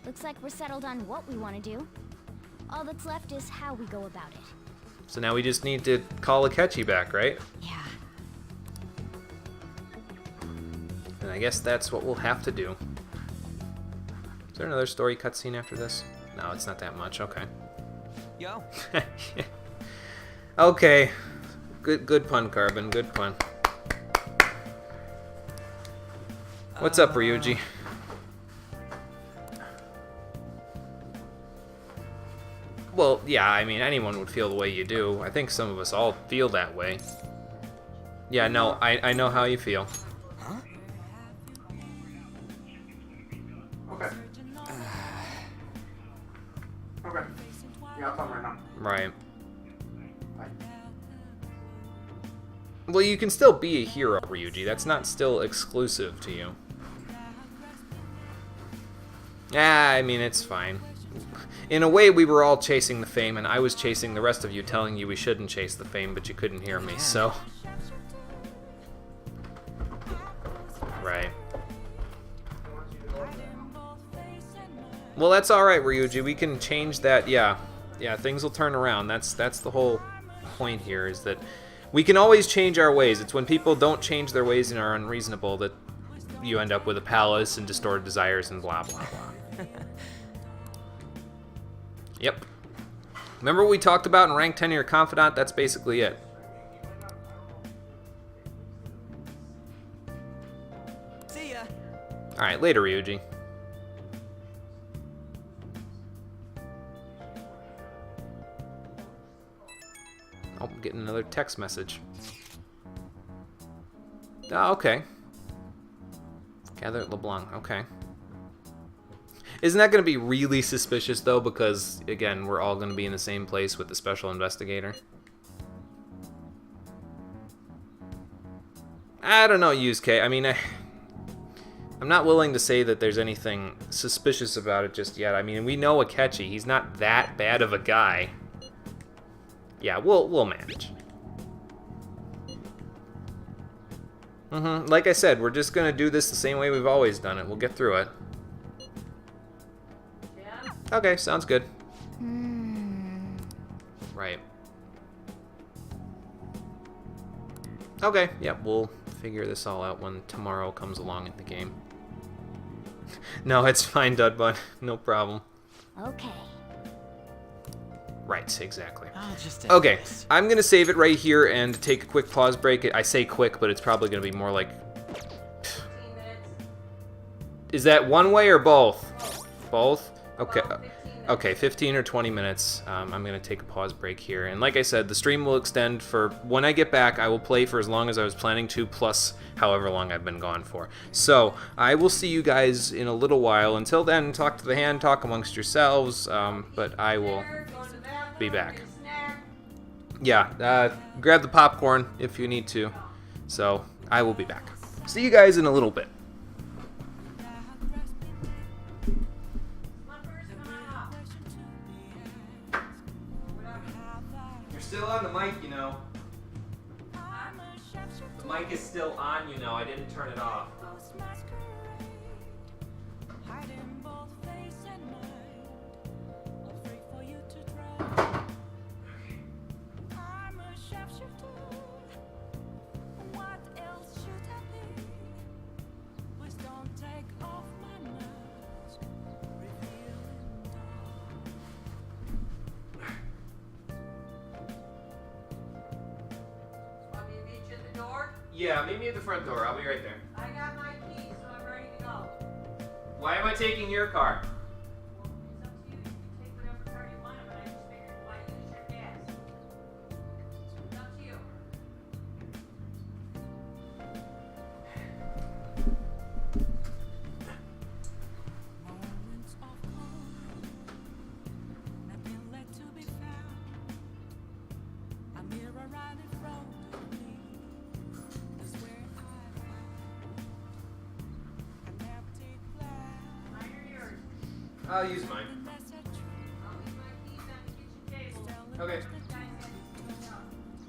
Looks like we're settled on what we want to do. All that's left is how we go about it. So now we just need to call Akechi back, right? Yeah. And I guess that's what we'll have to do. Is there another story cutscene after this? No, it's not that much. Okay. Yo. Okay. Good pun, Carbon. Good pun. What's up, Ryuji? Well, yeah, I mean, anyone would feel the way you do. I think some of us all feel that way. Yeah, no, I know how you feel. Huh? Okay. Okay. Yeah, I'll come right now. Right. Well, you can still be a hero, Ryuji. That's not still exclusive to you. Yeah, I mean, it's fine. In a way, we were all chasing the fame, and I was chasing the rest of you, telling you we shouldn't chase the fame, but you couldn't hear me, so... Right. Well, that's alright, Ryuji. We can change that, yeah. Yeah, things will turn around. That's the whole point here, is that we can always change our ways. It's when people don't change their ways and are unreasonable that you end up with a palace and distorted desires and blah, blah, blah. Yep. Remember what we talked about in Rank 10 of your Confidant? That's basically it. See ya. Alright, later, Ryuji. Oh, I'm getting another text message. Oh, okay. Gather at LeBlanc, okay. Isn't that going to be really suspicious, though? Because, again, we're all going to be in the same place with the special investigator. I don't know, Yusuke. I mean, I'm not willing to say that there's anything suspicious about it just yet. I mean, we know Akechi. He's not that bad of a guy. Yeah, we'll manage. Like I said, we're just going to do this the same way we've always done it. We'll get through it. Okay, sounds good. Right. Okay, yeah, we'll figure this all out when tomorrow comes along in the game. No, it's fine, Dudbun. No problem. Okay. Right, exactly. Just okay, I'm gonna save it right here and take a quick pause break. I say quick, but it's probably gonna be more like... Is that one way or both? Both? Okay. Okay, 15 or 20 minutes. I'm going to take a pause break here. And like I said, the stream will extend for... When I get back, I will play for as long as I was planning to, plus however long I've been gone for. So, I will see you guys in a little while. Until then, talk to the hand, talk amongst yourselves, but I will be back. Yeah, grab the popcorn if you need to. So, I will be back. See you guys in a little bit. Still on the mic, you know. The mic is still on, you know. I didn't turn it off. Hiding both face and mind, afraid for you to try. Yeah, meet me at the front door. I'll be right there. I got my keys, so I'm ready to go. Why am I taking your car? It's up to you. You can take whatever car you want, but I just figured why use your gas. It's up to you. I'll use mine. Okay.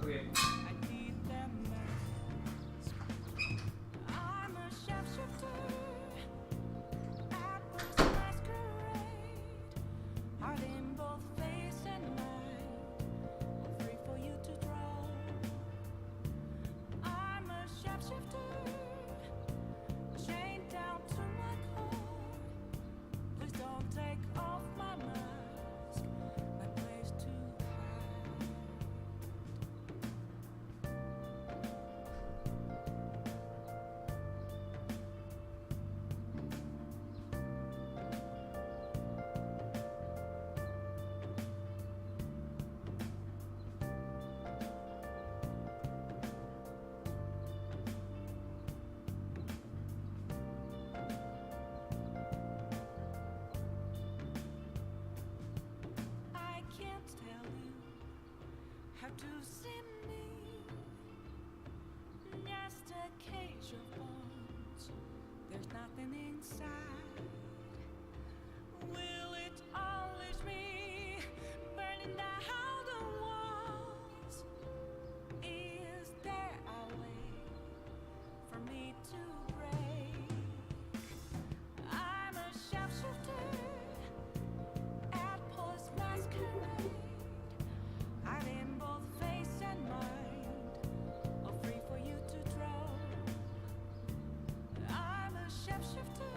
Okay. To see me, just a cage of bones. There's nothing inside. Will it always be burning down the walls? Is there a way for me to break? I'm a sharpshooter at Post Masquerade. I'm in both face and mind, all free for you to draw. I'm a shapeshifter,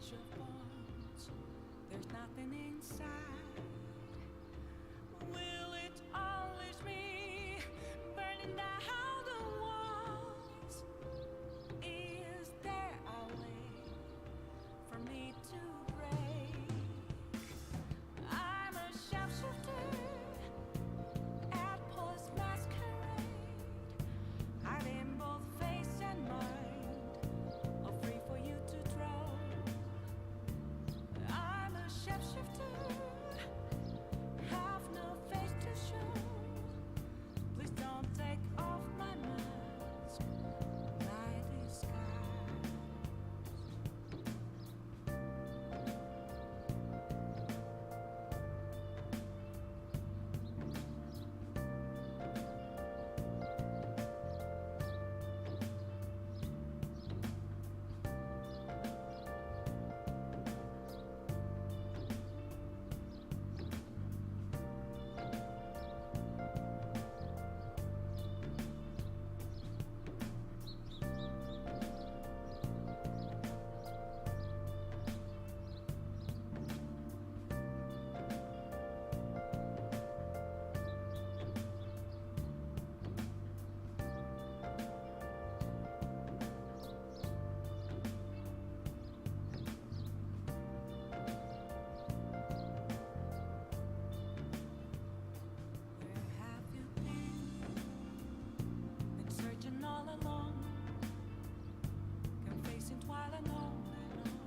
cage of bones. There's nothing inside. Will it always be burning down the walls? Is there a way for me to break? I'm a sharpshooter at Post Masquerade, hiding both face and mind, all free for you to draw. I'm a shapeshifter, have no face to show. Please don't take off my mask, my disguise. Where have you been? Been searching all along, confessing while alone and on,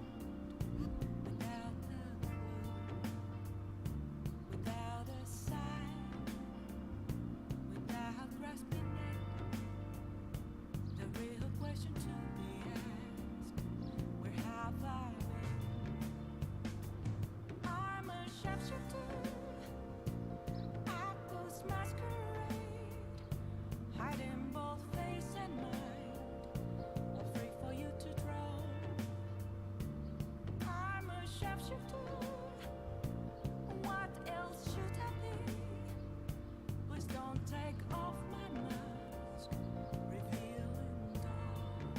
without a clue, without a sign, without grasping it. The real question to be asked: where have I been? I'm a sharpshooter at Post Masquerade, hiding both face and mind, all free for you to draw. I'm a sharpshooter. What else should I be? Please don't take off my mask, revealing dawn.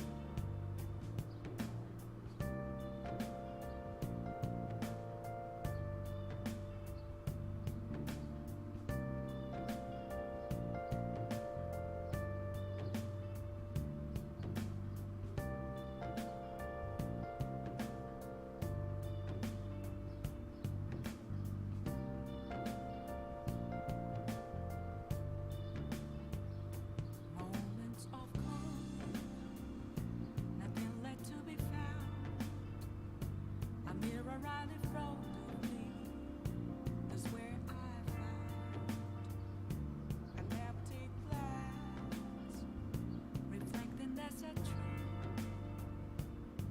Moments of calm, nothing left to be found. A mirror right in front of me, that's where I found an empty glass, reflecting that's a truth.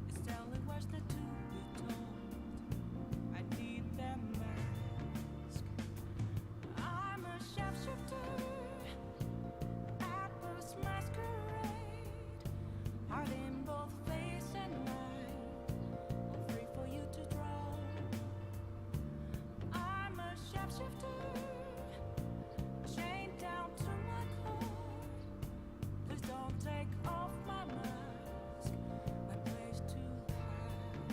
It's telling words not to be told. I need that mask. I'm a sharpshooter at Post Masquerade, hiding both face and mind, all free for you to draw. I'm a sharpshooter, chained down to my core. Please don't take off my mask, my place to hide.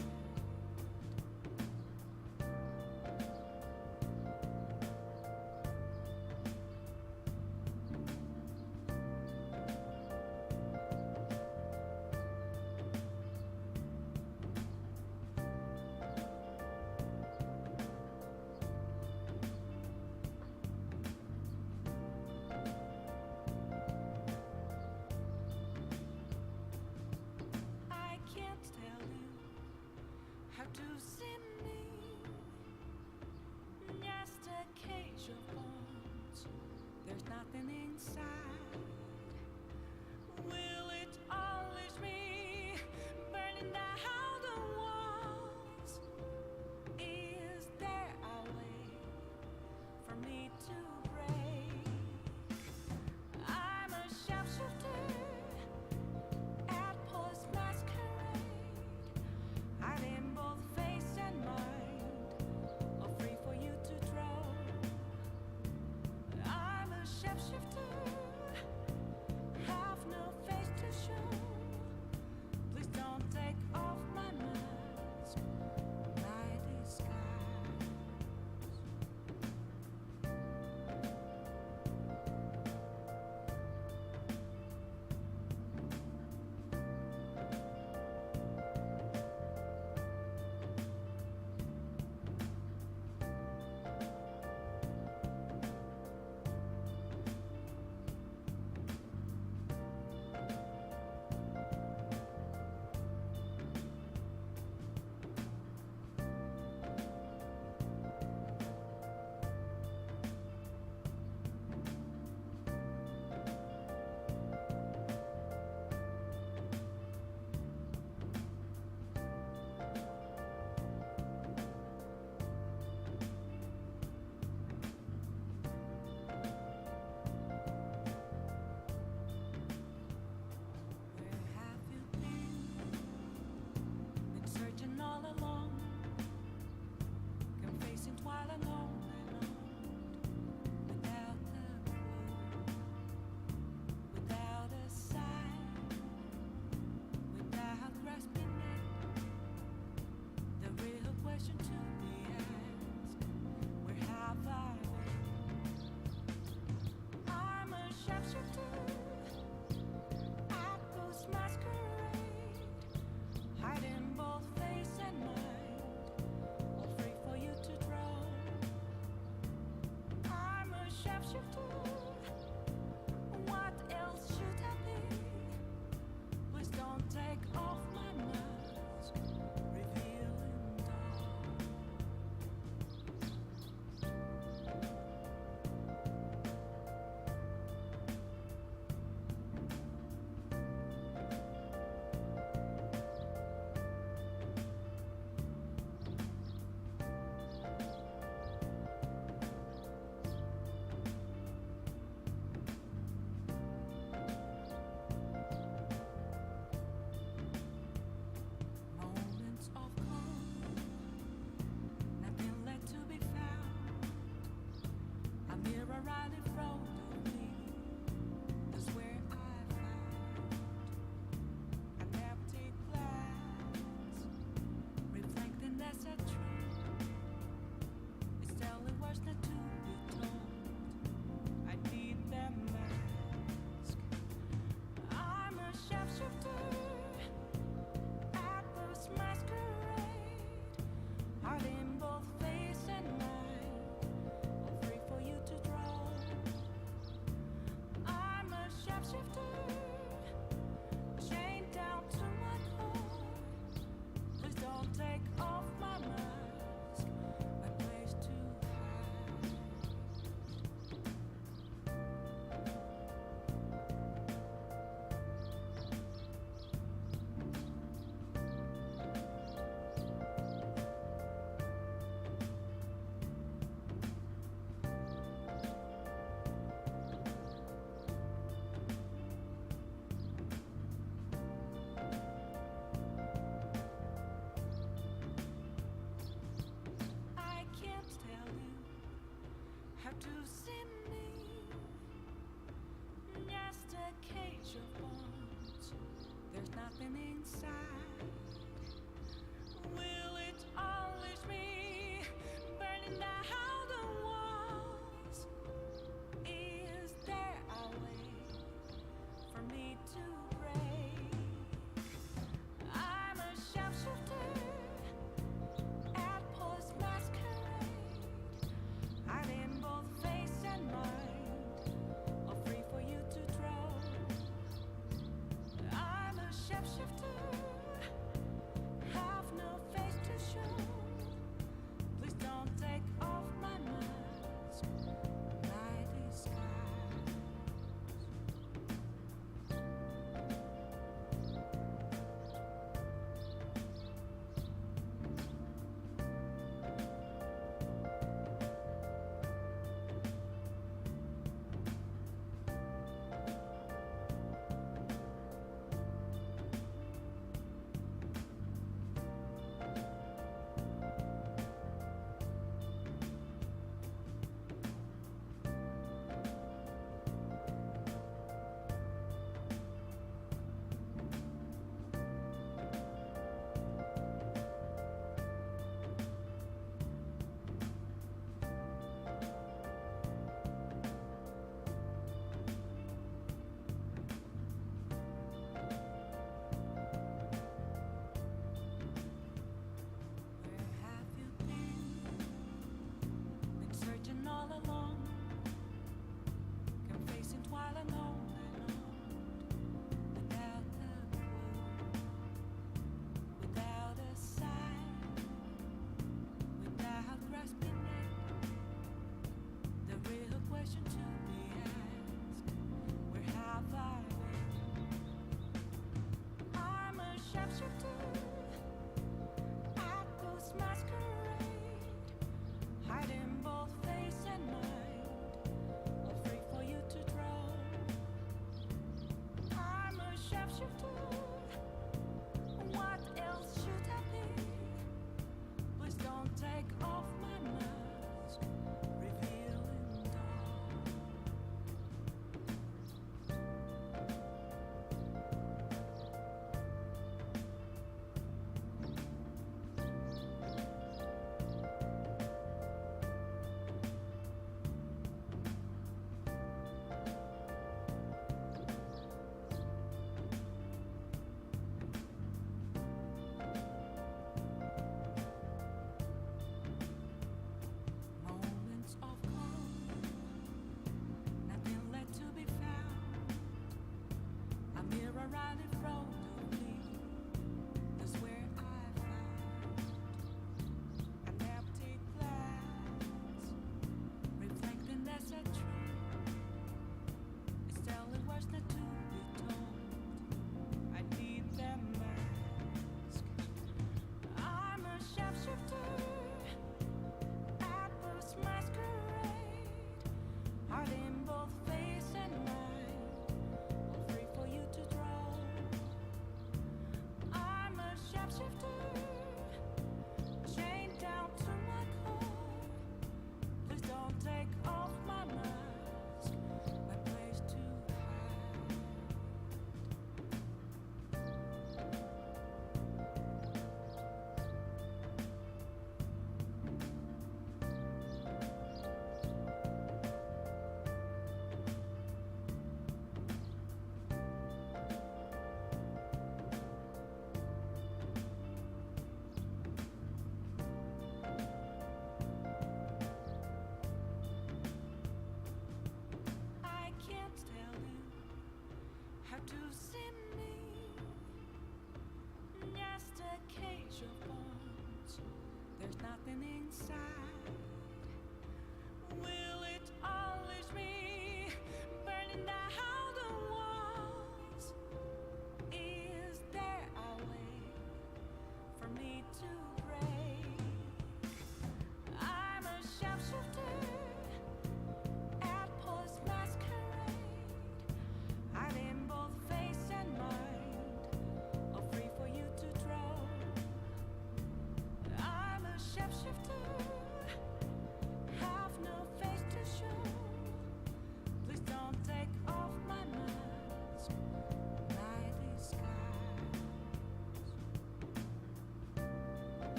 I can't tell you how to see me. Just a cage of bones. There's nothing inside. Will it always be burning down the walls? Is there a way for me to break? I'm a sharpshooter at Post Masquerade, hiding both face and mind, all free for you to draw. I'm a shapeshifter right in front of me is where I found an empty glass, reflecting that's a truth. It's telling words not to be told. I need that mask. I'm a shapeshifter at this masquerade, heart in both face and mind, all free for you to draw. I'm a shapeshifter, chained down to my core. Please don't take off my mask, my place to hide. I can't tell you how to see me. Just a cage of bones. There's nothing inside. Will it unleash me, burning down the walls? Is there a way for me to break? I'm a shapeshifter at Post Masquerade, hide in both face and mind, all free for you to draw. I'm a shapeshifter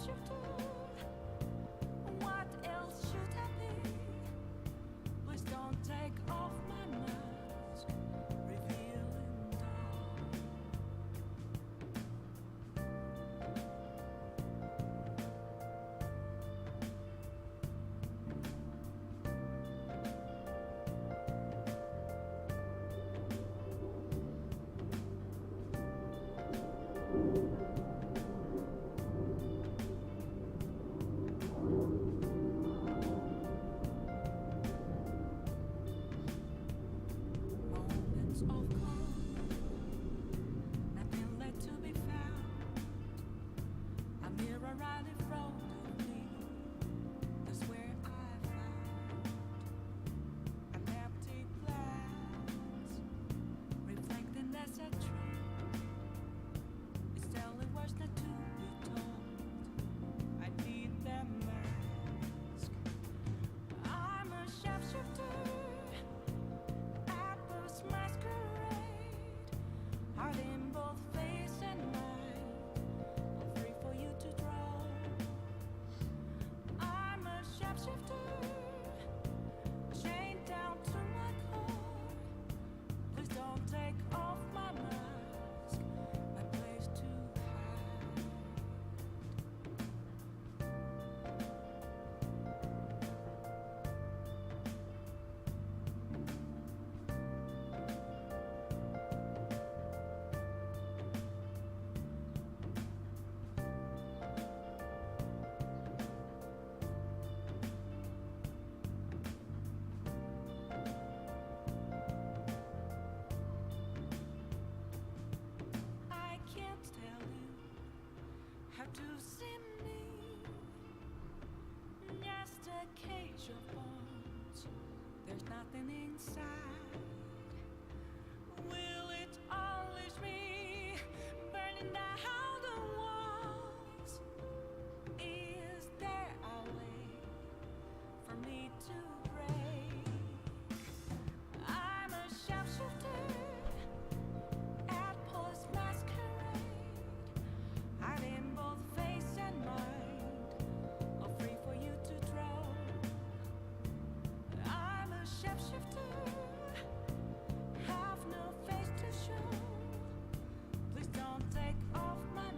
shapeshifter. What else should I be? Please don't take off my mask, revealing dawn. Moments of calm, nothing left to be found. A mirror right in front of me, that's where I found an empty glass, reflecting as a tree. It's telling words not to be told. I need that mask. I'm a shapeshifter. Atlas masquerade, heart in both face and mind, all free for you to draw. I'm a shapeshifter, chained down to my core. Please don't take off my mask, my place to hide. I can't tell you how to see me. Just a cage of bones. There's nothing inside. Will it always be burning down the walls? Is there a way for me to break? I'm a shapeshifter. Atlas masquerade, hide in both face and mind, all free for you to draw. I'm a shapeshifter, have no face to show. Please don't take off my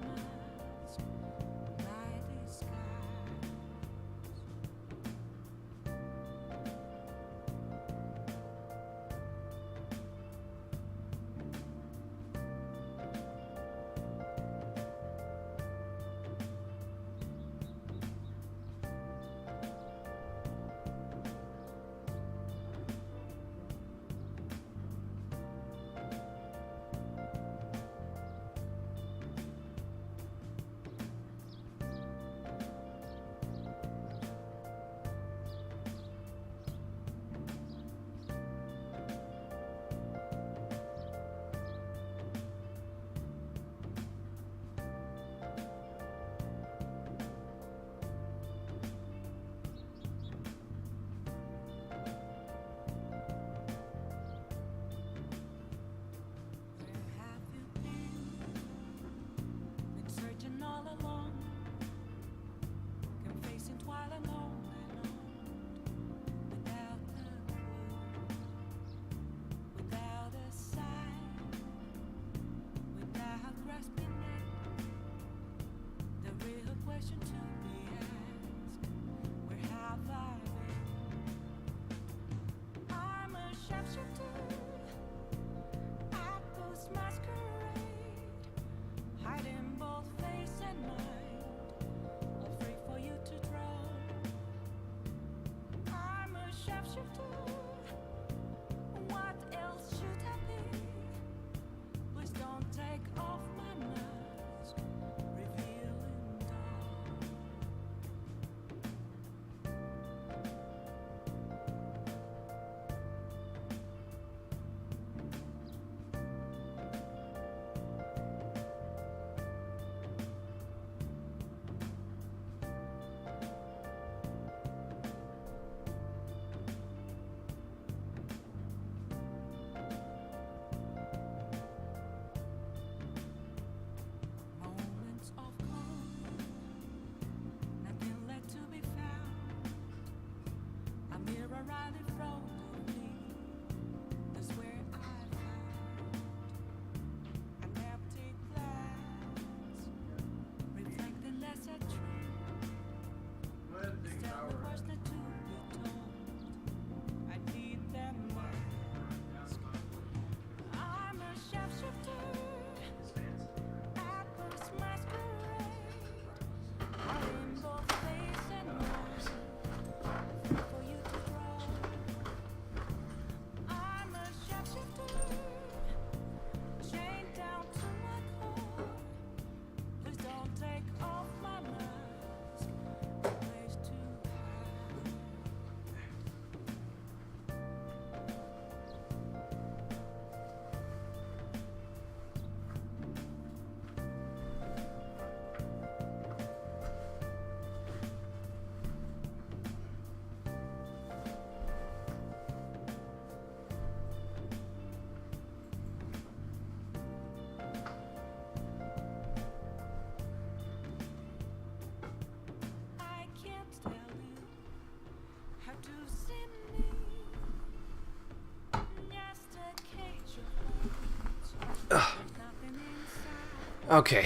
Okay.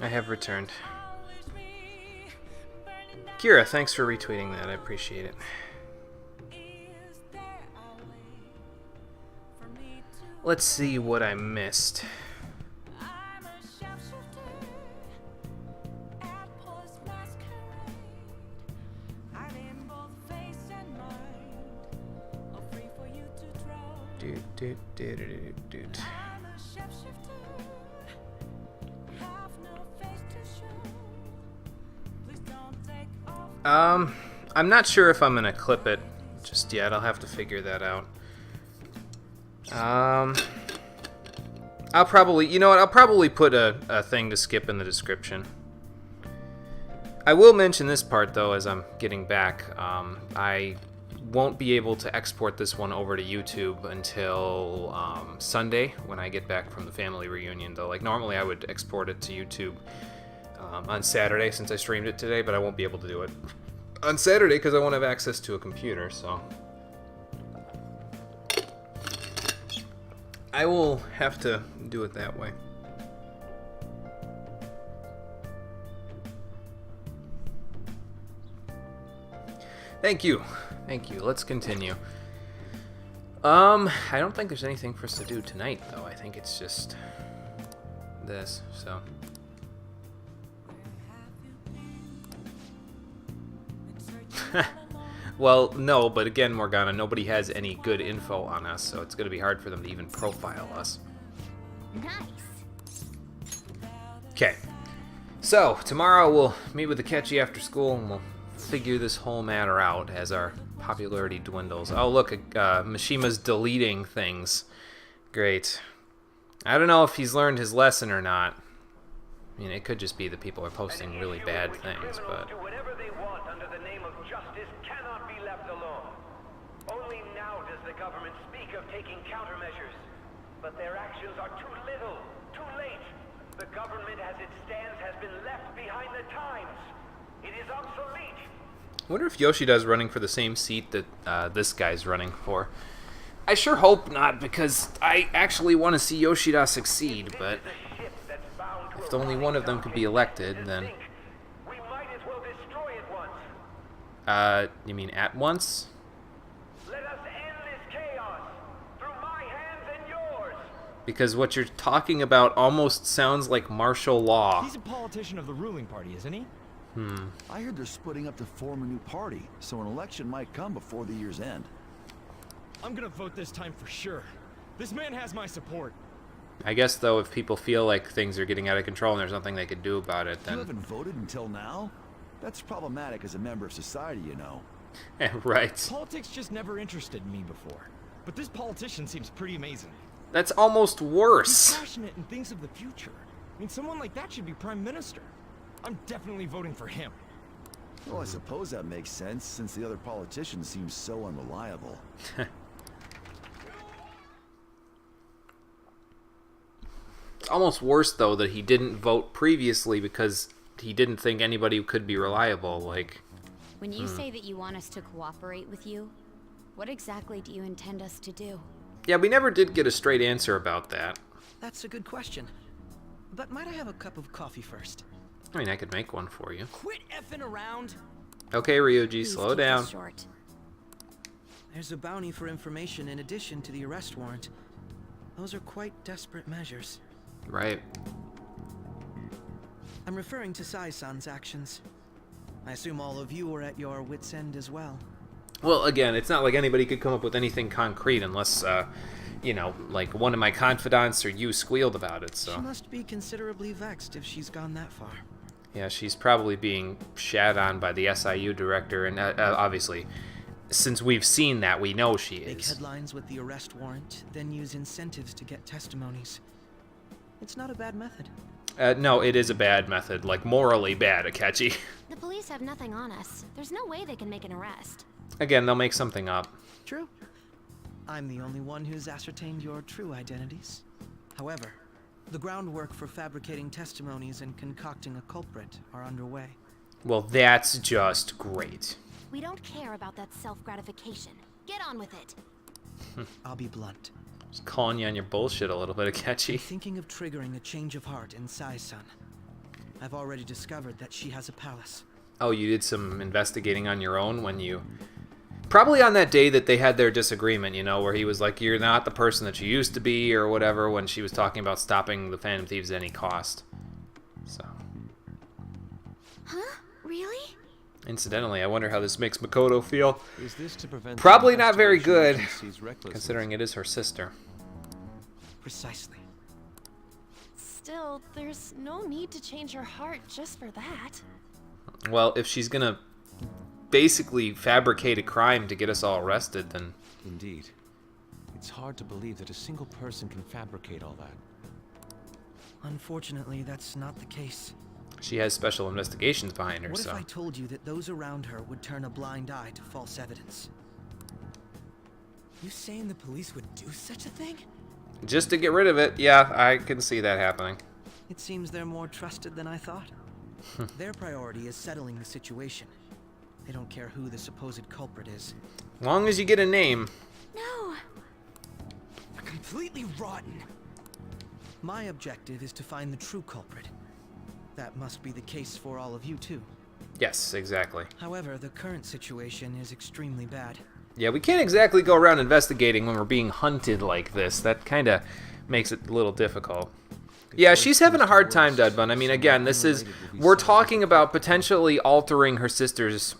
I have returned. Kira, thanks for retweeting that. I appreciate it. Let's see what I missed. Dude. I'm not sure if I'm gonna clip it just yet. I'll have to figure that out. I'll probably, you know what? I'll probably put a thing to skip in the description. I will mention this part though as I'm getting back. I won't be able to export this one over to YouTube until Sunday when I get back from the family reunion though. Like normally I would export it to YouTube on Saturday since I streamed it today, but I won't be able to do it on Saturday because I won't have access to a computer, so I will have to do it that way. Thank you. Let's continue. I don't think there's anything for us to do tonight, though. I think it's just this, so. Well, no, but again, Morgana, nobody has any good info on us, so it's going to be hard for them to even profile us. Nice. Okay. So, tomorrow we'll meet with Akechi after school, and we'll figure this whole matter out as our popularity dwindles. Oh, look, Mishima's deleting things. Great. I don't know if he's learned his lesson or not. I mean, it could just be that people are posting really bad things, but... do whatever they want under the name of justice cannot be left alone. Only now does the government speak of taking countermeasures. But their actions are too little, too late. The government as it stands has been left behind the times. It is obsolete. I wonder if Yoshida's running for the same seat that this guy's running for. I sure hope not, because I actually want to see Yoshida succeed, but if only one of them could be elected, then... We might as well destroy it once. You mean at once? Let us end this chaos through my hands and yours. Because what you're talking about almost sounds like martial law. He's a politician of the ruling party, isn't he? I heard they're splitting up to form a new party, so an election might come before the year's end. I'm gonna vote this time for sure. This man has my support. I guess, though, if people feel like things are getting out of control and there's nothing they could do about it, then... You haven't voted until now? That's problematic as a member of society, you know. Right. Politics just never interested me before. But this politician seems pretty amazing. That's almost worse. He's passionate and thinks of the future. I mean, someone like that should be prime minister. I'm definitely voting for him. Well, I suppose that makes sense, since the other politicians seem so unreliable. It's almost worse, though, that he didn't vote previously because he didn't think anybody could be reliable, like... When you say that you want us to cooperate with you, what exactly do you intend us to do? Yeah, we never did get a straight answer about that. That's a good question. But might I have a cup of coffee first? I mean, I could make one for you. Quit effing around. Okay, Ryuji, slow down. Short. There's a bounty for information in addition to the arrest warrant. Those are quite desperate measures. Right. I'm referring to Sai-san's actions. I assume all of you were at your wit's end as well. Well, again, it's not like anybody could come up with anything concrete unless, you know, like one of my confidants or you squealed about it, so... She must be considerably vexed if she's gone that far. Yeah, she's probably being shat on by the SIU director, and obviously, since we've seen that, we know she is. Make headlines with the arrest warrant, then use incentives to get testimonies. It's not a bad method. No, it is a bad method, like morally bad, Akechi. The police have nothing on us. There's no way they can make an arrest. Again, they'll make something up. True. I'm the only one who's ascertained your true identities. However, the groundwork for fabricating testimonies and concocting a culprit are underway. Well, that's just great. We don't care about that self-gratification. Get on with it. I'll be blunt. Just calling you on your bullshit a little bit, I'm Akechi. thinking of triggering a change of heart in Sai-san. I've already discovered that she has a palace. Oh, you did some investigating on your own when you... Probably on that day that they had their disagreement, you know, where he was like, you're not the person that you used to be, or whatever, when she was talking about stopping the Phantom Thieves at any cost. So... Huh? Really? Incidentally, I wonder how this makes Makoto feel. Is this to prevent Probably not very good, recklessness? considering it is her sister. Precisely. Still, there's no need to change her heart just for that. Well, if she's gonna basically fabricate a crime to get us all arrested, then... Indeed. It's hard to believe that a single person can fabricate all that. Unfortunately, that's not the case. She has special investigations behind her, What so... if I told you that those around her would turn a blind eye to false evidence? You saying the police would do such a thing? Just to get rid of it, yeah, I can see that happening. It seems they're more trusted than I thought. Their priority is settling the situation. They don't care who the supposed culprit is. As long as you get a name. No. Completely rotten. My objective is to find the true culprit. That must be the case for all of you too. Yes, exactly. However, the current situation is extremely bad. Yeah, we can't exactly go around investigating when we're being hunted like this. That kind of makes it a little difficult. Yeah, she's having a hard time, Dudbun. I mean, again, this is... We're talking about potentially altering her sister's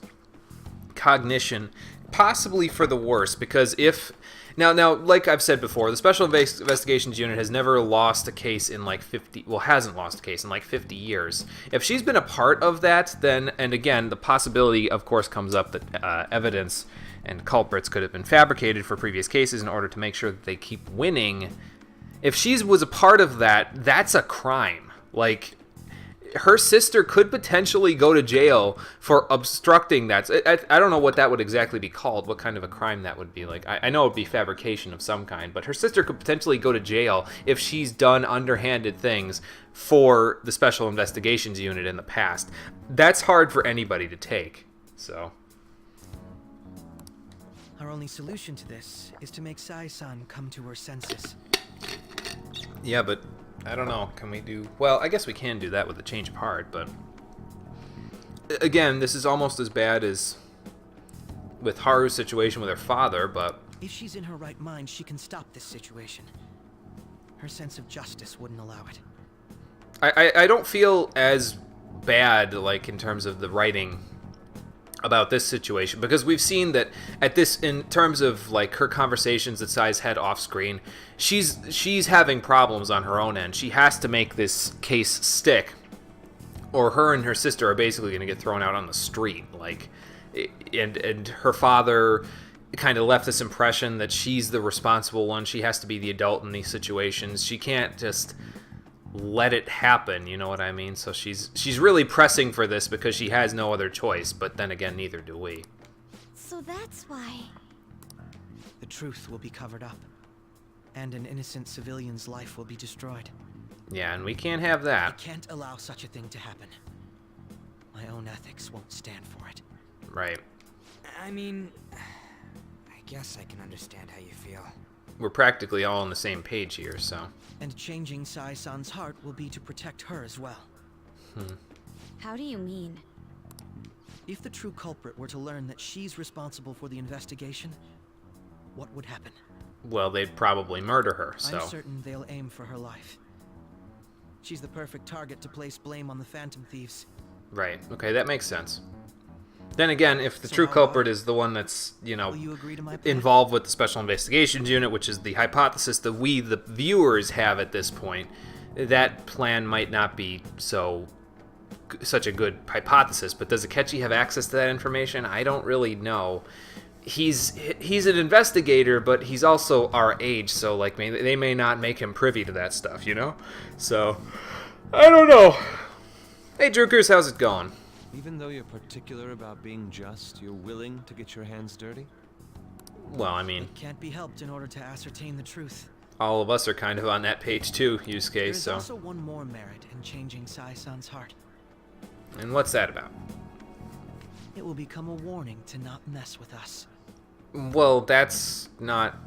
cognition, possibly for the worse, because if... Now, like I've said before, the Special Investigations Unit has never lost a case in like 50... Well, hasn't lost a case in like 50 years. If she's been a part of that, then... And again, the possibility, of course, comes up that evidence and culprits could have been fabricated for previous cases in order to make sure that they keep winning. If she was a part of that, that's a crime. Like, her sister could potentially go to jail for obstructing that. I don't know what that would exactly be called, what kind of a crime that would be. Like, I know it would be fabrication of some kind, but her sister could potentially go to jail if she's done underhanded things for the Special Investigations Unit in the past. That's hard for anybody to take, so... Our only solution to this is to make Sai-san come to her senses. Yeah, but I don't know. Can we do... Well, I guess we can do that with a change of heart, but... Again, this is almost as bad as with Haru's situation with her father, but... If she's in her right mind, she can stop this situation. Her sense of justice wouldn't allow it. I don't feel as bad, like, in terms of the writing about this situation, because we've seen that at this, in terms of like her conversations that Sai's had off screen, she's having problems on her own end. She has to make this case stick, or her and her sister are basically going to get thrown out on the street. Like, and her father kind of left this impression that she's the responsible one. She has to be the adult in these situations. She can't just let it happen, you know what I mean? So she's really pressing for this because she has no other choice, but then again, neither do we. So that's why... The truth will be covered up, and an innocent civilian's life will be destroyed. Yeah, and we can't have that. I can't allow such a thing to happen. My own ethics won't stand for it. Right. I mean, I guess I can understand how you feel. We're practically all on the same page here, so... And changing Sai-san's heart will be to protect her as well. How do you mean? If the true culprit were to learn that she's responsible for the investigation, what would happen? Well, they'd probably murder her, so... I'm certain they'll aim for her life. She's the perfect target to place blame on the Phantom Thieves. Right. Okay, that makes sense. Then again, if the So true how culprit is the one that's, you know, Will you agree to my plan? involved with the Special Investigations Unit, which is the hypothesis that we, the viewers, have at this point, that plan might not be such a good hypothesis. But does Akechi have access to that information? I don't really know. He's an investigator, but he's also our age, so like they may not make him privy to that stuff, you know? So, I don't know. Hey, Drukers, how's it going? Even though you're particular about being just, you're willing to get your hands dirty? Well, I mean... It can't be helped in order to ascertain the truth. All of us are kind of on that page too, Yusuke, There's so... also one more merit in changing Sai-san's heart. And what's that about? It will become a warning to not mess with us. Well, that's not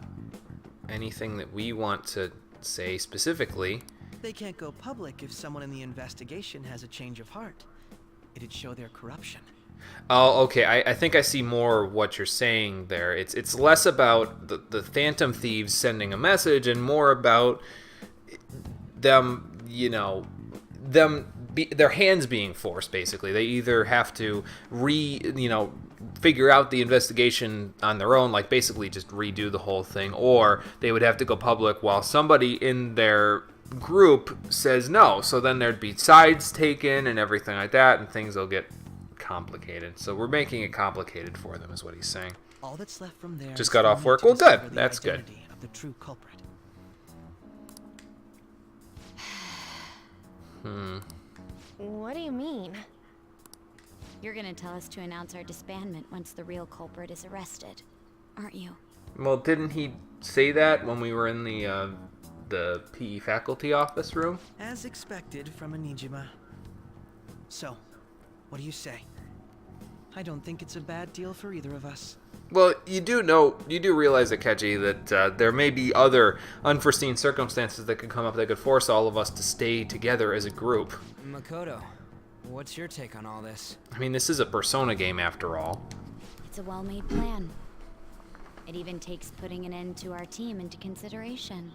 anything that we want to say specifically. They can't go public if someone in the investigation has a change of heart. It'd show their corruption. Oh, okay. I think I see more what you're saying there. It's less about the Phantom Thieves sending a message and more about them, their hands being forced, basically. They either have to figure out the investigation on their own, like basically just redo the whole thing, or they would have to go public while somebody in their group says no. So then there'd be sides taken and everything like that, and things will get complicated. So we're making it complicated for them, is what he's saying. All that's left from there just is got for off me work. to Well, discover good. the That's good. identity of the true culprit. What do you mean? You're gonna tell us to announce our disbandment once the real culprit is arrested, aren't you? Well, didn't he say that when we were in the PE faculty office room? As expected from Onijima. So, what do you say? I don't think it's a bad deal for either of us. Well, you do realize, Akechi, that there may be other unforeseen circumstances that could come up that could force all of us to stay together as a group. Makoto, what's your take on all this? I mean, this is a Persona game after all. It's a well-made plan. It even takes putting an end to our team into consideration.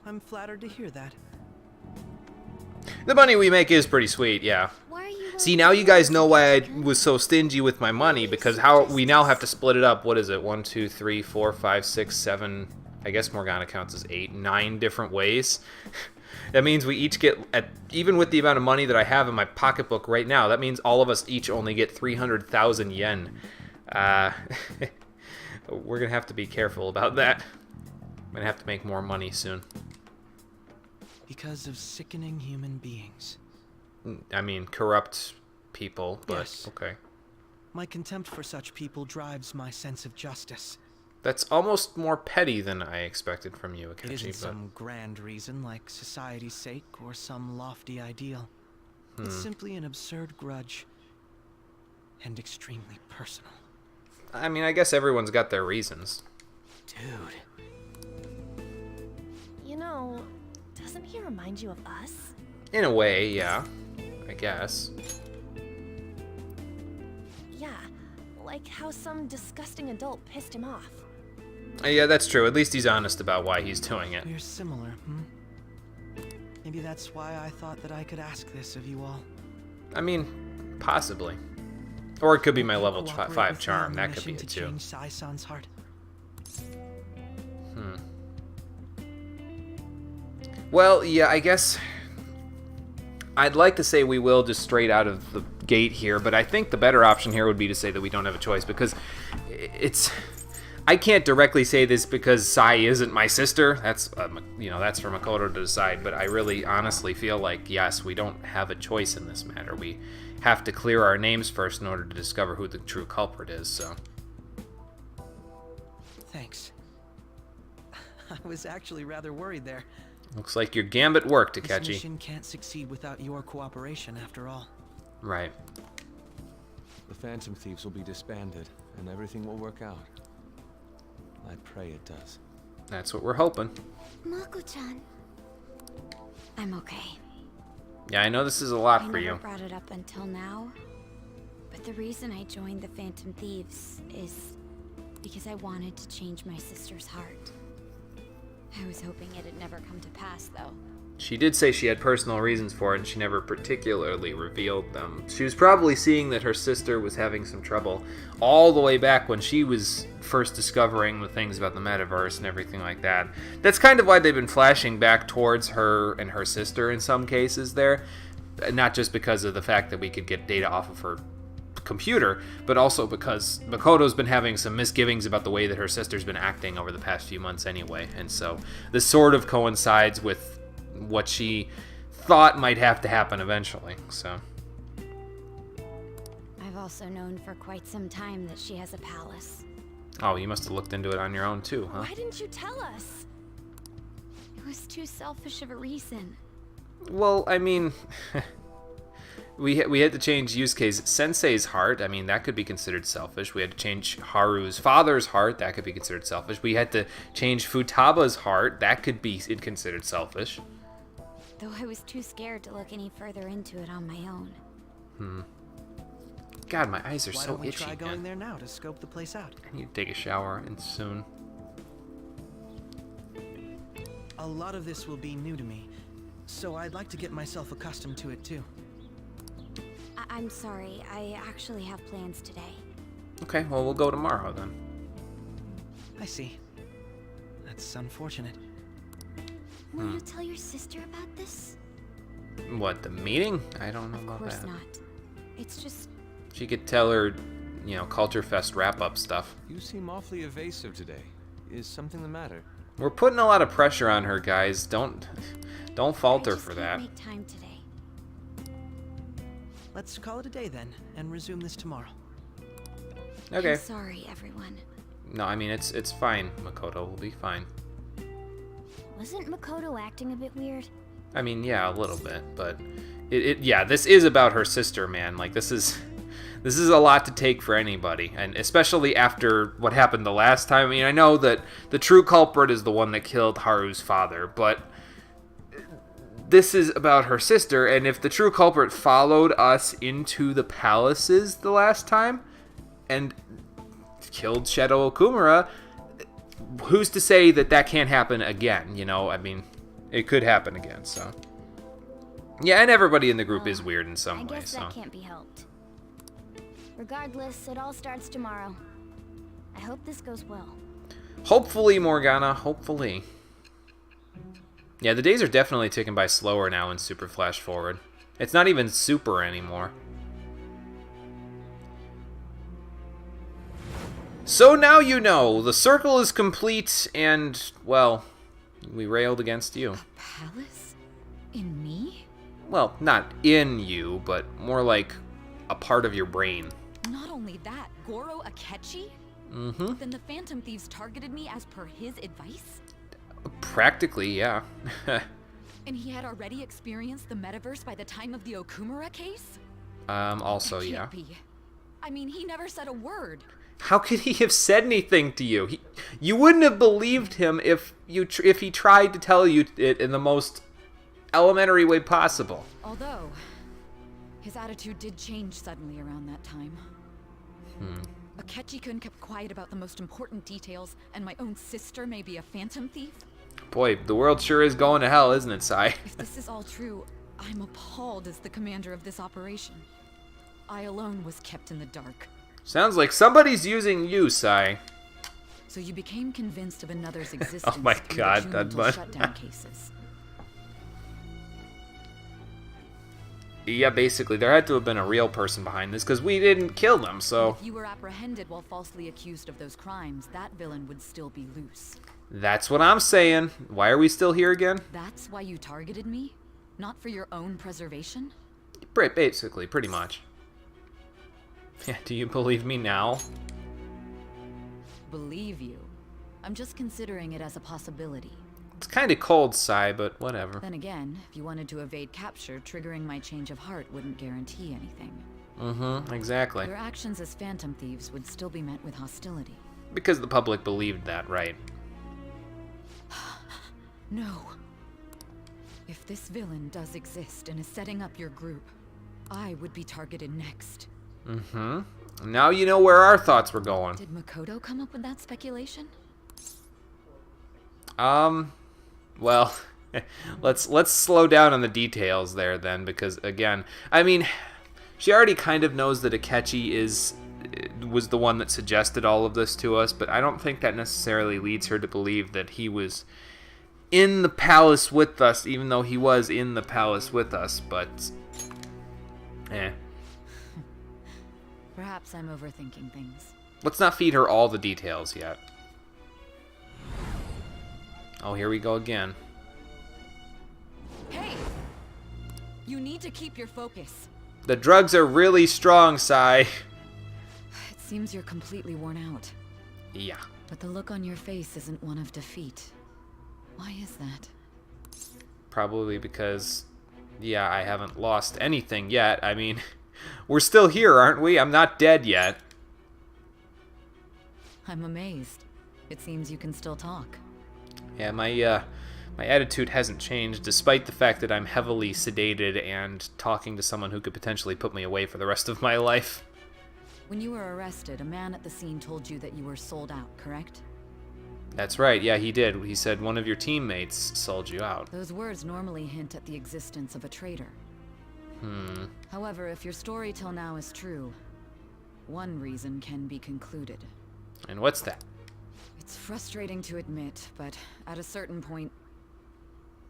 I'm flattered to hear that. The money we make is pretty sweet, yeah. See, now you guys know why I was so stingy with my money, because how we now have to split it up. What is it? 1, 2, 3, 4, 5, 6, 7. I guess Morgana counts as 8, 9 different ways. That means we each get, even with the amount of money that I have in my pocketbook right now, that means all of us each only get 300,000 yen. We're going to have to be careful about that. I'm going to have to make more money soon. Because of sickening human beings. I mean, corrupt people, but yes. Okay. My contempt for such people drives my sense of justice. That's almost more petty than I expected from you, Akechi. It isn't some grand reason like society's sake or some lofty ideal. It's simply an absurd grudge. And extremely personal. I mean, I guess everyone's got their reasons. Dude. You know, doesn't he remind you of us? In a way, yeah. I guess. Yeah, like how some disgusting adult pissed him off. Yeah, that's true. At least he's honest about why he's doing it. We're similar, Maybe that's why I thought that I could ask this of you all. I mean, possibly. Or it could be my level 5 charm. That could be it too. Change Sai-san's heart. Well, yeah, I guess I'd like to say we will just straight out of the gate here, but I think the better option here would be to say that we don't have a choice, because I can't directly say this because Sai isn't my sister. That's that's for Makoto to decide, but I really honestly feel like, yes, we don't have a choice in this matter. We have to clear our names first in order to discover who the true culprit is, so. Thanks. I was actually rather worried there. Looks like your gambit worked, This Akechi. mission can't succeed without your cooperation, after all. Right. The Phantom Thieves will be disbanded, and everything will work out. I pray it does. That's what we're hoping. Mako-chan. I'm okay. Yeah, I know this is a lot for I you. never brought it up until now, but the reason I joined the Phantom Thieves is because I wanted to change my sister's heart. I was hoping it'd never come to pass, though. She did say she had personal reasons for it, and she never particularly revealed them. She was probably seeing that her sister was having some trouble all the way back when she was first discovering the things about the metaverse and everything like that. That's kind of why they've been flashing back towards her and her sister in some cases there. Not just because of the fact that we could get data off of her computer, but also because Makoto's been having some misgivings about the way that her sister's been acting over the past few months anyway. And so this sort of coincides with what she thought might have to happen eventually, so. I've also known for quite some time that she has a palace. Oh, you must have looked into it on your own too, huh? Why didn't you tell us? It was too selfish of a reason. Well, I mean, We had to change use case Sensei's heart. I mean, that could be considered selfish. We had to change Haru's father's heart. That could be considered selfish. We had to change Futaba's heart. That could be considered selfish. Though I was too scared to look any further into it on my own. God, my eyes are Why so don't we itchy, try going man. there now to scope the place out? I need to take a shower and soon. A lot of this will be new to me, so I'd like to get myself accustomed to it too. I'm sorry, I actually have plans today. Okay, well, we'll go tomorrow then. I see. That's unfortunate. Will you tell your sister about this? What, the meeting? I don't know about Of course that. not. It's just... She could tell her, Culture Fest wrap-up stuff. You seem awfully evasive today. Is something the matter? We're putting a lot of pressure on her, guys. Don't falter I just for can't that. make time today. Let's call it a day then, and resume this tomorrow. Okay. I'm sorry, everyone. No, I mean, it's fine, Makoto. We'll be fine. Wasn't Makoto acting a bit weird? I mean, yeah, a little bit, but yeah, this is about her sister, man. Like, this is a lot to take for anybody, and especially after what happened the last time. I mean, I know that the true culprit is the one that killed Haru's father, but this is about her sister, and if the true culprit followed us into the palaces the last time and killed Shadow Okumura, who's to say that that can't happen again? I mean, it could happen again, so. Yeah, and everybody in the group is weird in some way, I guess so. that can't be helped. Regardless, it all starts tomorrow. I hope this goes well. Hopefully, Morgana, hopefully. Yeah, the days are definitely ticking by slower now in Super Flash Forward. It's not even Super anymore. So now you know, the circle is complete, and, well, we railed against you. Palace? In me? Well, not in you, but more like a part of your brain. Not only that, Goro Akechi? Mm-hmm. Then the Phantom Thieves targeted me as per his advice? Practically, yeah. And he had already experienced the metaverse by the time of the Okumura case? Also, That yeah. can't be. I mean, he never said a word. How could he have said anything to you? You wouldn't have believed him if he tried to tell you it in the most elementary way possible. Although, his attitude did change suddenly around that time. Akechi-kun kept quiet about the most important details, and my own sister may be a phantom thief? Boy, the world sure is going to hell, isn't it, Sai? If this is all true, I'm appalled as the commander of this operation. I alone was kept in the dark. Sounds like somebody's using you, Sai. So you became convinced of another's existence Oh my through God, the that Junmental one. shutdown cases. Yeah, basically, there had to have been a real person behind this, because we didn't kill them, so... If you were apprehended while falsely accused of those crimes, that villain would still be loose. That's what I'm saying. Why are we still here again? That's why you targeted me? Not for your own preservation? Basically, pretty much. Yeah, do you believe me now? Believe you. I'm just considering it as a possibility. It's kind of cold, Sai, but whatever. Then again, if you wanted to evade capture, triggering my change of heart wouldn't guarantee anything. Mm-hmm, exactly. Your actions as phantom thieves would still be met with hostility. Because the public believed that, right? No. If this villain does exist and is setting up your group, I would be targeted next. Mm-hmm. Now you know where our thoughts were going. Did Makoto come up with that speculation? Well, let's slow down on the details there then, because again, I mean, she already kind of knows that Akechi was the one that suggested all of this to us, but I don't think that necessarily leads her to believe that he was in the palace with us, even though he was in the palace with us, but Perhaps I'm overthinking things. Let's not feed her all the details yet. Oh, here we go again. Hey! You need to keep your focus. The drugs are really strong, Sai. It seems you're completely worn out. Yeah. But the look on your face isn't one of defeat. Why is that? Probably because Yeah, I haven't lost anything yet. I mean, we're still here, aren't we? I'm not dead yet. I'm amazed. It seems you can still talk. Yeah, my attitude hasn't changed, despite the fact that I'm heavily sedated and talking to someone who could potentially put me away for the rest of my life. When you were arrested, a man at the scene told you that you were sold out, correct? That's right, yeah, he did. He said one of your teammates sold you out. Those words normally hint at the existence of a traitor. However, if your story till now is true, one reason can be concluded. And what's that? It's frustrating to admit, but at a certain point...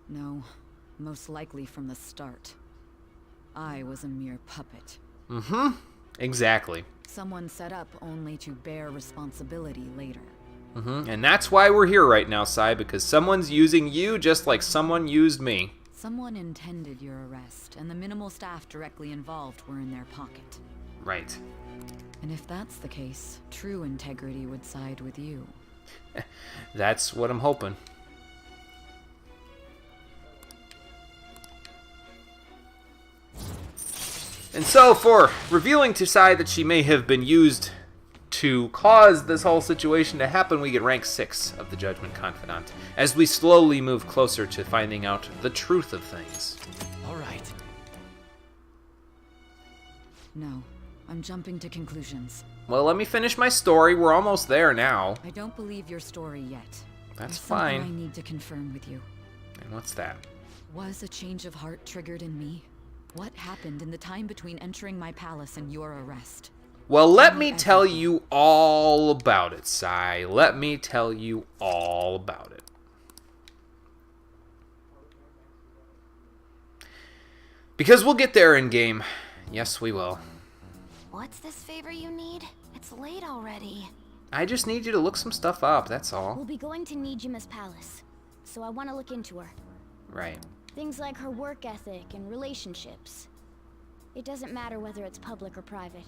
No, most likely from the start. I was a mere puppet. Exactly. Someone set up only to bear responsibility later. And that's why we're here right now, Sai, because someone's using you just like someone used me. Someone intended your arrest, and the minimal staff directly involved were in their pocket. Right. And if that's the case, true integrity would side with you. That's what I'm hoping. And so, for revealing to Sai that she may have been used to cause this whole situation to happen, we get rank 6 of the Judgment Confidant, as we slowly move closer to finding out the truth of things. Alright. No, I'm jumping to conclusions. Well, let me finish my story. We're almost there now. I don't believe your story yet. That's There's fine. something I need to confirm with you. And what's that? Was a change of heart triggered in me? What happened in the time between entering my palace and your arrest? Well, let me tell you all about it, Sai. Let me tell you all about it. Because we'll get there in game. Yes, we will. What's this favor you need? It's late already. I just need you to look some stuff up, that's all. We'll be going to Nijima's palace, so I want to look into her. Right. Things like her work ethic and relationships. It doesn't matter whether it's public or private.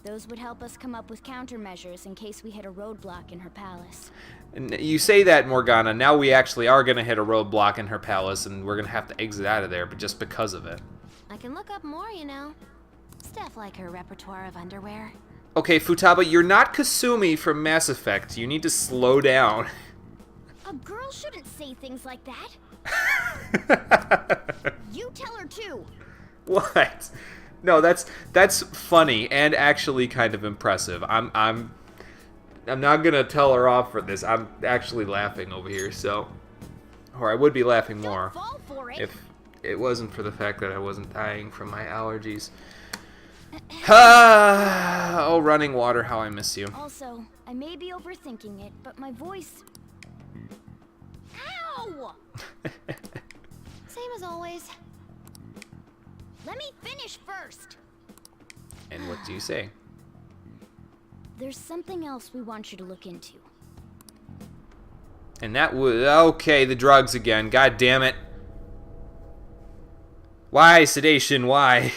Those would help us come up with countermeasures in case we hit a roadblock in her palace. And you say that, Morgana. Now we actually are going to hit a roadblock in her palace, and we're going to have to exit out of there, but just because of it. I can look up more, you know. Stuff like her repertoire of underwear. Okay, Futaba, you're not Kasumi from Mass Effect. You need to slow down. A girl shouldn't say things like that. You tell her too. What? No, that's funny and actually kind of impressive. I'm not gonna tell her off for this. I'm actually laughing over here, so, or I would be laughing more Fall for it. if it wasn't for the fact that I wasn't dying from my allergies. Oh, running water, how I miss you. Also, I may be overthinking it, but my voice... Ow! Same as always. Let me finish first. And what do you say? There's something else we want you to look into. And that was... Okay, the drugs again. God damn it. Why, sedation? Why?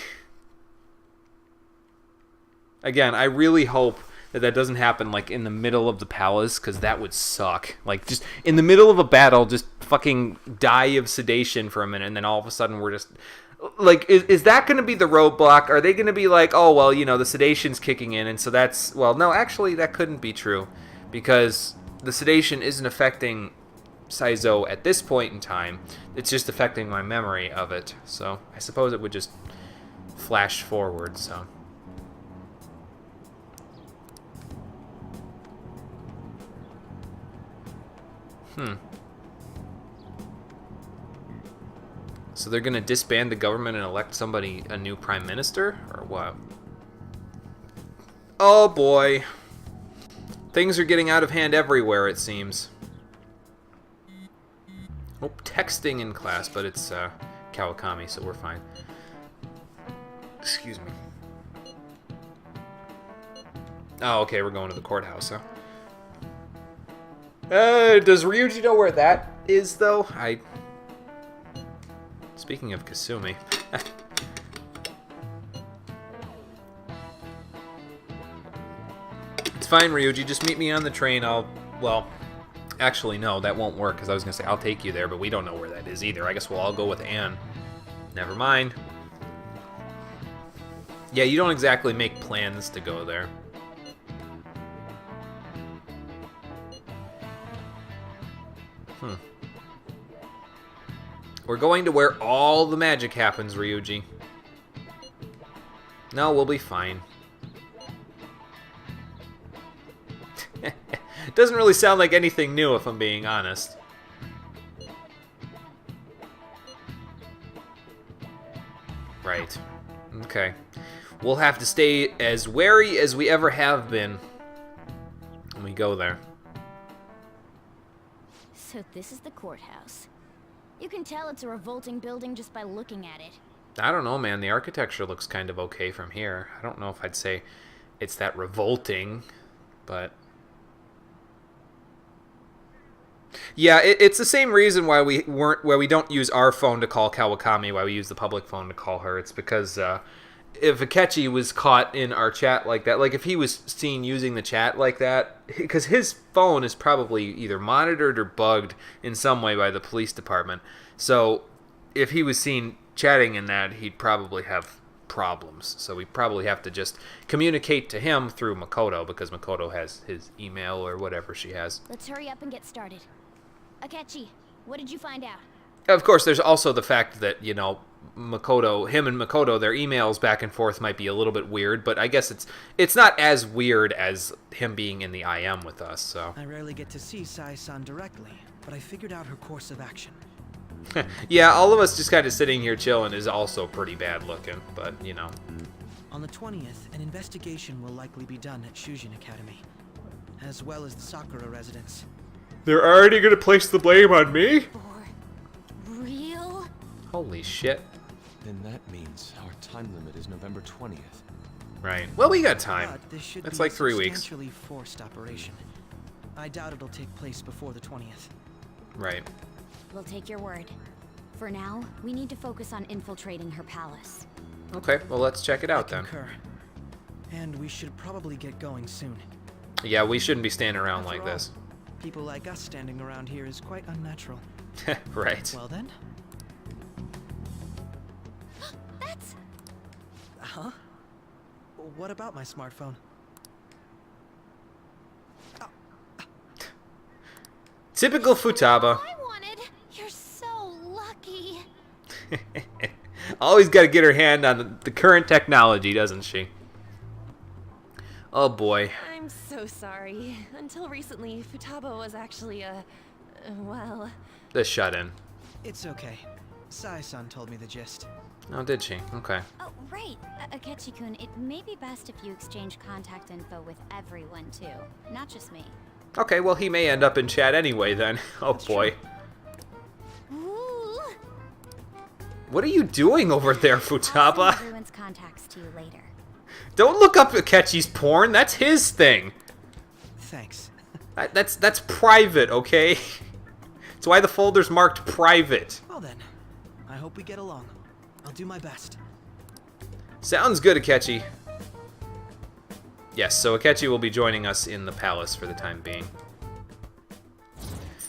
Again, I really hope that that doesn't happen, like, in the middle of the palace, because that would suck. Like, just in the middle of a battle, just fucking die of sedation for a minute, and then all of a sudden we're just... Like, is that going to be the roadblock? Are they going to be like, oh, well, you know, the sedation's kicking in, and so that's... Well, no, actually, that couldn't be true, because the sedation isn't affecting Saizo at this point in time. It's just affecting my memory of it, so I suppose it would just flash forward, so... So they're gonna disband the government and elect somebody, a new prime minister? Or what? Oh boy. Things are getting out of hand everywhere, it seems. Oh, texting in class, but it's Kawakami, so we're fine. Excuse me. Oh, okay, we're going to the courthouse, huh? Does Ryuji know where that is, though? Speaking of Kasumi. It's fine, Ryuji. Just meet me on the train. Well, actually, no, that won't work, because I was going to say I'll take you there, but we don't know where that is either. I guess we'll all go with Anne. Never mind. Yeah, you don't exactly make plans to go there. We're going to where all the magic happens, Ryuji. No, we'll be fine. Doesn't really sound like anything new, if I'm being honest. Right. Okay. We'll have to stay as wary as we ever have been when we go there. So this is the courthouse. You can tell it's a revolting building just by looking at it. I don't know, man. The architecture looks kind of okay from here. I don't know if I'd say it's that revolting, but... Yeah, it's the same reason why we don't use our phone to call Kawakami, why we use the public phone to call her. It's because if Akechi was caught in our chat like that, like if he was seen using the chat like that, because his phone is probably either monitored or bugged in some way by the police department. So if he was seen chatting in that, he'd probably have problems. So we probably have to just communicate to him through Makoto, because Makoto has his email or whatever she has. Let's hurry up and get started. Akechi, what did you find out? Of course, there's also the fact that, you know, Makoto, him and Makoto, their emails back and forth might be a little bit weird, but I guess it's not as weird as him being in the IM with us, so. I rarely get to see Sai-san directly, but I figured out her course of action. Yeah, all of us just kind of sitting here chilling is also pretty bad looking, but, you know. On the 20th, an investigation will likely be done at Shujin Academy, as well as the Sakura residence. They're already gonna place the blame on me? Real? Holy shit. Then that means our time limit is November 20th. Right. Well, we got time. But this should That's be like a 3 weeks. substantially forced operation. I doubt it'll take place before the 20th. Right. We'll take your word. For now, we need to focus on infiltrating her palace. Okay, well, let's check it out then. Concur. And we should probably get going soon. Yeah, we shouldn't be standing around After like all, this. People like us standing around here is quite unnatural. Right. Well then. That's... Huh? What about my smartphone? Typical Futaba. I wanted. You're so lucky. Always got to get her hand on the current technology, doesn't she? Oh boy. I'm so sorry. Until recently, Futaba was actually well... The shut-in. It's okay. Sai-san told me the gist. Oh, did she? Okay. Oh, right. Akechi-kun, it may be best if you exchange contact info with everyone, too. Not just me. Okay, well, he may end up in chat anyway, then. Oh, boy. Ooh. What are you doing over there, Futaba? I'll send everyone's contacts to you later. Don't look up Akechi's porn. That's his thing. Thanks. That's private, okay? That's why the folder's marked private. Well then, I hope we get along. I'll do my best. Sounds good, Akechi. Yes, so Akechi will be joining us in the palace for the time being.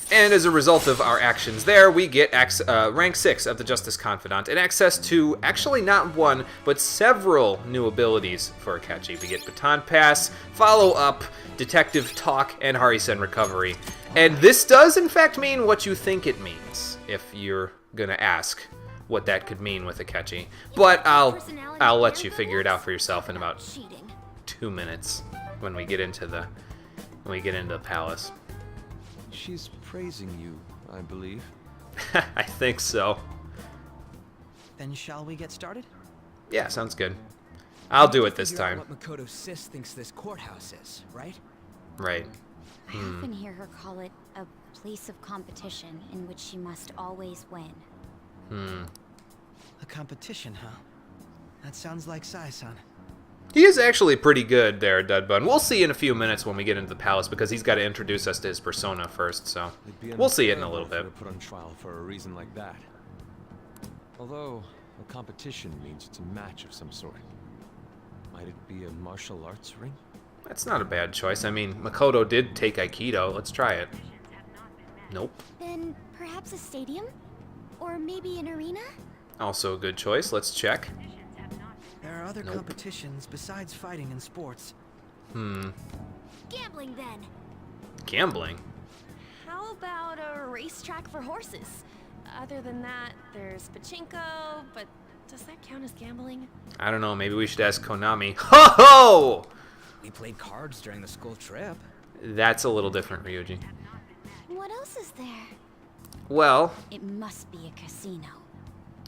And as a result of our actions there, we get rank 6 of the Justice Confidant and access to actually not one, but several new abilities for Akechi. We get Baton Pass, Follow Up, Detective Talk, and Harisen Recovery. And this does in fact mean what you think it means, if you're gonna ask what that could mean with Akechi. But I'll let you figure it out for yourself in about 2 minutes when we get into the palace. She's praising you, I believe. I think so. Then shall we get started? Yeah, sounds good. I'll do it this Figure out time. what Makoto Sis thinks this courthouse is, right? Right. I often hear her call it a place of competition in which she must always win. A competition, huh? That sounds like Sai-san. He is actually pretty good there, Dudbun. We'll see in a few minutes when we get into the palace, because he's got to introduce us to his persona first, so we'll see it in a little bit. Put on trial for a reason like that. Although a competition means it's a match of some sort. Might it be a martial arts ring? That's not a bad choice. I mean, Makoto did take Aikido. Let's try it. Nope. Then perhaps a stadium? Or maybe an arena? Also a good choice. Let's check. There are other Nope. competitions besides fighting and sports. Gambling then. Gambling? How about a racetrack for horses? Other than that, there's pachinko, but does that count as gambling? I don't know. Maybe we should ask Konami. Ho ho! We played cards during the school trip. That's a little different, Ryuji. What else is there? Well, It must be a casino.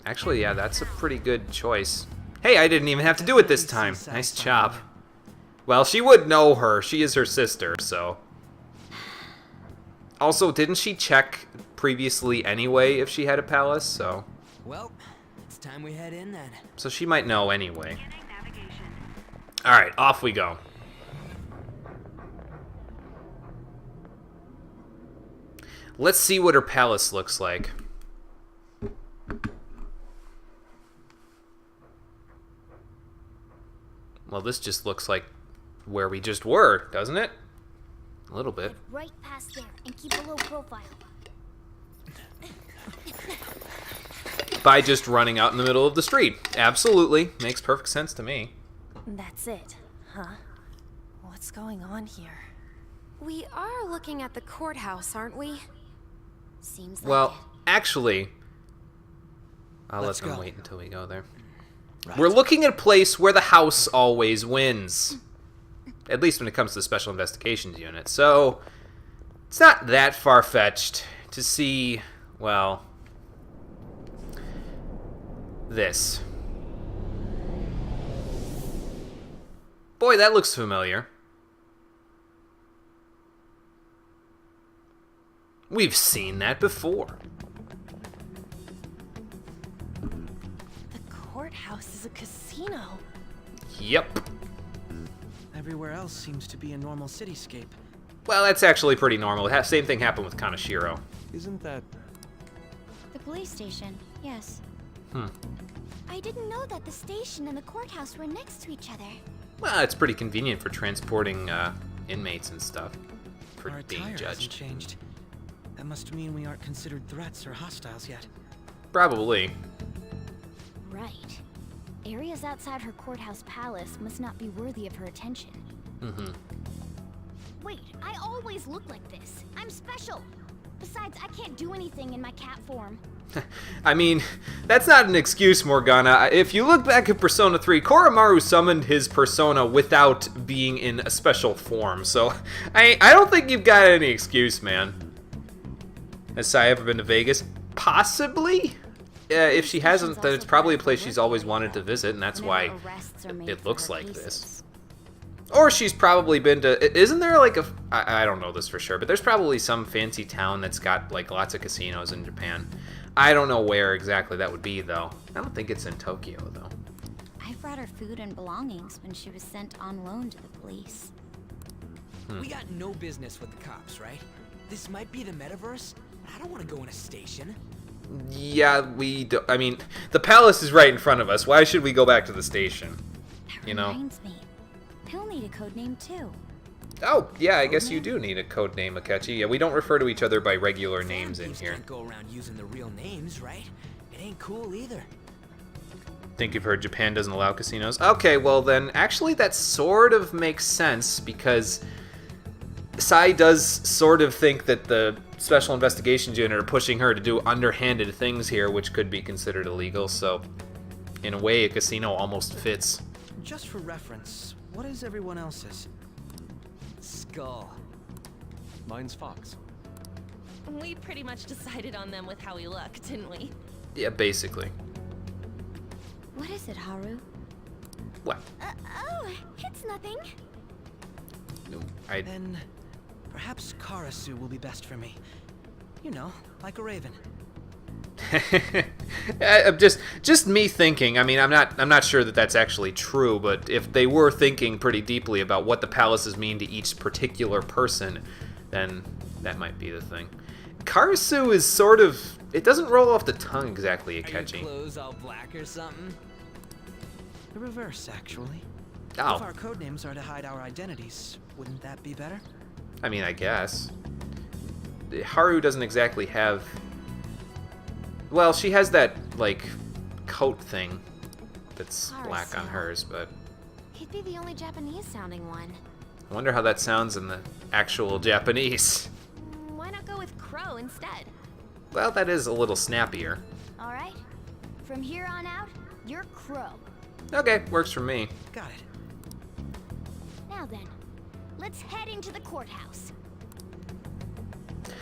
actually, yeah, that's a pretty good choice. Hey, I didn't even have to do it this time. Nice job. Well, she would know her. She is her sister, so. Also, didn't she check previously anyway if she had a palace? So. Well, it's time we head in then. So she might know anyway. Alright, off we go. Let's see what her palace looks like. Well, this just looks like where we just were, doesn't it? A little bit. Right past there and keep a low profile. By just running out in the middle of the street. Absolutely. Makes perfect sense to me. That's it, huh? What's going on here? We are looking at the courthouse, aren't we? Seems Well, actually, I'll Let's let them go. wait until we go there. We're looking at a place where the house always wins. At least when it comes to the Special Investigations Unit. So, it's not that far-fetched to see, well, this. Boy, that looks familiar. We've seen that before. The courthouse is a casino. Yep. Everywhere else seems to be a normal cityscape. Well, that's actually pretty normal. Same thing happened with Kaneshiro. Isn't that... The police station, yes. Hmm. I didn't know that the station and the courthouse were next to each other. Well, it's pretty convenient for transporting inmates and stuff. For Our being attire hasn't judged. changed. That must mean we aren't considered threats or hostiles yet. Probably. Right. Areas outside her courthouse palace must not be worthy of her attention. Mm-hmm. Wait, I always look like this. I'm special. Besides, I can't do anything in my cat form. I mean, that's not an excuse, Morgana. If you look back at Persona 3, Koromaru summoned his persona without being in a special form, so I don't think you've got any excuse, man. Has Sai ever been to Vegas? Possibly? If she hasn't, then it's probably a place she's always wanted to visit, and that's why it looks like this. Or she's probably been to... Isn't there like a... I don't know this for sure, but there's probably some fancy town that's got like lots of casinos in Japan. I don't know where exactly that would be, though. I don't think it's in Tokyo, though. I brought her food and belongings when she was sent on loan to the police. We got no business with the cops, right? This might be the metaverse, but I don't want to go in a station. Yeah, we do. I mean, the palace is right in front of us. Why should we go back to the station? You know? Reminds me. He'll need a code name too. Oh, yeah, I guess you do need a code name, Akechi. Yeah, we don't refer to each other by regular names in here. Can't go around using the real names, right? It ain't cool either. Think you've heard Japan doesn't allow casinos? Okay, well then, actually that sort of makes sense, because Sai does sort of think that the Special Investigations Unit are pushing her to do underhanded things here, which could be considered illegal, so in a way a casino almost fits. Just for reference, what is everyone else's? Skull. Mine's Fox. We pretty much decided on them with how we look, didn't we? Yeah, basically. What is it, Haru? What? Oh, it's nothing. No, Then perhaps Karasu will be best for me. You know, like a raven. just me thinking. I mean, I'm not sure that that's actually true, but if they were thinking pretty deeply about what the palaces mean to each particular person, then that might be the thing. Karasu is sort of... It doesn't roll off the tongue exactly, Are your Akechi. clothes all black or something? The reverse, actually. Oh. If our codenames are to hide our identities, wouldn't that be better? I mean, I guess. Haru doesn't exactly have... Well, she has that, like, coat thing that's black on hers, but He'd be the only Japanese-sounding one. I wonder how that sounds in the actual Japanese. Why not go with Crow instead? Well, that is a little snappier. All right. From here on out, you're Crow. Okay, works for me. Got it. Now then, let's head into the courthouse.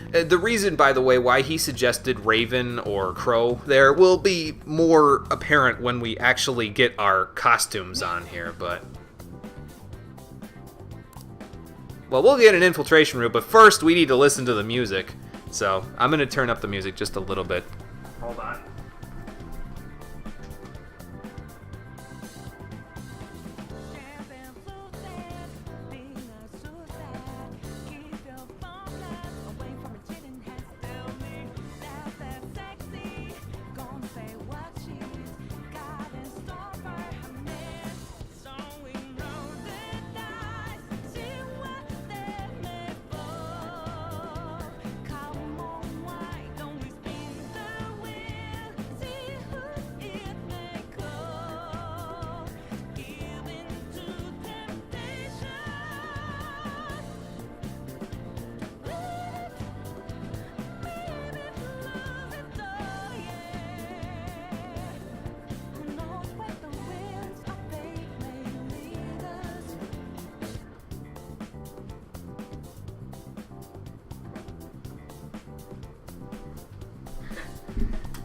The reason, by the way, why he suggested Raven or Crow there will be more apparent when we actually get our costumes on here, but... Well, we'll get an infiltration route, but first we need to listen to the music. So, I'm going to turn up the music just a little bit. Hold on.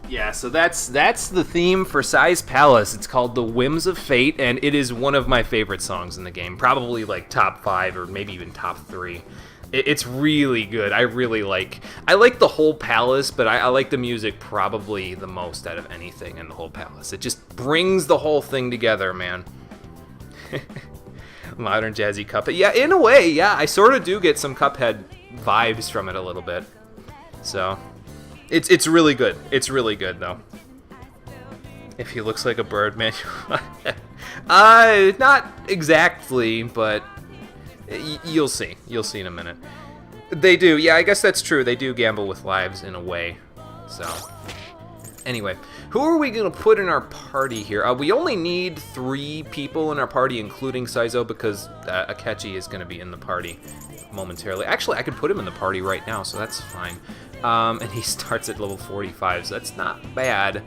Yeah, so that's the theme for Sai's Palace. It's called The Whims of Fate, and it is one of my favorite songs in the game. Probably like top 5 or maybe even top 3. It's really good. I like the whole palace, but I like the music probably the most out of anything in the whole palace. It just brings the whole thing together, man. Modern jazzy Cuphead. Yeah, in a way, yeah, I sort of do get some Cuphead vibes from it a little bit. So... It's really good. It's really good, though. If he looks like a bird, man. Not exactly, but you'll see. You'll see in a minute. They do. Yeah, I guess that's true. They do gamble with lives in a way. So, anyway. Who are we going to put in our party here? We only need 3 people in our party, including Saizo, because Akechi is going to be in the party momentarily. Actually, I could put him in the party right now, so that's fine. And he starts at level 45, so that's not bad.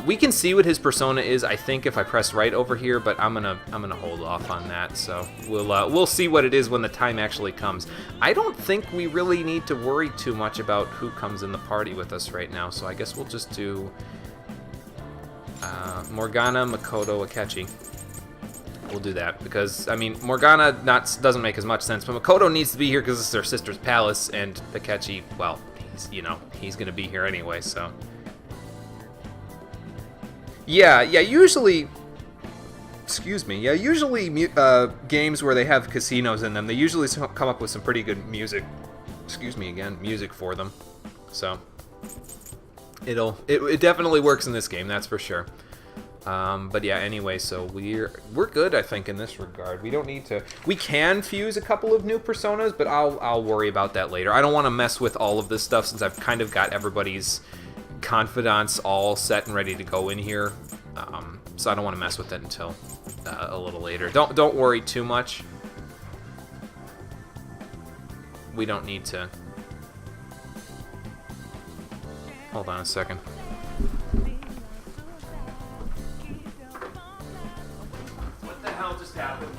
We can see what his persona is, I think, if I press right over here, but I'm gonna hold off on that. So we'll see what it is when the time actually comes. I don't think we really need to worry too much about who comes in the party with us right now. So I guess we'll just do Morgana, Makoto, Akechi. We'll do that because, I mean, Morgana doesn't make as much sense, but Makoto needs to be here because it's their sister's palace, and Akechi, well, he's gonna be here anyway, so. Yeah, usually, games where they have casinos in them, they usually come up with some pretty good music, music for them, so. It definitely works in this game, that's for sure. But yeah, anyway, so we're good, I think, in this regard. We don't need to... We can fuse a couple of new personas, but I'll worry about that later. I don't want to mess with all of this stuff since I've kind of got everybody's confidants all set and ready to go in here. So I don't want to mess with it until a little later. Don't worry too much. We don't need to... Hold on a second. What the hell just happened?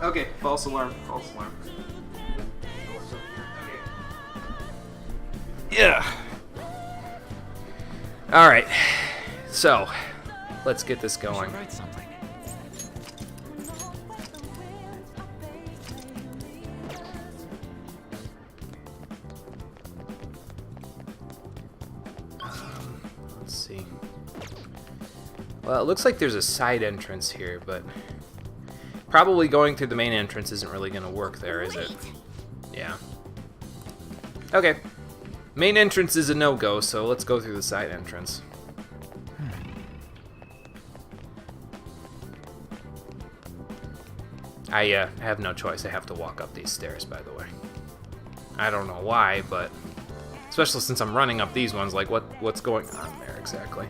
Okay, false alarm, false alarm. Yeah. All right. So, let's get this going. Write something. Let's see. Well, it looks like there's a side entrance here, but probably going through the main entrance isn't really going to work there, is it? Yeah. Okay. Main entrance is a no-go, so let's go through the side entrance. I have no choice. I have to walk up these stairs, by the way. I don't know why, but especially since I'm running up these ones, like what's going on there exactly?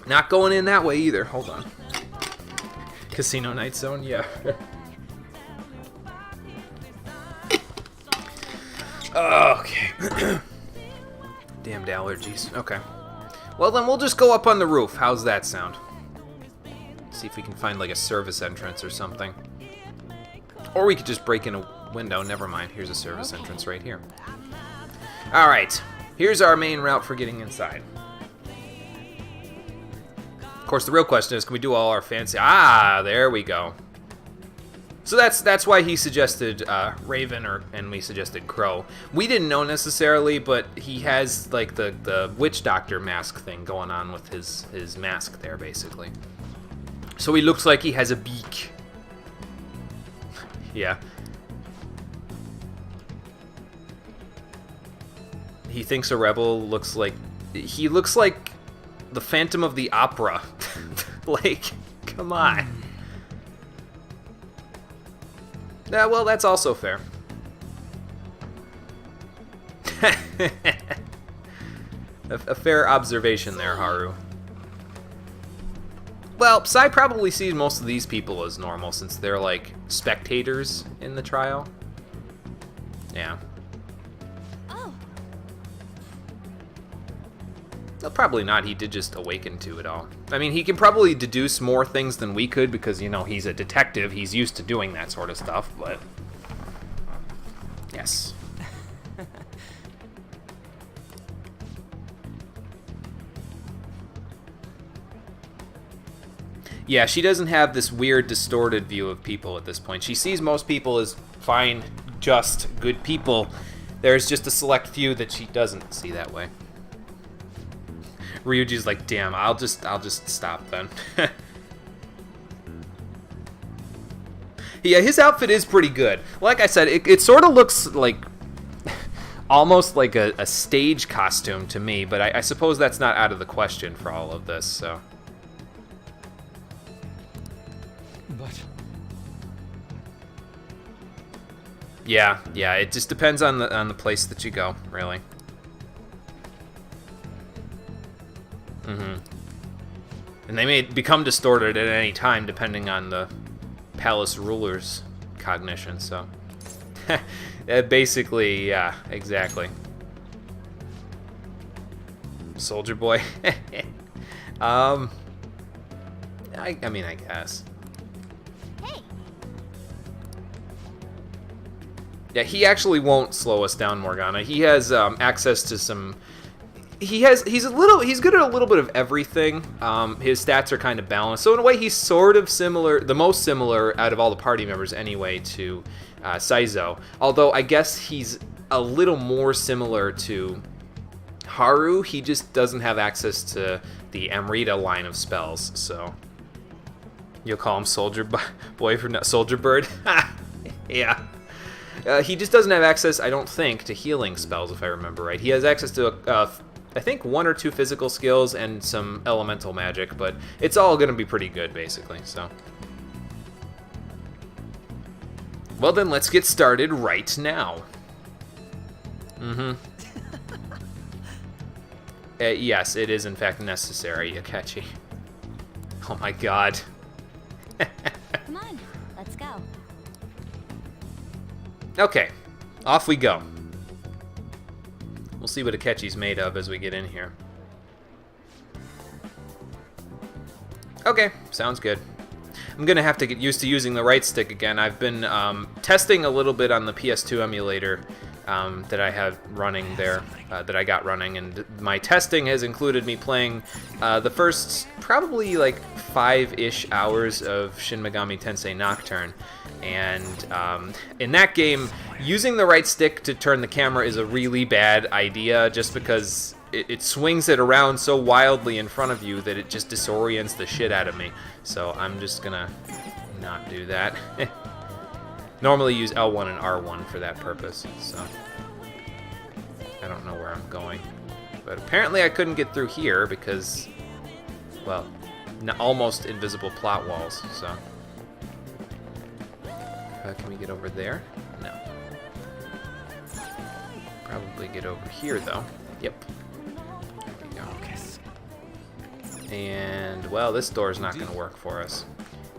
Not going in that way either. Hold on. Casino Night Zone, yeah. Okay. Damned allergies. Okay. Well, then we'll just go up on the roof. How's that sound? See if we can find like a service entrance or something. Or we could just break in a window. Never mind. Here's a service entrance right here. Alright. Here's our main route for getting inside. Of course, the real question is, can we do all our fancy... Ah, there we go. So that's why he suggested Raven, and we suggested Crow. We didn't know necessarily, but he has like the witch doctor mask thing going on with his mask there, basically. So he looks like he has a beak. Yeah. He thinks a rebel looks like... He looks like the Phantom of the Opera. Like, come on. Yeah, well, that's also fair. A fair observation there, Haru. Well, Sai probably sees most of these people as normal since they're like spectators in the trial. Yeah. Oh. Well, probably not. He did just awaken to it all. I mean, he can probably deduce more things than we could because, you know, he's a detective. He's used to doing that sort of stuff, but... Yes. Yeah, she doesn't have this weird, distorted view of people at this point. She sees most people as fine, just, good people. There's just a select few that she doesn't see that way. Ryuji's like, damn, I'll just stop then. Yeah, his outfit is pretty good. Like I said, it sort of looks like almost like a stage costume to me, but I suppose that's not out of the question for all of this, so... Yeah, it just depends on the place that you go, really. And they may become distorted at any time depending on the palace ruler's cognition, so... Basically, yeah, exactly. Soldier Boy. I mean, I guess. Yeah, he actually won't slow us down, Morgana. He has access to some... He's good at a little bit of everything. His stats are kind of balanced. So in a way, he's sort of similar, the most similar out of all the party members anyway, to Saizo. Although I guess he's a little more similar to Haru. He just doesn't have access to the Amrita line of spells, so... You'll call him Soldier Boy for Soldier Bird? Yeah. He just doesn't have access, I don't think, to healing spells, if I remember right. He has access to, I think, 1 or 2 physical skills and some elemental magic, but it's all going to be pretty good, basically, so. Well, then, let's get started right now. Yes, it is, in fact, necessary, Akechi. Oh my god. Come on, let's go. Okay, off we go. We'll see what Akechi's made of as we get in here. Okay, sounds good. I'm gonna have to get used to using the right stick again. I've been testing a little bit on the PS2 emulator that I have running there, that I got running, and my testing has included me playing the first probably like 5-ish hours of Shin Megami Tensei Nocturne. And in that game, using the right stick to turn the camera is a really bad idea just because it swings it around so wildly in front of you that it just disorients the shit out of me. So I'm just gonna not do that. Normally use L1 and R1 for that purpose, so I don't know where I'm going. But apparently I couldn't get through here because, well, almost invisible plot walls, so. Can we get over there? No. Probably get over here, though. Yep. There we go. And, well, this door's not going to work for us.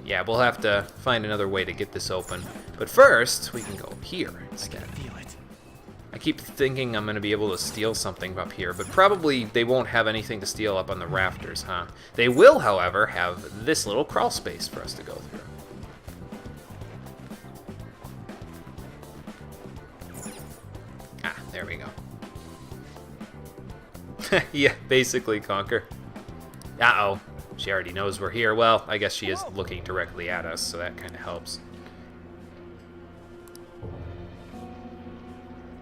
Yeah, we'll have to find another way to get this open. But first, we can go here instead. I keep thinking I'm going to be able to steal something up here, but probably they won't have anything to steal up on the rafters, huh? They will, however, have this little crawl space for us to go through. Ah, there we go. Yeah, basically conquer. Uh-oh. She already knows we're here. Well, I guess she is looking directly at us, so that kind of helps.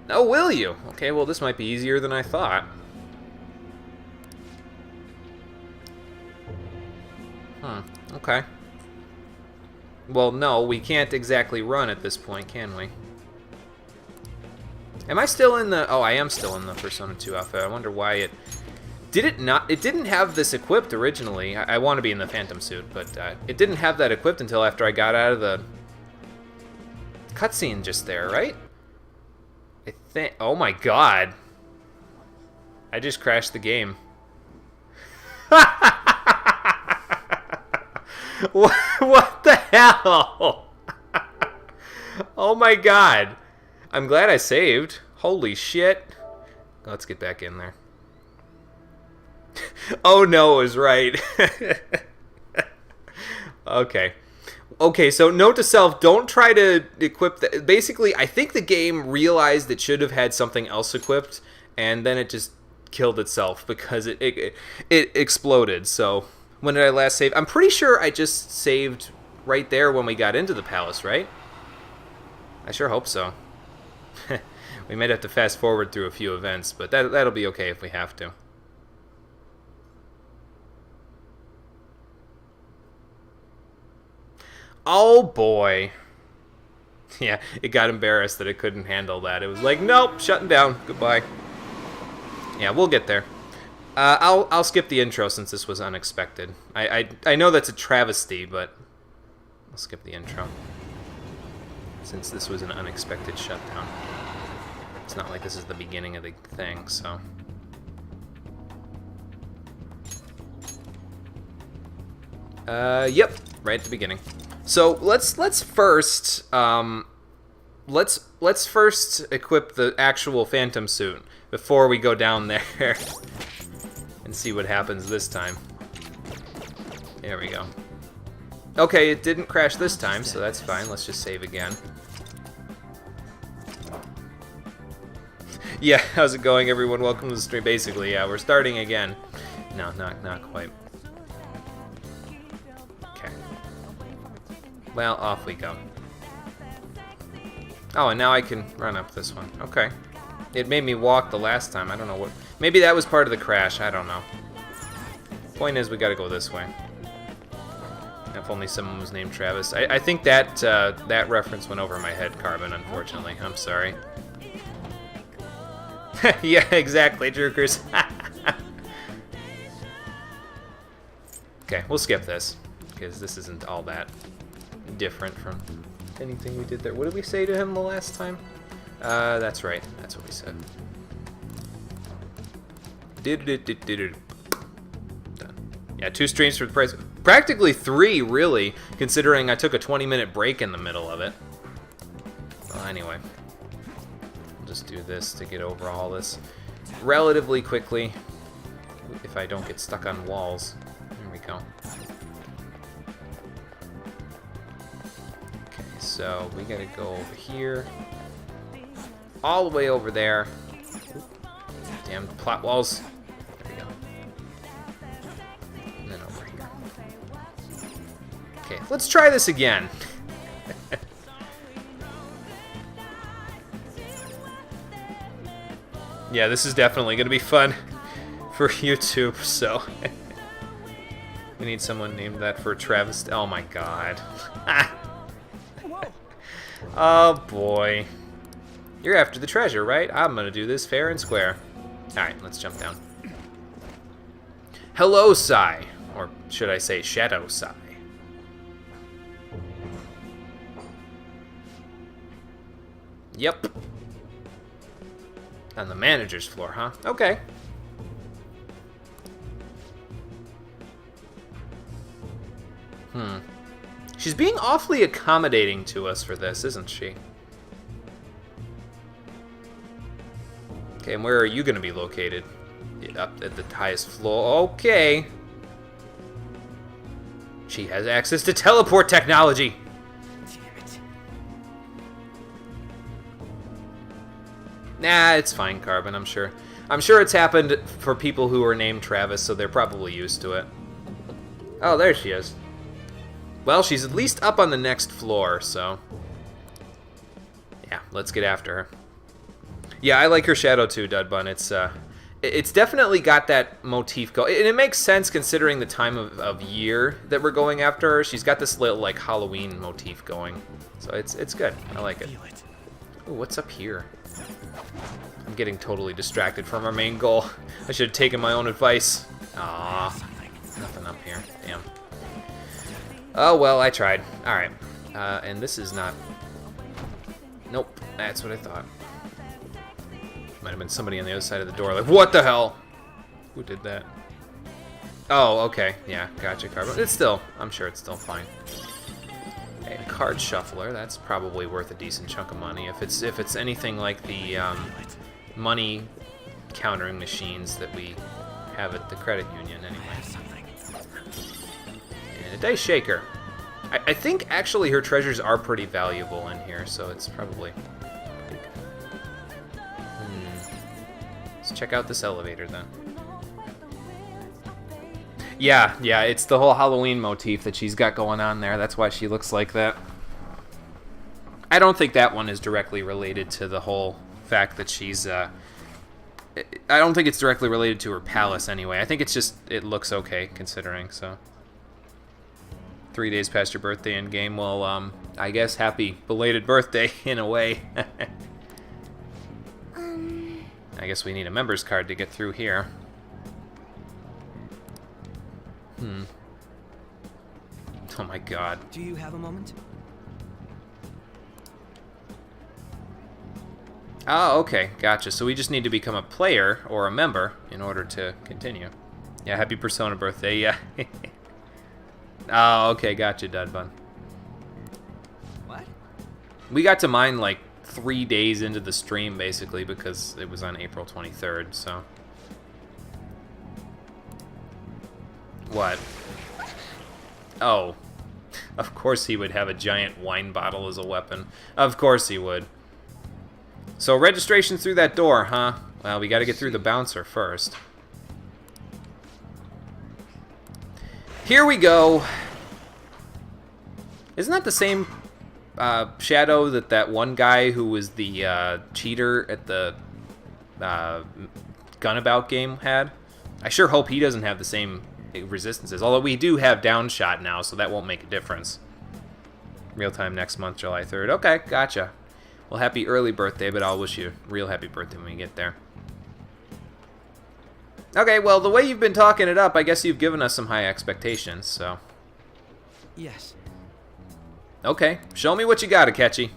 Oh, will you? Okay, well, this might be easier than I thought. Okay. Well, no, we can't exactly run at this point, can we? Am I still in the... Oh, I am still in the Persona 2 outfit. I wonder why it... Did it not... It didn't have this equipped originally. I want to be in the Phantom suit, but it didn't have that equipped until after I got out of the cutscene just there, right? I think... Oh my god. I just crashed the game. What the hell? Oh my god. I'm glad I saved. Holy shit. Let's get back in there. Oh no, it was right. Okay. Okay, so note to self, don't try to equip that. Basically, I think the game realized it should have had something else equipped, and then it just killed itself because it exploded. So, when did I last save? I'm pretty sure I just saved right there when we got into the palace, right? I sure hope so. We might have to fast forward through a few events, but that'll be okay if we have to. Oh boy. Yeah, it got embarrassed that it couldn't handle that. It was like, nope, shutting down. Goodbye. Yeah, we'll get there. I'll skip the intro since this was unexpected. I know that's a travesty, but I'll skip the intro since this was an unexpected shutdown. It's not like this is the beginning of the thing, so. Yep, right at the beginning. So let's first let's first equip the actual Phantom suit before we go down there and see what happens this time. There we go. Okay, it didn't crash this time, so that's fine. Let's just save again. Yeah, how's it going, everyone? Welcome to the stream. Basically, yeah, we're starting again. No, not quite. Okay. Well, off we go. Oh, and now I can run up this one. Okay. It made me walk the last time. I don't know what... Maybe that was part of the crash. I don't know. Point is, we gotta go this way. If only someone was named Travis. I think that that reference went over my head, Carbon, unfortunately. I'm sorry. Yeah, exactly, Jerkers. Okay, we'll skip this, because this isn't all that different from anything we did there. What did we say to him the last time? That's right. That's what we said. Done. Yeah, 2 streams for the price. Practically 3, really, considering I took a 20-minute break in the middle of it. Well, anyway. We'll just do this to get over all this relatively quickly, if I don't get stuck on walls. There we go. Okay, so we gotta go over here. All the way over there. Damn plot walls. There we go. And then over here. Okay, let's try this again. Yeah, this is definitely going to be fun for YouTube, so... We need someone named that for Travis... Oh my god. Oh boy. You're after the treasure, right? I'm gonna do this fair and square. Alright, let's jump down. Hello, Sai. Or should I say Shadow Sai? Yep. On the manager's floor, huh? Okay. She's being awfully accommodating to us for this, isn't she? Okay, and where are you going to be located? Up at the highest floor. Okay. She has access to teleport technology. Nah, it's fine, Carbon, I'm sure. I'm sure it's happened for people who are named Travis, so they're probably used to it. Oh, there she is. Well, she's at least up on the next floor, so... yeah, let's get after her. Yeah, I like her shadow too, Dudbun. It's definitely got that motif going. And it makes sense considering the time of year that we're going after her. She's got this little, like, Halloween motif going. So it's good. I like it. Ooh, what's up here? I'm getting totally distracted from our main goal. I should have taken my own advice. Aww. Nothing up here. Damn. Oh, well, I tried. Alright. And this is not... nope. That's what I thought. Might have been somebody on the other side of the door. Like, what the hell? Who did that? Oh, okay. Yeah, gotcha, Carbon. It's still... I'm sure it's still fine. A card shuffler. That's probably worth a decent chunk of money. If it's anything like the money countering machines that we have at the credit union, anyway. And a dice shaker. I think actually her treasures are pretty valuable in here, so it's probably pretty good. Let's check out this elevator then. Yeah, it's the whole Halloween motif that she's got going on there. That's why she looks like that. I don't think that one is directly related to the whole fact that she's, I don't think it's directly related to her palace anyway. I think it's just, it looks okay considering, so. 3 days past your birthday in game. Well, I guess happy belated birthday in a way. I guess we need a member's card to get through here. Oh my god. Do you have a moment? Oh, okay. Gotcha. So we just need to become a player or a member in order to continue. Yeah, happy Persona birthday, yeah. Oh, okay. Gotcha, Dudbun. What? We got to mine like 3 days into the stream, basically, because it was on April 23rd, so... What? Oh. Of course he would have a giant wine bottle as a weapon. Of course he would. So registration through that door, huh? Well, we gotta get through the bouncer first. Here we go. Isn't that the same shadow that one guy who was the cheater at the Gunabout game had? I sure hope he doesn't have the same resistances. Although we do have downshot now, so that won't make a difference. Real time next month, July 3rd. Okay, gotcha. Well, happy early birthday, but I'll wish you a real happy birthday when we get there. Okay, well, the way you've been talking it up, I guess you've given us some high expectations, so... Yes. Okay, show me what you got, Akechi.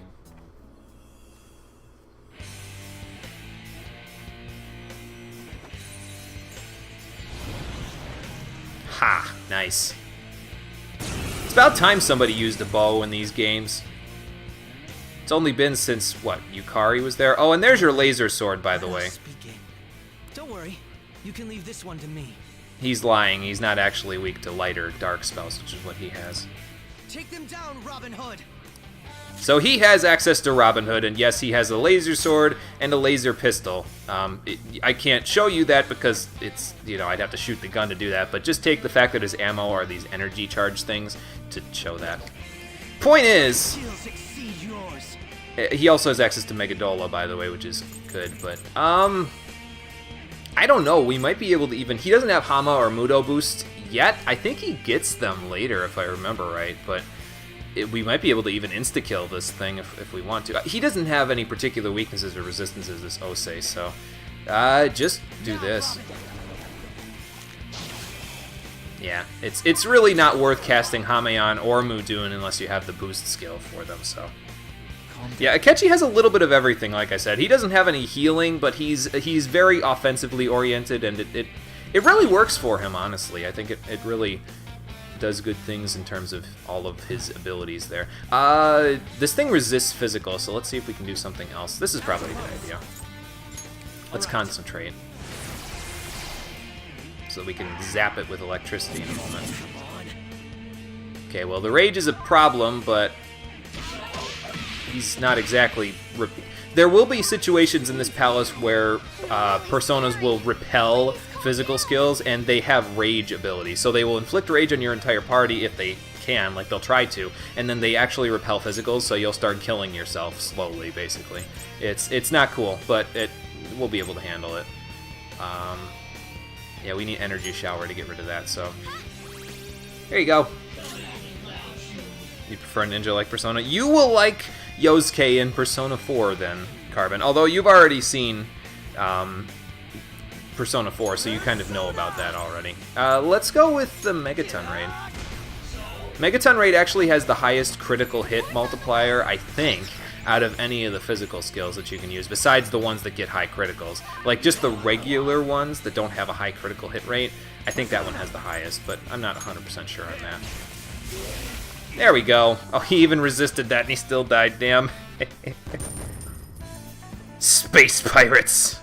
Ha, nice. It's about time somebody used a bow in these games. It's only been since, what, Yukari was there? Oh, and there's your laser sword, by the way. Don't worry, you can leave this one to me. He's lying. He's not actually weak to light or dark spells, which is what he has. Take them down, Robin Hood. So he has access to Robin Hood, and yes, he has a laser sword and a laser pistol. I can't show you that because it's, you know, I'd have to shoot the gun to do that, but just take the fact that his ammo are these energy charge things to show that. Point is, he also has access to Megadola, by the way, which is good, but, I don't know, we might be able to even, he doesn't have Hama or Mudo boost yet. I think he gets them later, if I remember right, but we might be able to even insta-kill this thing if we want to. He doesn't have any particular weaknesses or resistances, this Osei, so just do this. Yeah, it's really not worth casting Hamayan or Mudun unless you have the boost skill for them, so. Yeah, Akechi has a little bit of everything, like I said. He doesn't have any healing, but he's very offensively oriented, and it really works for him, honestly. I think it really does good things in terms of all of his abilities there. This thing resists physical, so let's see if we can do something else. This is probably a good idea. Let's concentrate. So that we can zap it with electricity in a moment. Okay, well, the rage is a problem, but he's not exactly... There will be situations in this palace where personas will repel physical skills, and they have rage abilities. So they will inflict rage on your entire party if they can, like they'll try to, and then they actually repel physicals, so you'll start killing yourself slowly, basically. It's not cool, but we'll be able to handle it. Yeah, we need Energy Shower to get rid of that, so... There you go. You prefer a ninja-like Persona? You will like Yosuke in Persona 4, then, Carbon. Although you've already seen Persona 4, so you kind of know about that already. Let's go with the Megaton Raid. Megaton Raid actually has the highest critical hit multiplier, I think, out of any of the physical skills that you can use, besides the ones that get high criticals. Like, just the regular ones that don't have a high critical hit rate, I think that one has the highest, but I'm not 100% sure on that. There we go. Oh, he even resisted that and he still died, damn. Space pirates!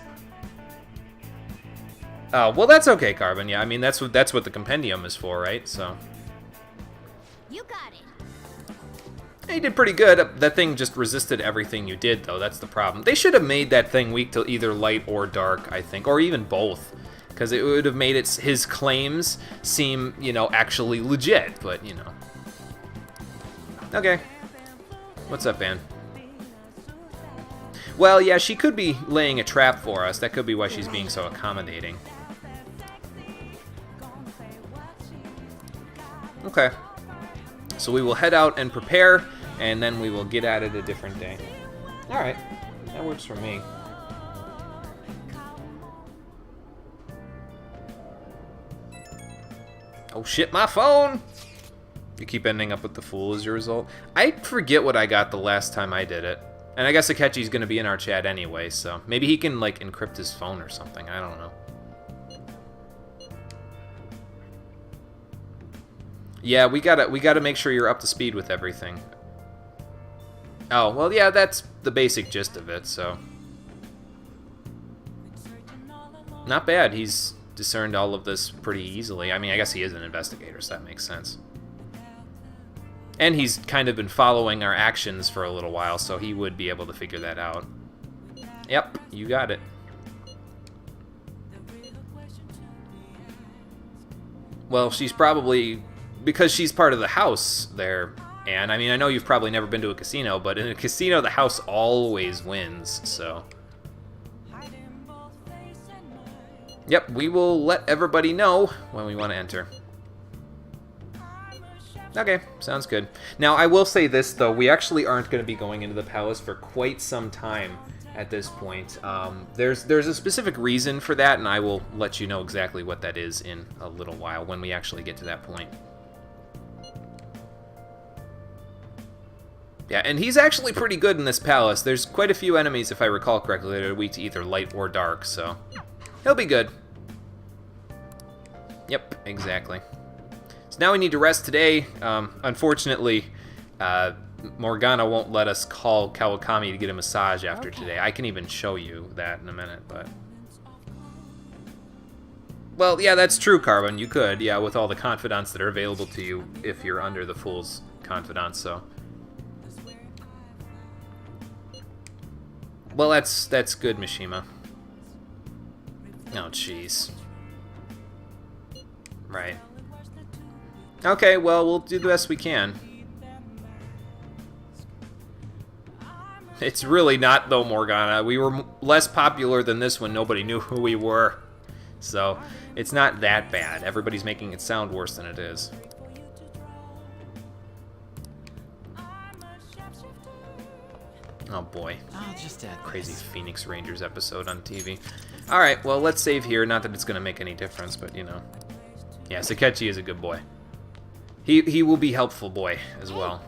Oh, well, that's okay, Carbon. Yeah, I mean, that's what the compendium is for, right? So... You got it. He did pretty good. That thing just resisted everything you did, though. That's the problem. They should have made that thing weak to either light or dark, I think, or even both, because it would have made his claims seem, you know, actually legit. But you know. Okay. What's up, Ann? Well, yeah, she could be laying a trap for us. That could be why she's being so accommodating. Okay. So we will head out and prepare, and then we will get at it a different day. Alright, that works for me. Oh shit, my phone! You keep ending up with the Fool as your result. I forget what I got the last time I did it. And I guess Akechi's gonna be in our chat anyway, so maybe he can, like, encrypt his phone or something, I don't know. Yeah, we gotta make sure you're up to speed with everything. Oh, well, yeah, that's the basic gist of it, so... Not bad, he's discerned all of this pretty easily. I mean, I guess he is an investigator, so that makes sense. And he's kind of been following our actions for a little while, so he would be able to figure that out. Yep, you got it. Well, she's probably... Because she's part of the house there, and I mean, I know you've probably never been to a casino, but in a casino, the house always wins, so... Yep, we will let everybody know when we want to enter. Okay, sounds good. Now, I will say this, though. We actually aren't going to be going into the palace for quite some time at this point. There's a specific reason for that, and I will let you know exactly what that is in a little while when we actually get to that point. Yeah, and he's actually pretty good in this palace. There's quite a few enemies, if I recall correctly, that are weak to either light or dark, so he'll be good. Yep, exactly. So now we need to rest today. Unfortunately, Morgana won't let us call Kawakami to get a massage after today. I can even show you that in a minute, but... Well, yeah, that's true, Carbon. You could, yeah, with all the confidants that are available to you if you're under the Fool's confidants, so... Well, that's good, Mishima. Oh, jeez. Right. Okay, well, we'll do the best we can. It's really not, though, Morgana. We were less popular than this when nobody knew who we were. So, it's not that bad. Everybody's making it sound worse than it is. Oh boy. I'll just add Crazy this. Phoenix Rangers episode on TV. Alright, well, let's save here. Not that it's going to make any difference, but, you know. Yeah, Sakechi is a good boy. He will be helpful boy as well.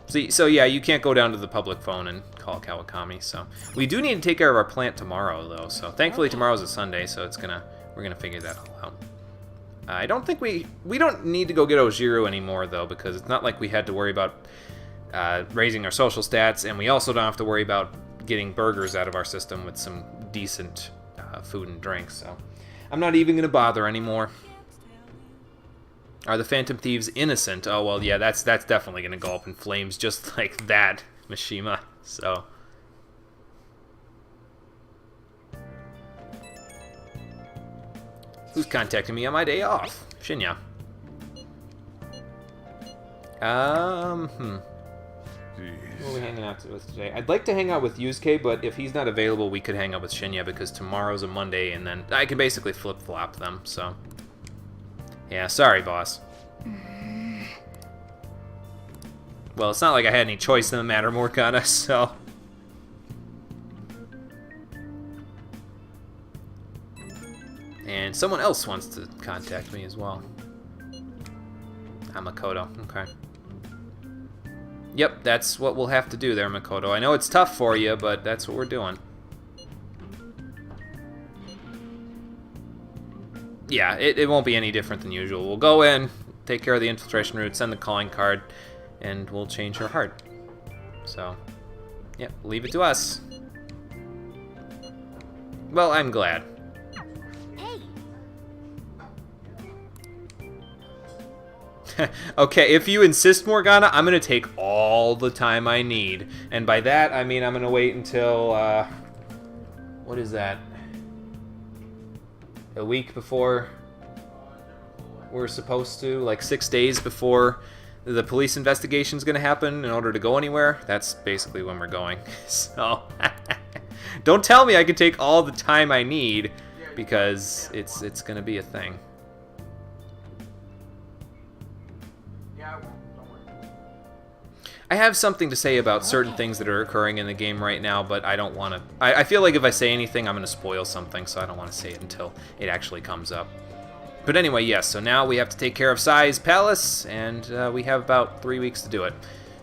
See, so yeah, you can't go down to the public phone and call Kawakami, so. We do need to take care of our plant tomorrow, though, so thankfully tomorrow's a Sunday, so we're gonna figure that all out. I don't think we don't need to go get Ojiru anymore, though, because it's not like we had to worry about raising our social stats, and we also don't have to worry about getting burgers out of our system with some decent food and drink, so I'm not even gonna bother anymore. Are the Phantom Thieves innocent? Oh, well, yeah, that's definitely going to go up in flames just like that, Mishima. So. Who's contacting me on my day off? Shinya. Who are we hanging out with today? I'd like to hang out with Yusuke, but if he's not available, we could hang out with Shinya because tomorrow's a Monday, and then I can basically flip-flop them, so. Yeah, sorry, boss. Well, it's not like I had any choice in the matter, Morgana, so... And someone else wants to contact me as well. Makoto, okay. Yep, that's what we'll have to do there, Makoto. I know it's tough for you, but that's what we're doing. Yeah, it won't be any different than usual. We'll go in, take care of the infiltration route, send the calling card, and we'll change her heart. So, yeah, leave it to us. Well, I'm glad. Hey. Okay, if you insist, Morgana, I'm going to take all the time I need. And by that, I mean I'm going to wait until, what is that? A week before we're supposed to, like 6 days before the police investigation's gonna happen in order to go anywhere. That's basically when we're going. So don't tell me I can take all the time I need, because it's gonna be a thing. I have something to say about certain things that are occurring in the game right now, but I don't want to... I feel like if I say anything, I'm going to spoil something, so I don't want to say it until it actually comes up. But anyway, yes, so now we have to take care of Sai's Palace, and we have about 3 weeks to do it.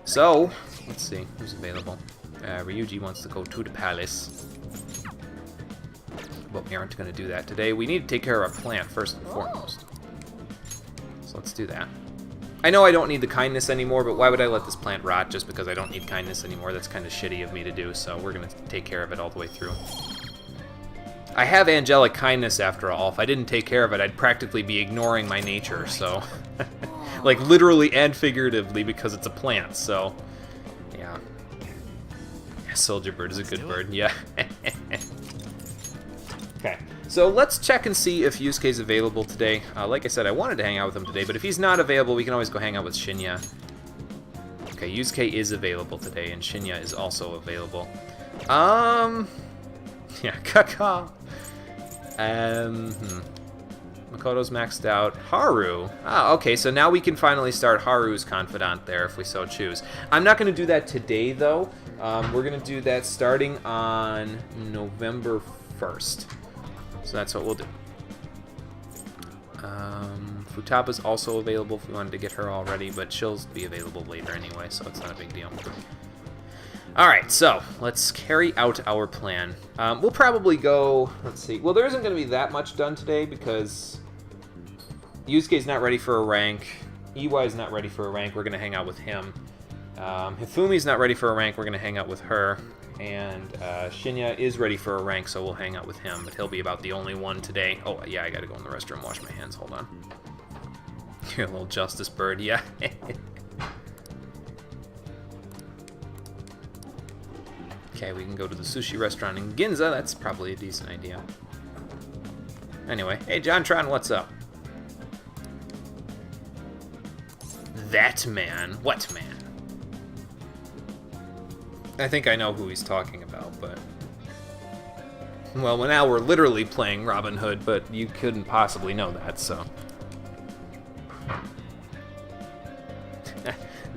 So, let's see, who's available? Ryuji wants to go to the palace. But we aren't going to do that today. We need to take care of our plant first and foremost. So let's do that. I know I don't need the kindness anymore, but why would I let this plant rot just because I don't need kindness anymore? That's kind of shitty of me to do, so we're going to take care of it all the way through. I have angelic kindness after all. If I didn't take care of it, I'd practically be ignoring my nature, so... like, literally and figuratively, because it's a plant, so... Yeah. Soldier Bird is a good bird, yeah. Okay. So let's check and see if Yusuke's available today. Like I said, I wanted to hang out with him today, but if he's not available, we can always go hang out with Shinya. Okay, Yusuke is available today, and Shinya is also available. Yeah, caca. Makoto's maxed out. Haru. Ah, okay, so now we can finally start Haru's confidant there if we so choose. I'm not going to do that today, though. We're going to do that starting on November 1st. So that's what we'll do. Futaba's also available if we wanted to get her already, but she'll be available later anyway, so it's not a big deal. Alright, so let's carry out our plan. We'll probably go, let's see, well, there isn't going to be that much done today because Yusuke's not ready for a rank, Iwai's not ready for a rank, we're going to hang out with him. Hifumi's not ready for a rank, we're going to hang out with her. And Shinya is ready for a rank, so we'll hang out with him, but he'll be about the only one today. Oh, yeah, I gotta go in the restroom, wash my hands, hold on. You're a little Justice Bird, yeah. Okay, we can go to the sushi restaurant in Ginza, that's probably a decent idea. Anyway, hey, JonTron, what's up? That man? What man? I think I know who he's talking about, but... Well, now we're literally playing Robin Hood, but you couldn't possibly know that, so...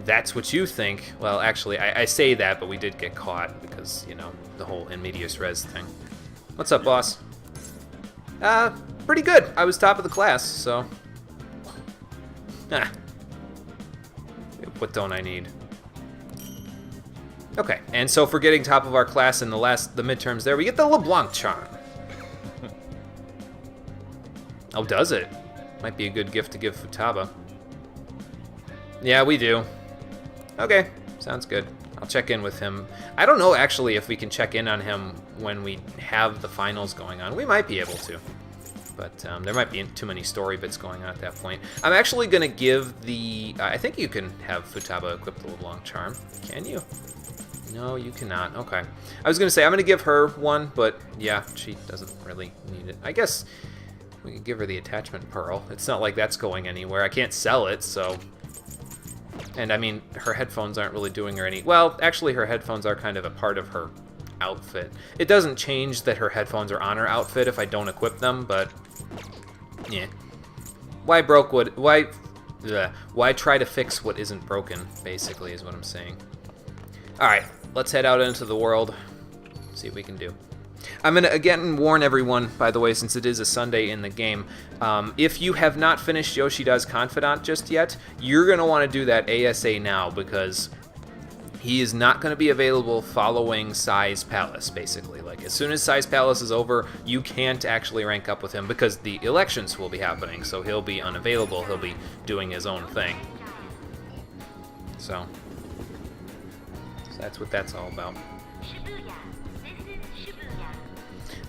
that's what you think. Well, actually, I say that, but we did get caught because, you know, the whole in medias res thing. What's up, boss? Pretty good. I was top of the class, so... What don't I need? Okay, and so for getting top of our class in the midterms there, we get the LeBlanc charm. Oh, does it? Might be a good gift to give Futaba. Yeah, we do. Okay, sounds good. I'll check in with him. I don't know, actually, if we can check in on him when we have the finals going on. We might be able to. But there might be too many story bits going on at that point. I'm actually going to give the... I think you can have Futaba equip the LeBlanc charm. Can you? No, you cannot. Okay. I was going to say, I'm going to give her one, but yeah, she doesn't really need it. I guess we can give her the attachment pearl. It's not like that's going anywhere. I can't sell it, so... And I mean, her headphones aren't really doing her any... Well, actually, her headphones are kind of a part of her outfit. It doesn't change that her headphones are on her outfit if I don't equip them, but... Yeah. Why try to fix what isn't broken, basically, is what I'm saying. Alright, let's head out into the world. See what we can do. I'm going to again warn everyone, by the way, since it is a Sunday in the game, if you have not finished Yoshida's Confidant just yet, you're going to want to do that ASA now, because he is not going to be available following Sai's Palace, basically. Like, as soon as Sai's Palace is over, you can't actually rank up with him, because the elections will be happening, so he'll be unavailable. He'll be doing his own thing. So that's what that's all about.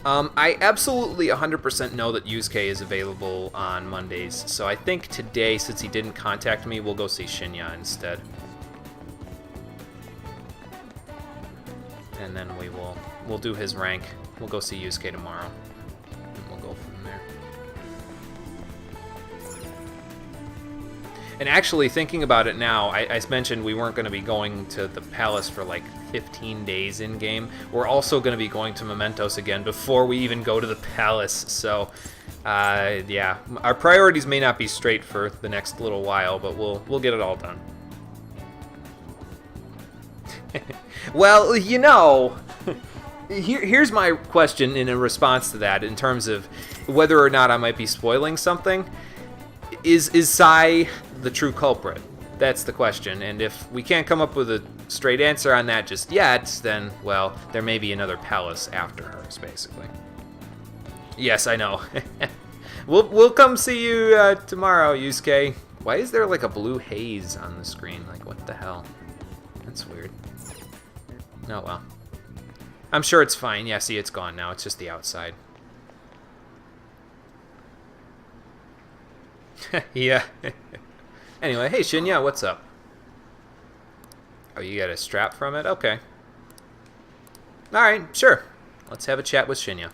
I absolutely 100% know that Yusuke is available on Mondays, so I think today, since he didn't contact me, we'll go see Shinya instead. And then we'll do his rank. We'll go see Yusuke tomorrow, and we'll go from there. And actually, thinking about it now, I mentioned we weren't going to be going to the palace for like 15 days in-game. We're also going to be going to Mementos again before we even go to the palace. So, yeah, our priorities may not be straight for the next little while, but we'll get it all done. Well, you know, here's my question in a response to that, in terms of whether or not I might be spoiling something. Is Sai the true culprit? That's the question. And if we can't come up with a straight answer on that just yet, then, well, there may be another palace after hers, basically. Yes, I know. We'll come see you tomorrow, Yusuke. Why is there like a blue haze on the screen? Like, what the hell? That's weird. Oh, well. I'm sure it's fine. Yeah, see, it's gone now. It's just the outside. Yeah. Anyway, hey, Shinya, what's up? Oh, you got a strap from it? Okay. Alright, sure. Let's have a chat with Shinya.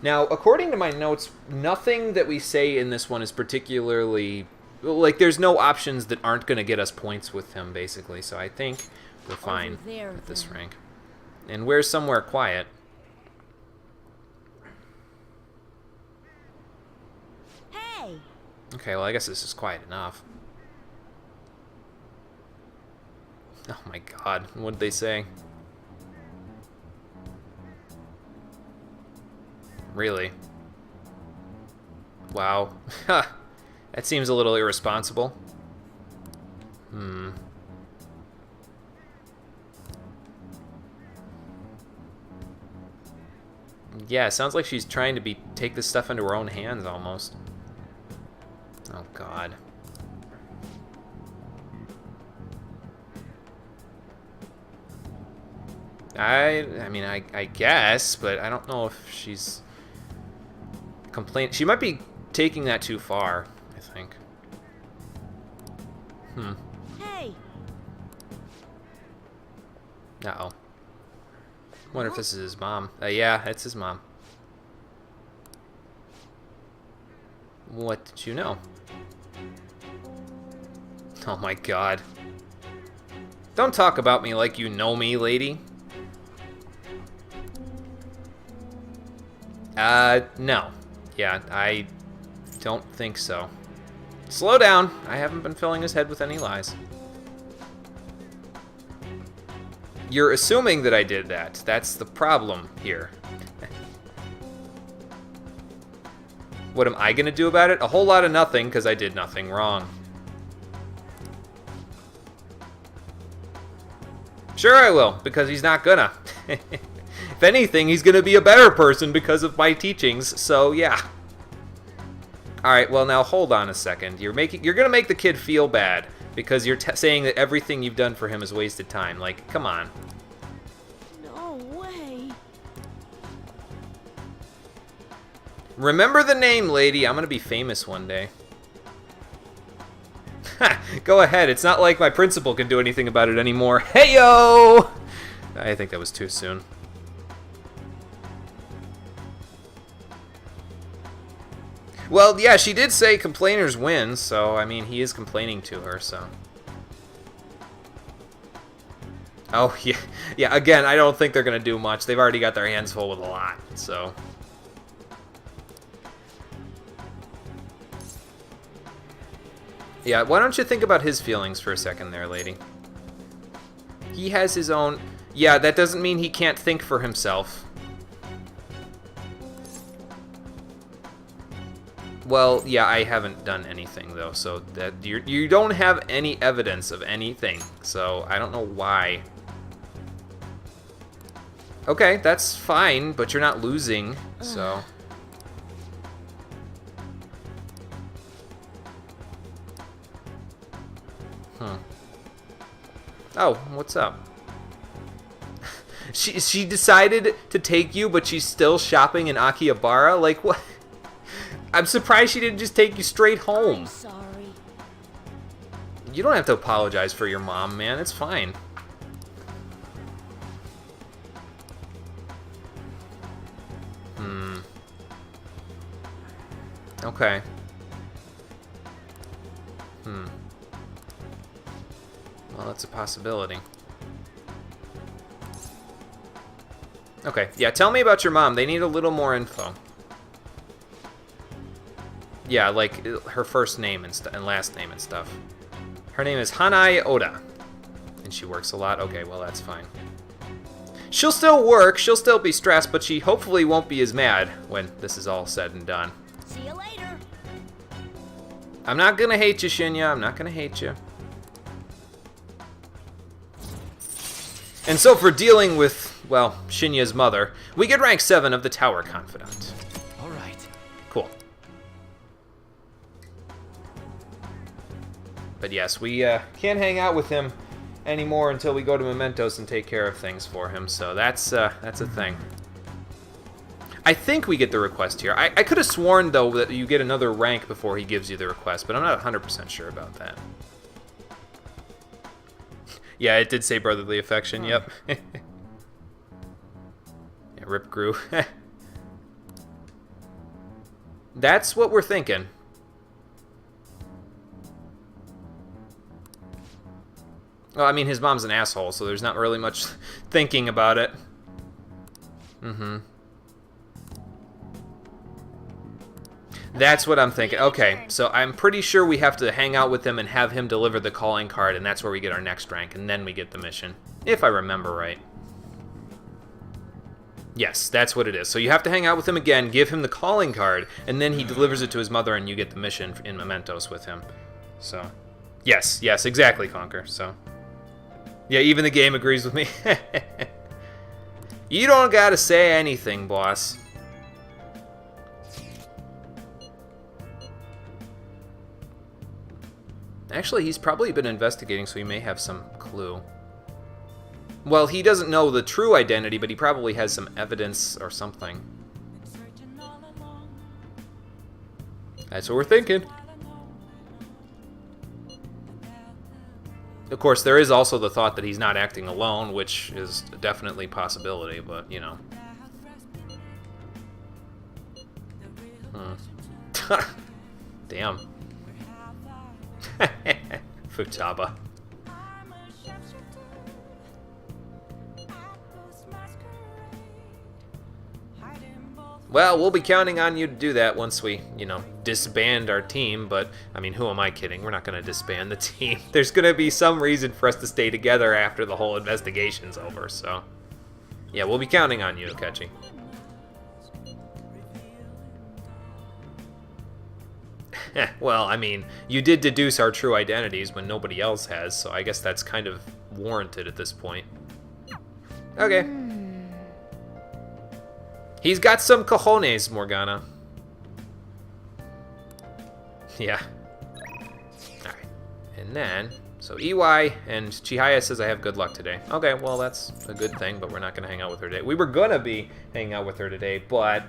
Now, according to my notes, nothing that we say in this one is particularly... Like, there's no options that aren't going to get us points with him, basically. So I think we're fine with this rank. And where's somewhere quiet? Hey! Okay, well, I guess this is quiet enough. Oh my god, what'd they say? Really? Wow. That seems a little irresponsible. Yeah, it sounds like she's trying to take this stuff into her own hands, almost. Oh god. I mean, I guess, but I don't know if she's complaining. She might be taking that too far, I think. Hey. Uh-oh. Wonder if this is his mom. Yeah, it's his mom. What did you know? Oh my god. Don't talk about me like you know me, lady. No. Yeah, I don't think so. Slow down. I haven't been filling his head with any lies. You're assuming that I did that. That's the problem here. What am I gonna do about it? A whole lot of nothing, because I did nothing wrong. Sure I will, because he's not gonna. If anything, he's gonna be a better person because of my teachings, so yeah. Alright, well now hold on a second. You're gonna make the kid feel bad because you're saying that everything you've done for him is wasted time. Like, come on. No way. Remember the name, lady. I'm gonna be famous one day. Go ahead. It's not like my principal can do anything about it anymore. Heyo! I think that was too soon. Well, yeah, she did say complainers win, so, I mean, he is complaining to her, so. Oh, yeah. Yeah, again, I don't think they're going to do much. They've already got their hands full with a lot, so. Yeah, why don't you think about his feelings for a second there, lady? He has his own... Yeah, that doesn't mean he can't think for himself. Well, yeah, I haven't done anything, though, so that you don't have any evidence of anything, so I don't know why. Okay, that's fine, but you're not losing, so... Oh, what's up? She decided to take you, but she's still shopping in Akihabara? Like, what? I'm surprised she didn't just take you straight home. I'm sorry. You don't have to apologize for your mom, man. It's fine. Okay. Well, that's a possibility. Okay, yeah, tell me about your mom. They need a little more info. Yeah, like her first name and last name and stuff. Her name is Hanae Oda. And she works a lot? Okay, well, that's fine. She'll still work, she'll still be stressed, but she hopefully won't be as mad when this is all said and done. See you later. I'm not gonna hate you, Shinya. I'm not gonna hate you. And so for dealing with, well, Shinya's mother, we get rank 7 of the Tower Confidant. All right. Cool. But yes, we can't hang out with him anymore until we go to Mementos and take care of things for him, so that's a thing. I think we get the request here. I could have sworn, though, that you get another rank before he gives you the request, but I'm not 100% sure about that. Yeah, it did say brotherly affection, yep. Yeah, Rip Grew. That's what we're thinking. Well, I mean, his mom's an asshole, so there's not really much thinking about it. That's what I'm thinking. Okay, so I'm pretty sure we have to hang out with him and have him deliver the calling card, and that's where we get our next rank, and then we get the mission. If I remember right. Yes, that's what it is. So you have to hang out with him again, give him the calling card, and then he delivers it to his mother, and you get the mission in Mementos with him. So, yes, exactly, Conker. So, yeah, even the game agrees with me. You don't gotta say anything, boss. Actually, he's probably been investigating, so he may have some clue. Well, he doesn't know the true identity, but he probably has some evidence or something. That's what we're thinking. Of course, there is also the thought that he's not acting alone, which is definitely a possibility, but, you know. Damn. Futaba. Hiding both Well, we'll be counting on you to do that once we, you know, disband our team, but, I mean, who am I kidding? We're not going to disband the team. There's going to be some reason for us to stay together after the whole investigation's over, so... Yeah, we'll be counting on you, Akechi. Well, I mean, you did deduce our true identities when nobody else has, so I guess that's kind of warranted at this point. Okay. He's got some cojones, Morgana. Yeah. Alright. And then, so EY and Chihaya says I have good luck today. Okay, well, that's a good thing, but we're not going to hang out with her today. We were going to be hanging out with her today, but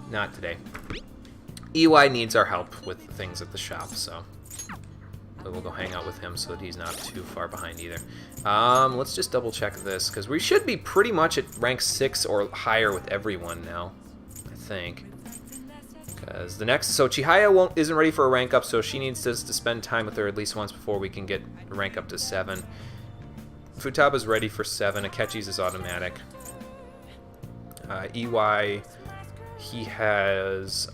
not today. EY needs our help with things at the shop, so we'll go hang out with him so that he's not too far behind either. Let's just double check this, because we should be pretty much at rank 6 or higher with everyone now, I think. Because the next, so Chihaya isn't ready for a rank up, so she needs us to spend time with her at least once before we can get the rank up to 7. Futaba's ready for 7, Akechi's is automatic. EY... He has,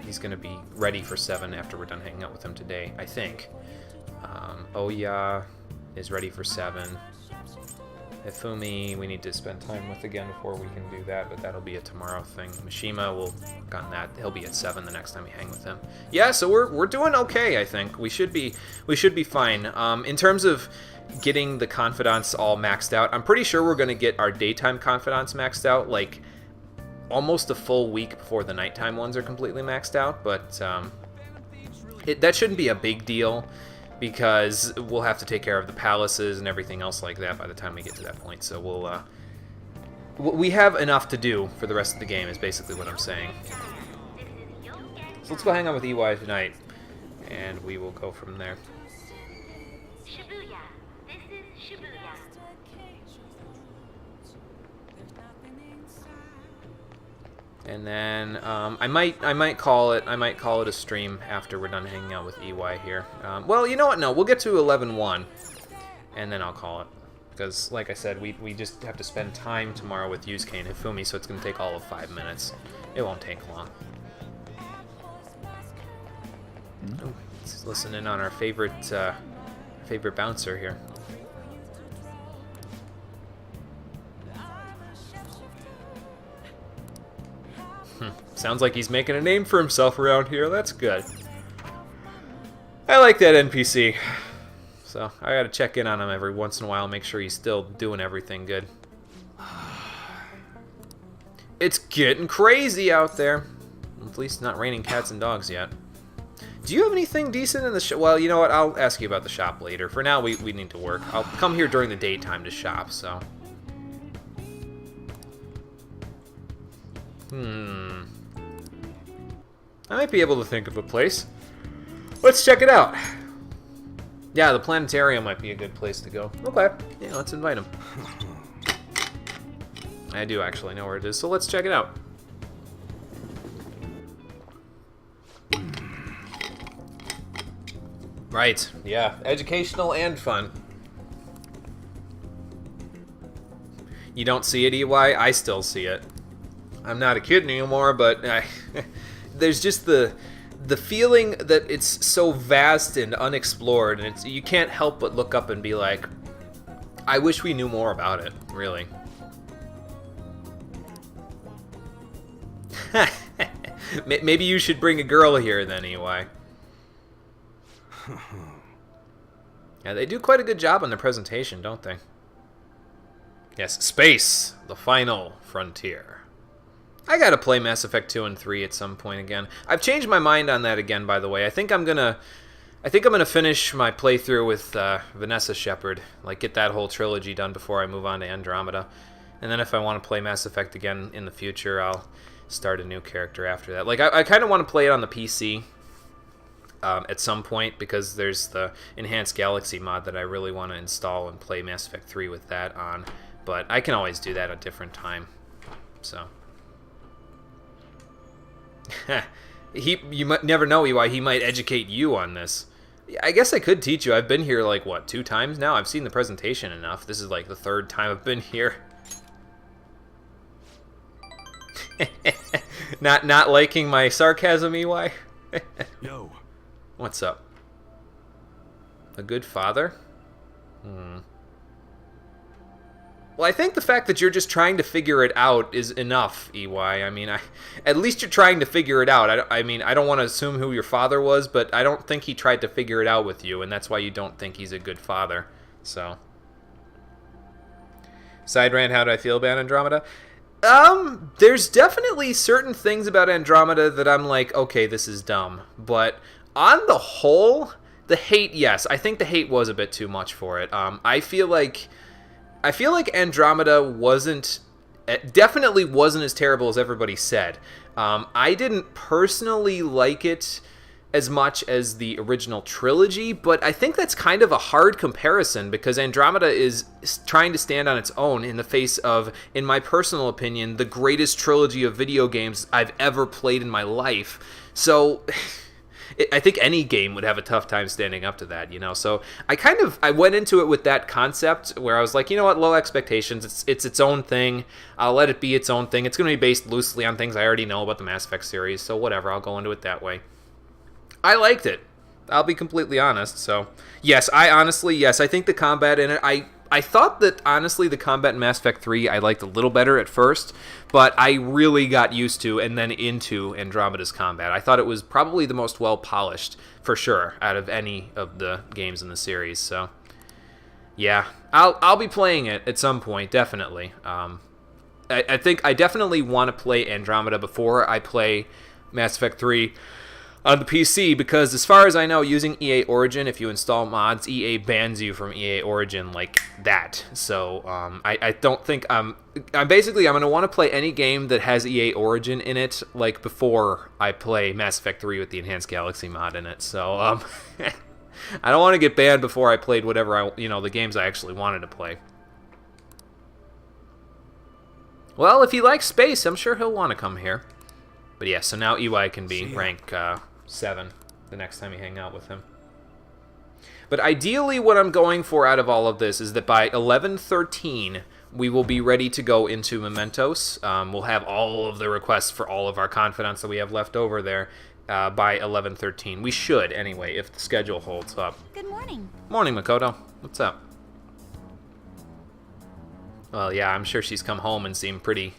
he's going to be ready for 7 after we're done hanging out with him today, I think. Oya is ready for 7. Hifumi, we need to spend time with again before we can do that, but that'll be a tomorrow thing. Mishima will work on that. He'll be at 7 the next time we hang with him. Yeah, so we're doing okay, I think. We should be fine. In terms of getting the confidants all maxed out, I'm pretty sure we're going to get our daytime confidants maxed out, like, almost a full week before the nighttime ones are completely maxed out, but that shouldn't be a big deal because we'll have to take care of the palaces and everything else like that by the time we get to that point. So we have enough to do for the rest of the game is basically what I'm saying. So let's go hang out with EY tonight, and we will go from there. Shibuya. This is Shibuya. And then I might call it a stream after we're done hanging out with EY here. Well, you know what? No, we'll get to 11-1, and then I'll call it. Because, like I said, we just have to spend time tomorrow with Yusuke and Hifumi, so it's going to take all of 5 minutes. It won't take long. Oh, let's listen in on our favorite bouncer here. Sounds like he's making a name for himself around here. That's good. I like that NPC. So I gotta check in on him every once in a while, make sure he's still doing everything good. It's getting crazy out there. At least not raining cats and dogs yet. Do you have anything decent in the shop? Well, you know what? I'll ask you about the shop later. For now, we need to work. I'll come here during the daytime to shop, so... I might be able to think of a place. Let's check it out. Yeah, the planetarium might be a good place to go. Okay, yeah, let's invite him. I do actually know where it is, so let's check it out. Right, yeah, educational and fun. You don't see it, EY? I still see it. I'm not a kid anymore, but there's just the feeling that it's so vast and unexplored, and you can't help but look up and be like, I wish we knew more about it, really. Maybe you should bring a girl here then, EY. Yeah, they do quite a good job on their presentation, don't they? Yes, space, the final frontier. I gotta play Mass Effect 2 and 3 at some point again. I've changed my mind on that again, by the way. I think I'm gonna finish my playthrough with Vanessa Shepard, like get that whole trilogy done before I move on to Andromeda. And then if I want to play Mass Effect again in the future, I'll start a new character after that. Like I kind of want to play it on the PC at some point because there's the Enhanced Galaxy mod that I really want to install and play Mass Effect 3 with that on. But I can always do that at a different time. So. You might never know, EY. He might educate you on this. I guess I could teach you. I've been here like what, 2 times now? I've seen the presentation enough. This is like the 3rd time I've been here. Not liking my sarcasm, EY? Yo. What's up? A good father? Well, I think the fact that you're just trying to figure it out is enough, EY. I mean, at least you're trying to figure it out. I mean, I don't want to assume who your father was, but I don't think he tried to figure it out with you, and that's why you don't think he's a good father. So. Side rant, how do I feel about Andromeda? There's definitely certain things about Andromeda that I'm like, okay, this is dumb. But on the whole, the hate, yes, I think the hate was a bit too much for it. I feel like Andromeda definitely wasn't as terrible as everybody said. I didn't personally like it as much as the original trilogy, but I think that's kind of a hard comparison because Andromeda is trying to stand on its own in the face of, in my personal opinion, the greatest trilogy of video games I've ever played in my life. So I think any game would have a tough time standing up to that, you know? So I went into it with that concept where I was like, you know what, low expectations. It's its own thing. I'll let it be its own thing. It's going to be based loosely on things I already know about the Mass Effect series, so whatever, I'll go into it that way. I liked it. I'll be completely honest. So, yes, I think the combat in it, I thought that, honestly, the combat in Mass Effect 3 I liked a little better at first, but I really got used to and then into Andromeda's combat. I thought it was probably the most well-polished, for sure, out of any of the games in the series. So, yeah, I'll be playing it at some point, definitely. I think I definitely want to play Andromeda before I play Mass Effect 3 on the PC, because as far as I know, using EA Origin, if you install mods, EA bans you from EA Origin like that. So I don't think I'm going to want to play any game that has EA Origin in it, like before I play Mass Effect 3 with the Enhanced Galaxy mod in it. So I don't want to get banned before I played whatever the games I actually wanted to play. Well, if he likes space, I'm sure he'll want to come here. But yeah, so now EY can be rank 7 the next time you hang out with him. But ideally what I'm going for out of all of this is that by 11:13 we will be ready to go into Mementos. We'll have all of the requests for all of our confidants that we have left over there by 11:13. We should, anyway, if the schedule holds up. Good morning. Morning, Makoto. What's up? Well, yeah, I'm sure she's come home and seemed pretty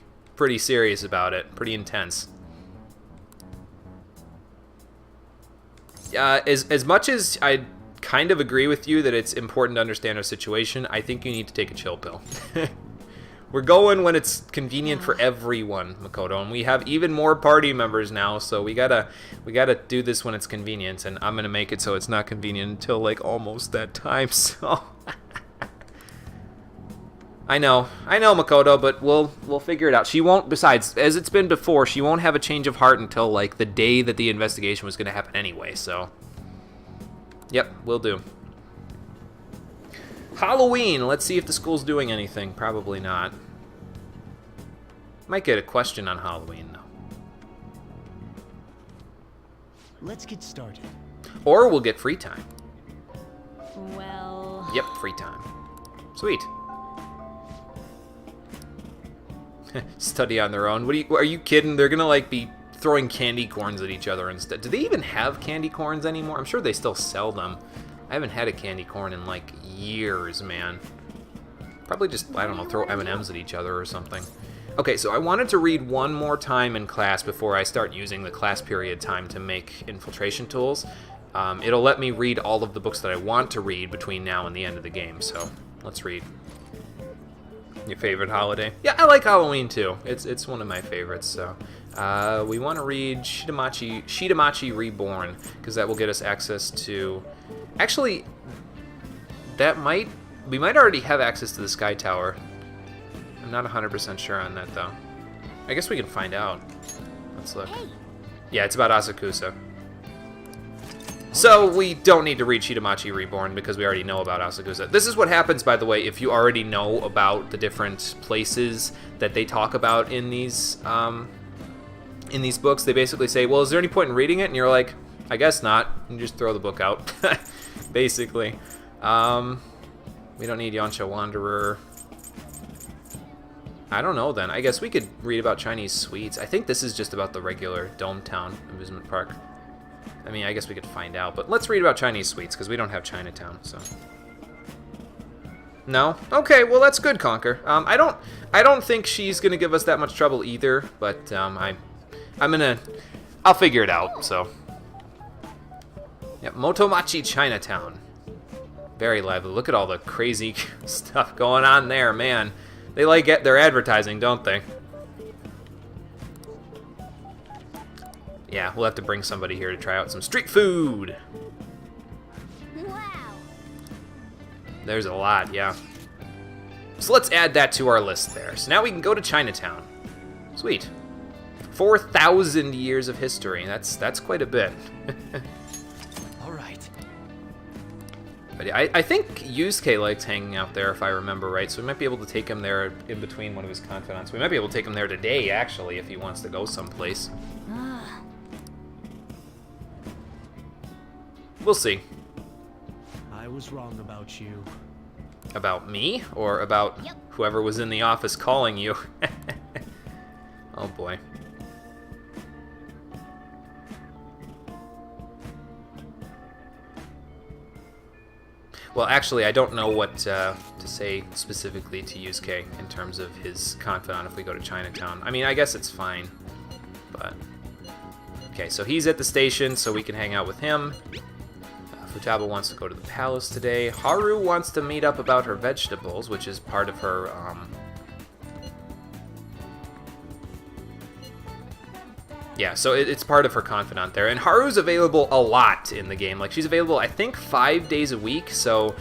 serious about it. Pretty intense. As much as I kind of agree with you that it's important to understand our situation, I think you need to take a chill pill. We're going when it's convenient for everyone, Makoto, and we have even more party members now, so we gotta do this when it's convenient, and I'm gonna make it so it's not convenient until like almost that time. So I know, Makoto, but we'll figure it out. She won't. Besides, as it's been before, she won't have a change of heart until like the day that the investigation was going to happen anyway. So, yep, we'll do. Halloween. Let's see if the school's doing anything. Probably not. Might get a question on Halloween though. Let's get started. Or we'll get free time. Well. Yep, free time. Sweet. Study on their own. Are you kidding? They're gonna like be throwing candy corns at each other instead. Do they even have candy corns anymore? I'm sure they still sell them. I haven't had a candy corn in like years, man. Probably just, I don't know, throw M&Ms at each other or something. Okay, so I wanted to read one more time in class before I start using the class period time to make infiltration tools. It'll let me read all of the books that I want to read between now and the end of the game, so let's read. Your favorite holiday? Yeah, I like Halloween too. It's one of my favorites. So we want to read Shitamachi Reborn, because that will get us access to. Actually, we might already have access to the Sky Tower. I'm not 100% sure on that though. I guess we can find out. Let's look. Yeah, it's about Asakusa. So we don't need to read Shitamachi Reborn because we already know about Asakusa. This is what happens, by the way, if you already know about the different places that they talk about in these books. They basically say, well, is there any point in reading it? And you're like, I guess not. You just throw the book out, basically. We don't need Yonsha Wanderer. I don't know then. I guess we could read about Chinese sweets. I think this is just about the regular Dome Town amusement park. I mean, I guess we could find out, but let's read about Chinese sweets, because we don't have Chinatown, so... No? Okay, well that's good, Conker. I don't think she's gonna give us that much trouble either, but I'll figure it out, so... Yep, Motomachi Chinatown. Very lively. Look at all the crazy stuff going on there, man. They like their advertising, don't they? Yeah, we'll have to bring somebody here to try out some street food. Wow. There's a lot, yeah. So let's add that to our list there. So now we can go to Chinatown. Sweet. 4,000 years of history. That's quite a bit. All right. But yeah, I think Yusuke likes hanging out there, if I remember right. So we might be able to take him there in between one of his confidants. We might be able to take him there today, actually, if he wants to go someplace. We'll see. I was wrong about you. About me? Or about whoever was in the office calling you? Oh boy. Well, actually, I don't know what to say specifically to Yusuke in terms of his confidant if we go to Chinatown. I mean, I guess it's fine, but... Okay, so he's at the station, so we can hang out with him. Futaba wants to go to the palace today. Haru wants to meet up about her vegetables, which is part of her, Yeah, so it's part of her confidant there. And Haru's available a lot in the game. Like, she's available, I think, 5 days a week. So,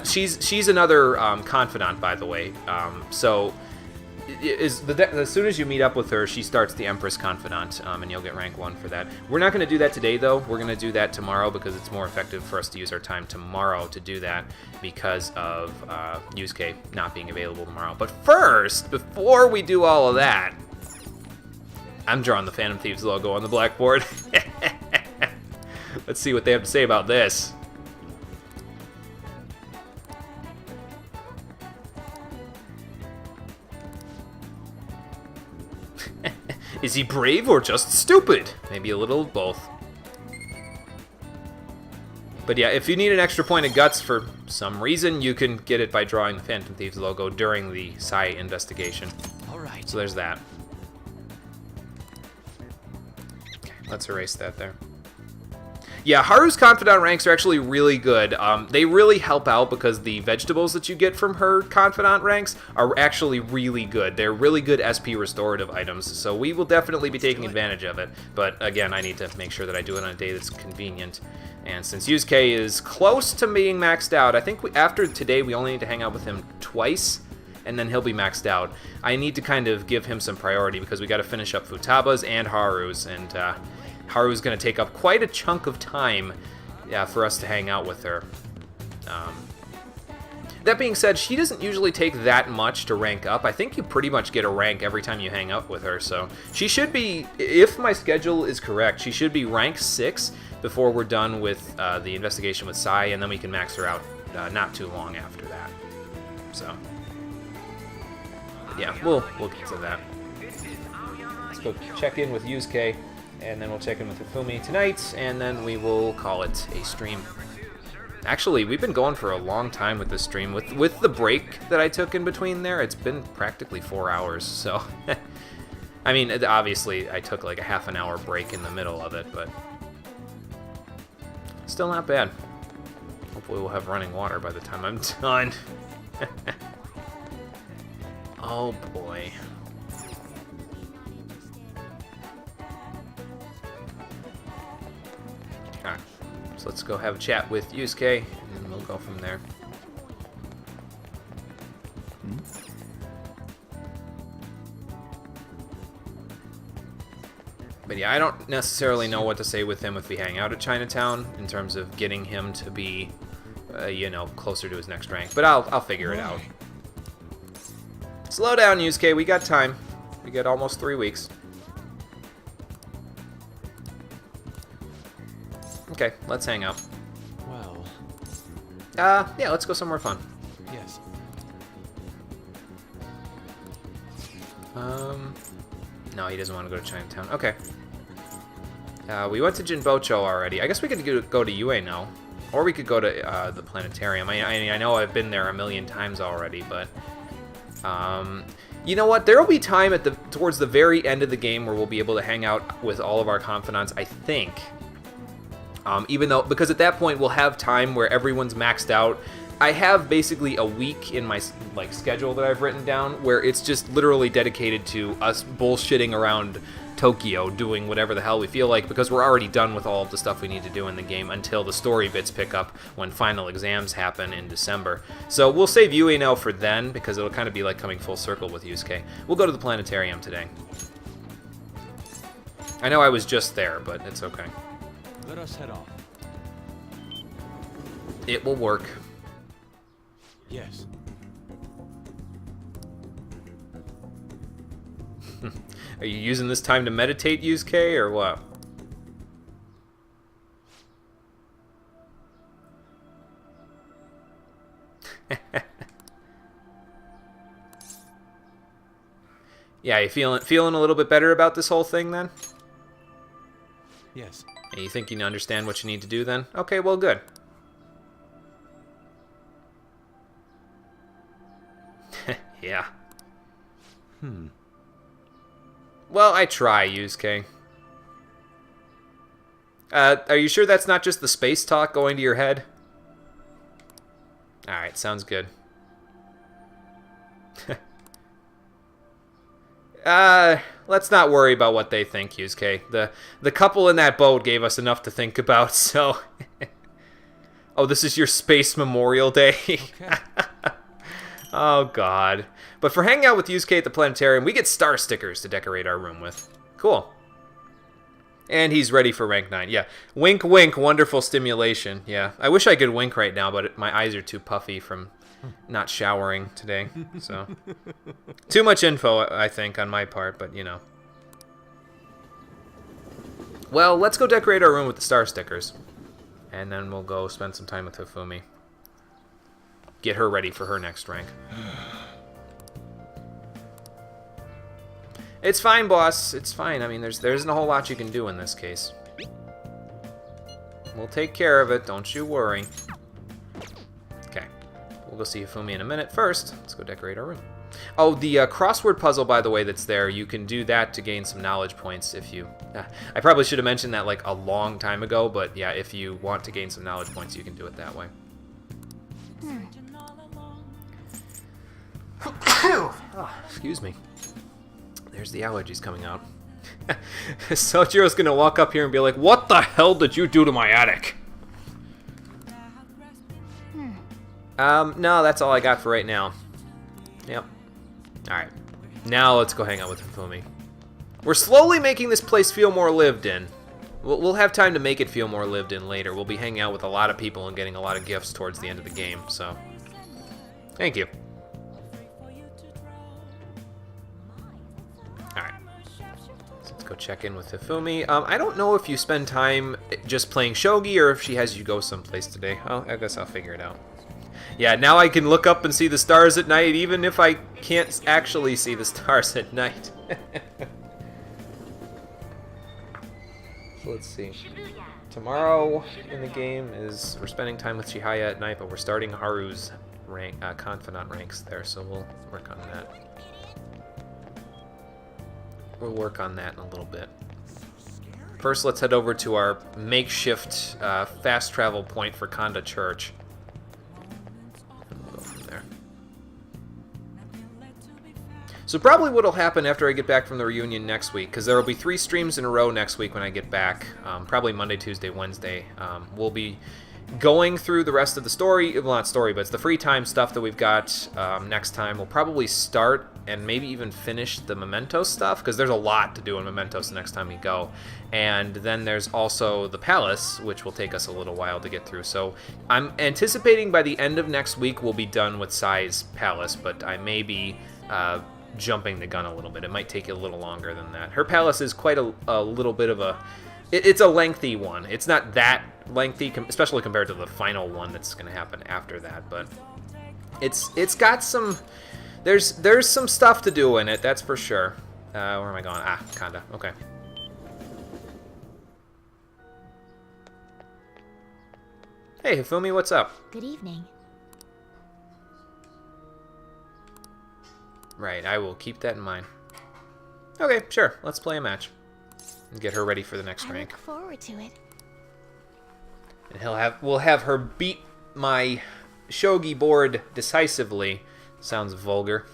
she's another confidant, by the way. So, as soon as you meet up with her, she starts the Empress Confidant, and you'll get rank 1 for that. We're not going to do that today, though. We're going to do that tomorrow because it's more effective for us to use our time tomorrow to do that because of Yusuke not being available tomorrow. But first, before we do all of that, I'm drawing the Phantom Thieves logo on the blackboard. Let's see what they have to say about this. Is he brave or just stupid? Maybe a little of both. But yeah, if you need an extra point of guts for some reason, you can get it by drawing the Phantom Thieves logo during the Sai investigation. All right. So there's that. Let's erase that there. Yeah, Haru's confidant ranks are actually really good. They really help out because the vegetables that you get from her confidant ranks are actually really good. They're really good SP restorative items, so we will definitely be taking advantage of it. But again, I need to make sure that I do it on a day that's convenient. And since Yusuke is close to being maxed out, I think after today we only need to hang out with him twice, and then he'll be maxed out. I need to kind of give him some priority because we got to finish up Futaba's and Haru's, and Haru's going to take up quite a chunk of time for us to hang out with her. That being said, she doesn't usually take that much to rank up. I think you pretty much get a rank every time you hang out with her, so she should be, if my schedule is correct, she should be rank 6 before we're done with the investigation with Sai, and then we can max her out not too long after that. So, yeah, we'll get to that. Let's go check in with Yusuke. And then we'll check in with Hifumi tonight, and then we will call it a stream. Actually, we've been going for a long time with this stream. With the break that I took in between there, it's been practically 4 hours, so... I mean, obviously, I took like a half an hour break in the middle of it, but... Still not bad. Hopefully we'll have running water by the time I'm done. Oh boy. Alright, so let's go have a chat with Yusuke, and then we'll go from there. But yeah, I don't necessarily know what to say with him if we hang out at Chinatown, in terms of getting him to be, you know, closer to his next rank. But I'll figure it out. Slow down, Yusuke, we got time. We got almost 3 weeks. Okay, let's hang out. Well... yeah, let's go somewhere fun. Yes. No, he doesn't want to go to Chinatown. Okay. We went to Jinbocho already. I guess we could go to Ueno. Or we could go to the planetarium. I know I've been there a million times already, but... you know what? There will be time towards the very end of the game where we'll be able to hang out with all of our confidants, I think. Because at that point we'll have time where everyone's maxed out. I have basically a week in my schedule that I've written down where it's just literally dedicated to us bullshitting around Tokyo, doing whatever the hell we feel like, because we're already done with all of the stuff we need to do in the game until the story bits pick up when final exams happen in December. So we'll save Ueno for then, because it'll kind of be like coming full circle with Yusuke. We'll go to the planetarium today. I know I was just there, but it's okay. Let us head off. It will work. Yes. Are you using this time to meditate, Yusuke, or what? Yeah, you feeling a little bit better about this whole thing then? Yes. And you think you understand what you need to do then? Okay, well, good. Yeah. Well, I try, Yusuke. Are you sure that's not just the space talk going to your head? Alright, sounds good. Let's not worry about what they think, Yusuke. The couple in that boat gave us enough to think about, so... Oh, this is your space Memorial Day? Okay. Oh, God. But for hanging out with Yusuke at the planetarium, we get star stickers to decorate our room with. Cool. And he's ready for rank 9. Yeah. Wink, wink, wonderful stimulation. Yeah. I wish I could wink right now, but my eyes are too puffy from not showering today. So, too much info, I think, on my part, but, you know. Well, let's go decorate our room with the star stickers. And then we'll go spend some time with Hifumi. Get her ready for her next rank. It's fine, boss. It's fine. I mean, there isn't a whole lot you can do in this case. We'll take care of it. Don't you worry. Okay. We'll go see Hifumi in a minute. First, let's go decorate our room. Oh, the crossword puzzle, by the way, that's there, you can do that to gain some knowledge points if you... I probably should have mentioned that like a long time ago, but yeah, if you want to gain some knowledge points, you can do it that way. Oh, excuse me. There's the allergies coming out. Sojiro's gonna walk up here and be like, "What the hell did you do to my attic?" No, that's all I got for right now. Yep. Alright. Now let's go hang out with Hifumi. We're slowly making this place feel more lived in. We'll have time to make it feel more lived in later. We'll be hanging out with a lot of people and getting a lot of gifts towards the end of the game, so... Thank you. Alright. So let's go check in with Hifumi. I don't know if you spend time just playing shogi or if she has you go someplace today. Well, I guess I'll figure it out. Yeah, now I can look up and see the stars at night, even if I can't actually see the stars at night. So let's see. Tomorrow in the game is we're spending time with Chihaya at night, but we're starting Haru's rank, confidant ranks there, so we'll work on that. We'll work on that in a little bit. First, let's head over to our makeshift fast travel point for Kanda Church. We'll go from there. So probably what'll happen after I get back from the reunion next week, because there will be 3 streams in a row next week when I get back, probably Monday, Tuesday, Wednesday. We'll be going through the rest of the story, well, not story, but it's the free time stuff that we've got next time. We'll probably start and maybe even finish the Mementos stuff, because there's a lot to do in Mementos the next time we go. And then there's also the Palace, which will take us a little while to get through. So I'm anticipating by the end of next week we'll be done with Sai's Palace, but I may be jumping the gun a little bit. It might take a little longer than that. Her Palace is quite a little bit of a... It's a lengthy one. It's not that lengthy, especially compared to the final one that's going to happen after that, but it's got some There's some stuff to do in it, that's for sure. Where am I going? Ah, Kanda. Okay. Hey, Hifumi, what's up? Good evening. Right, I will keep that in mind. Okay, sure. Let's play a match. And get her ready for the next I rank. look forward to it. And we'll have her beat my shogi board decisively. Sounds vulgar.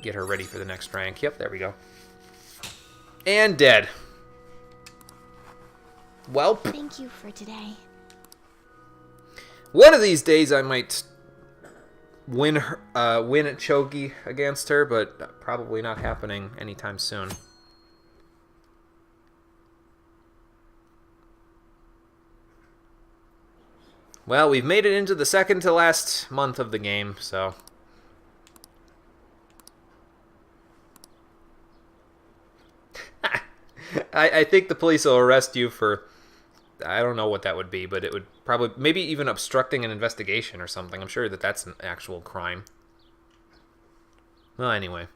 Get her ready for the next rank. Yep, there we go. And dead. Welp. Thank you for today. One of these days I might win a shogi against her, but probably not happening anytime soon. Well, we've made it into the second to last month of the game, so... I think the police will arrest you for... I don't know what that would be, but it would probably... Maybe even obstructing an investigation or something. I'm sure that that's an actual crime. Well, anyway.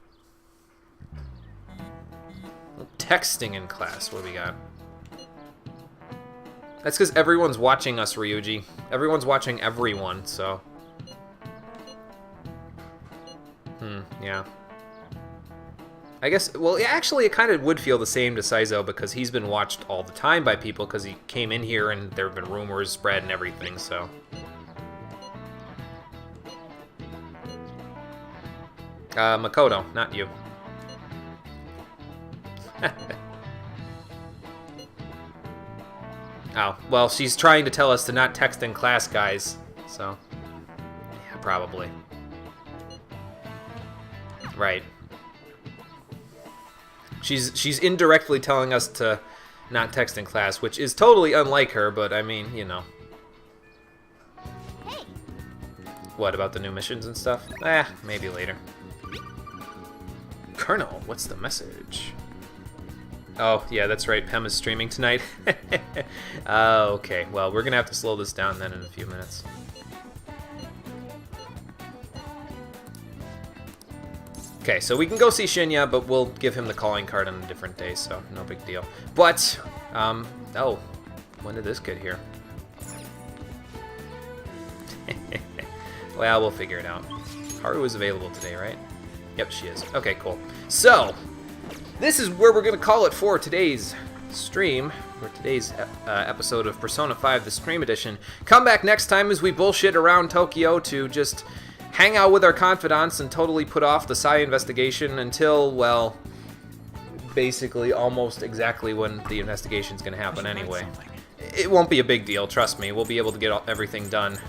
Texting in class. What do we got? That's because everyone's watching us, Ryuji. Everyone's watching everyone, so... yeah. I guess, well, actually, it kind of would feel the same to Saizo because he's been watched all the time by people because he came in here and there have been rumors spread and everything, so... Makoto, not you. Oh, well, she's trying to tell us to not text in class, guys, so... Yeah, probably. Right. She's indirectly telling us to not text in class, which is totally unlike her, but I mean, you know. Hey. What, about the new missions and stuff? Maybe later. Colonel, what's the message? Oh, yeah, that's right, Pem is streaming tonight. Okay, well, we're gonna have to slow this down then in a few minutes. Okay, so we can go see Shinya, but we'll give him the calling card on a different day, so no big deal. But, oh, when did this get here? Well, we'll figure it out. Haru is available today, right? Yep, she is. Okay, cool. So, this is where we're going to call it for today's stream, or today's episode of Persona 5, the Stream Edition. Come back next time as we bullshit around Tokyo to just... hang out with our confidants and totally put off the Sai investigation until, well, basically almost exactly when the investigation's going to happen anyway. It won't be a big deal, trust me. We'll be able to get everything done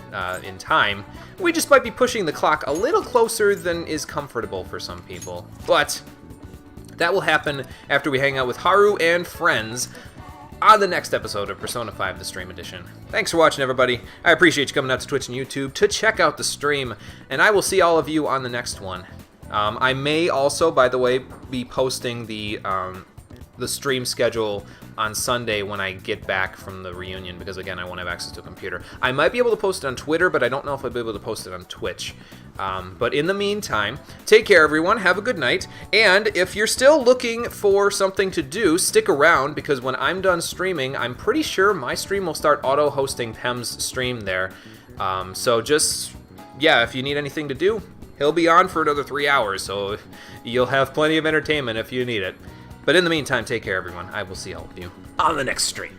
in time. We just might be pushing the clock a little closer than is comfortable for some people. But that will happen after we hang out with Haru and friends on the next episode of Persona 5, the Stream Edition. Thanks for watching, everybody. I appreciate you coming out to Twitch and YouTube to check out the stream, and I will see all of you on the next one. I may also, by the way, be posting the stream schedule on Sunday when I get back from the reunion, because again, I won't have access to a computer. I might be able to post it on Twitter, but I don't know if I'll be able to post it on Twitch. But in the meantime, take care, everyone. Have a good night. And if you're still looking for something to do, stick around, because when I'm done streaming, I'm pretty sure my stream will start auto-hosting Pem's stream there. So just, yeah, if you need anything to do, he'll be on for another 3 hours, so you'll have plenty of entertainment if you need it. But in the meantime, take care, everyone. I will see all of you on the next stream.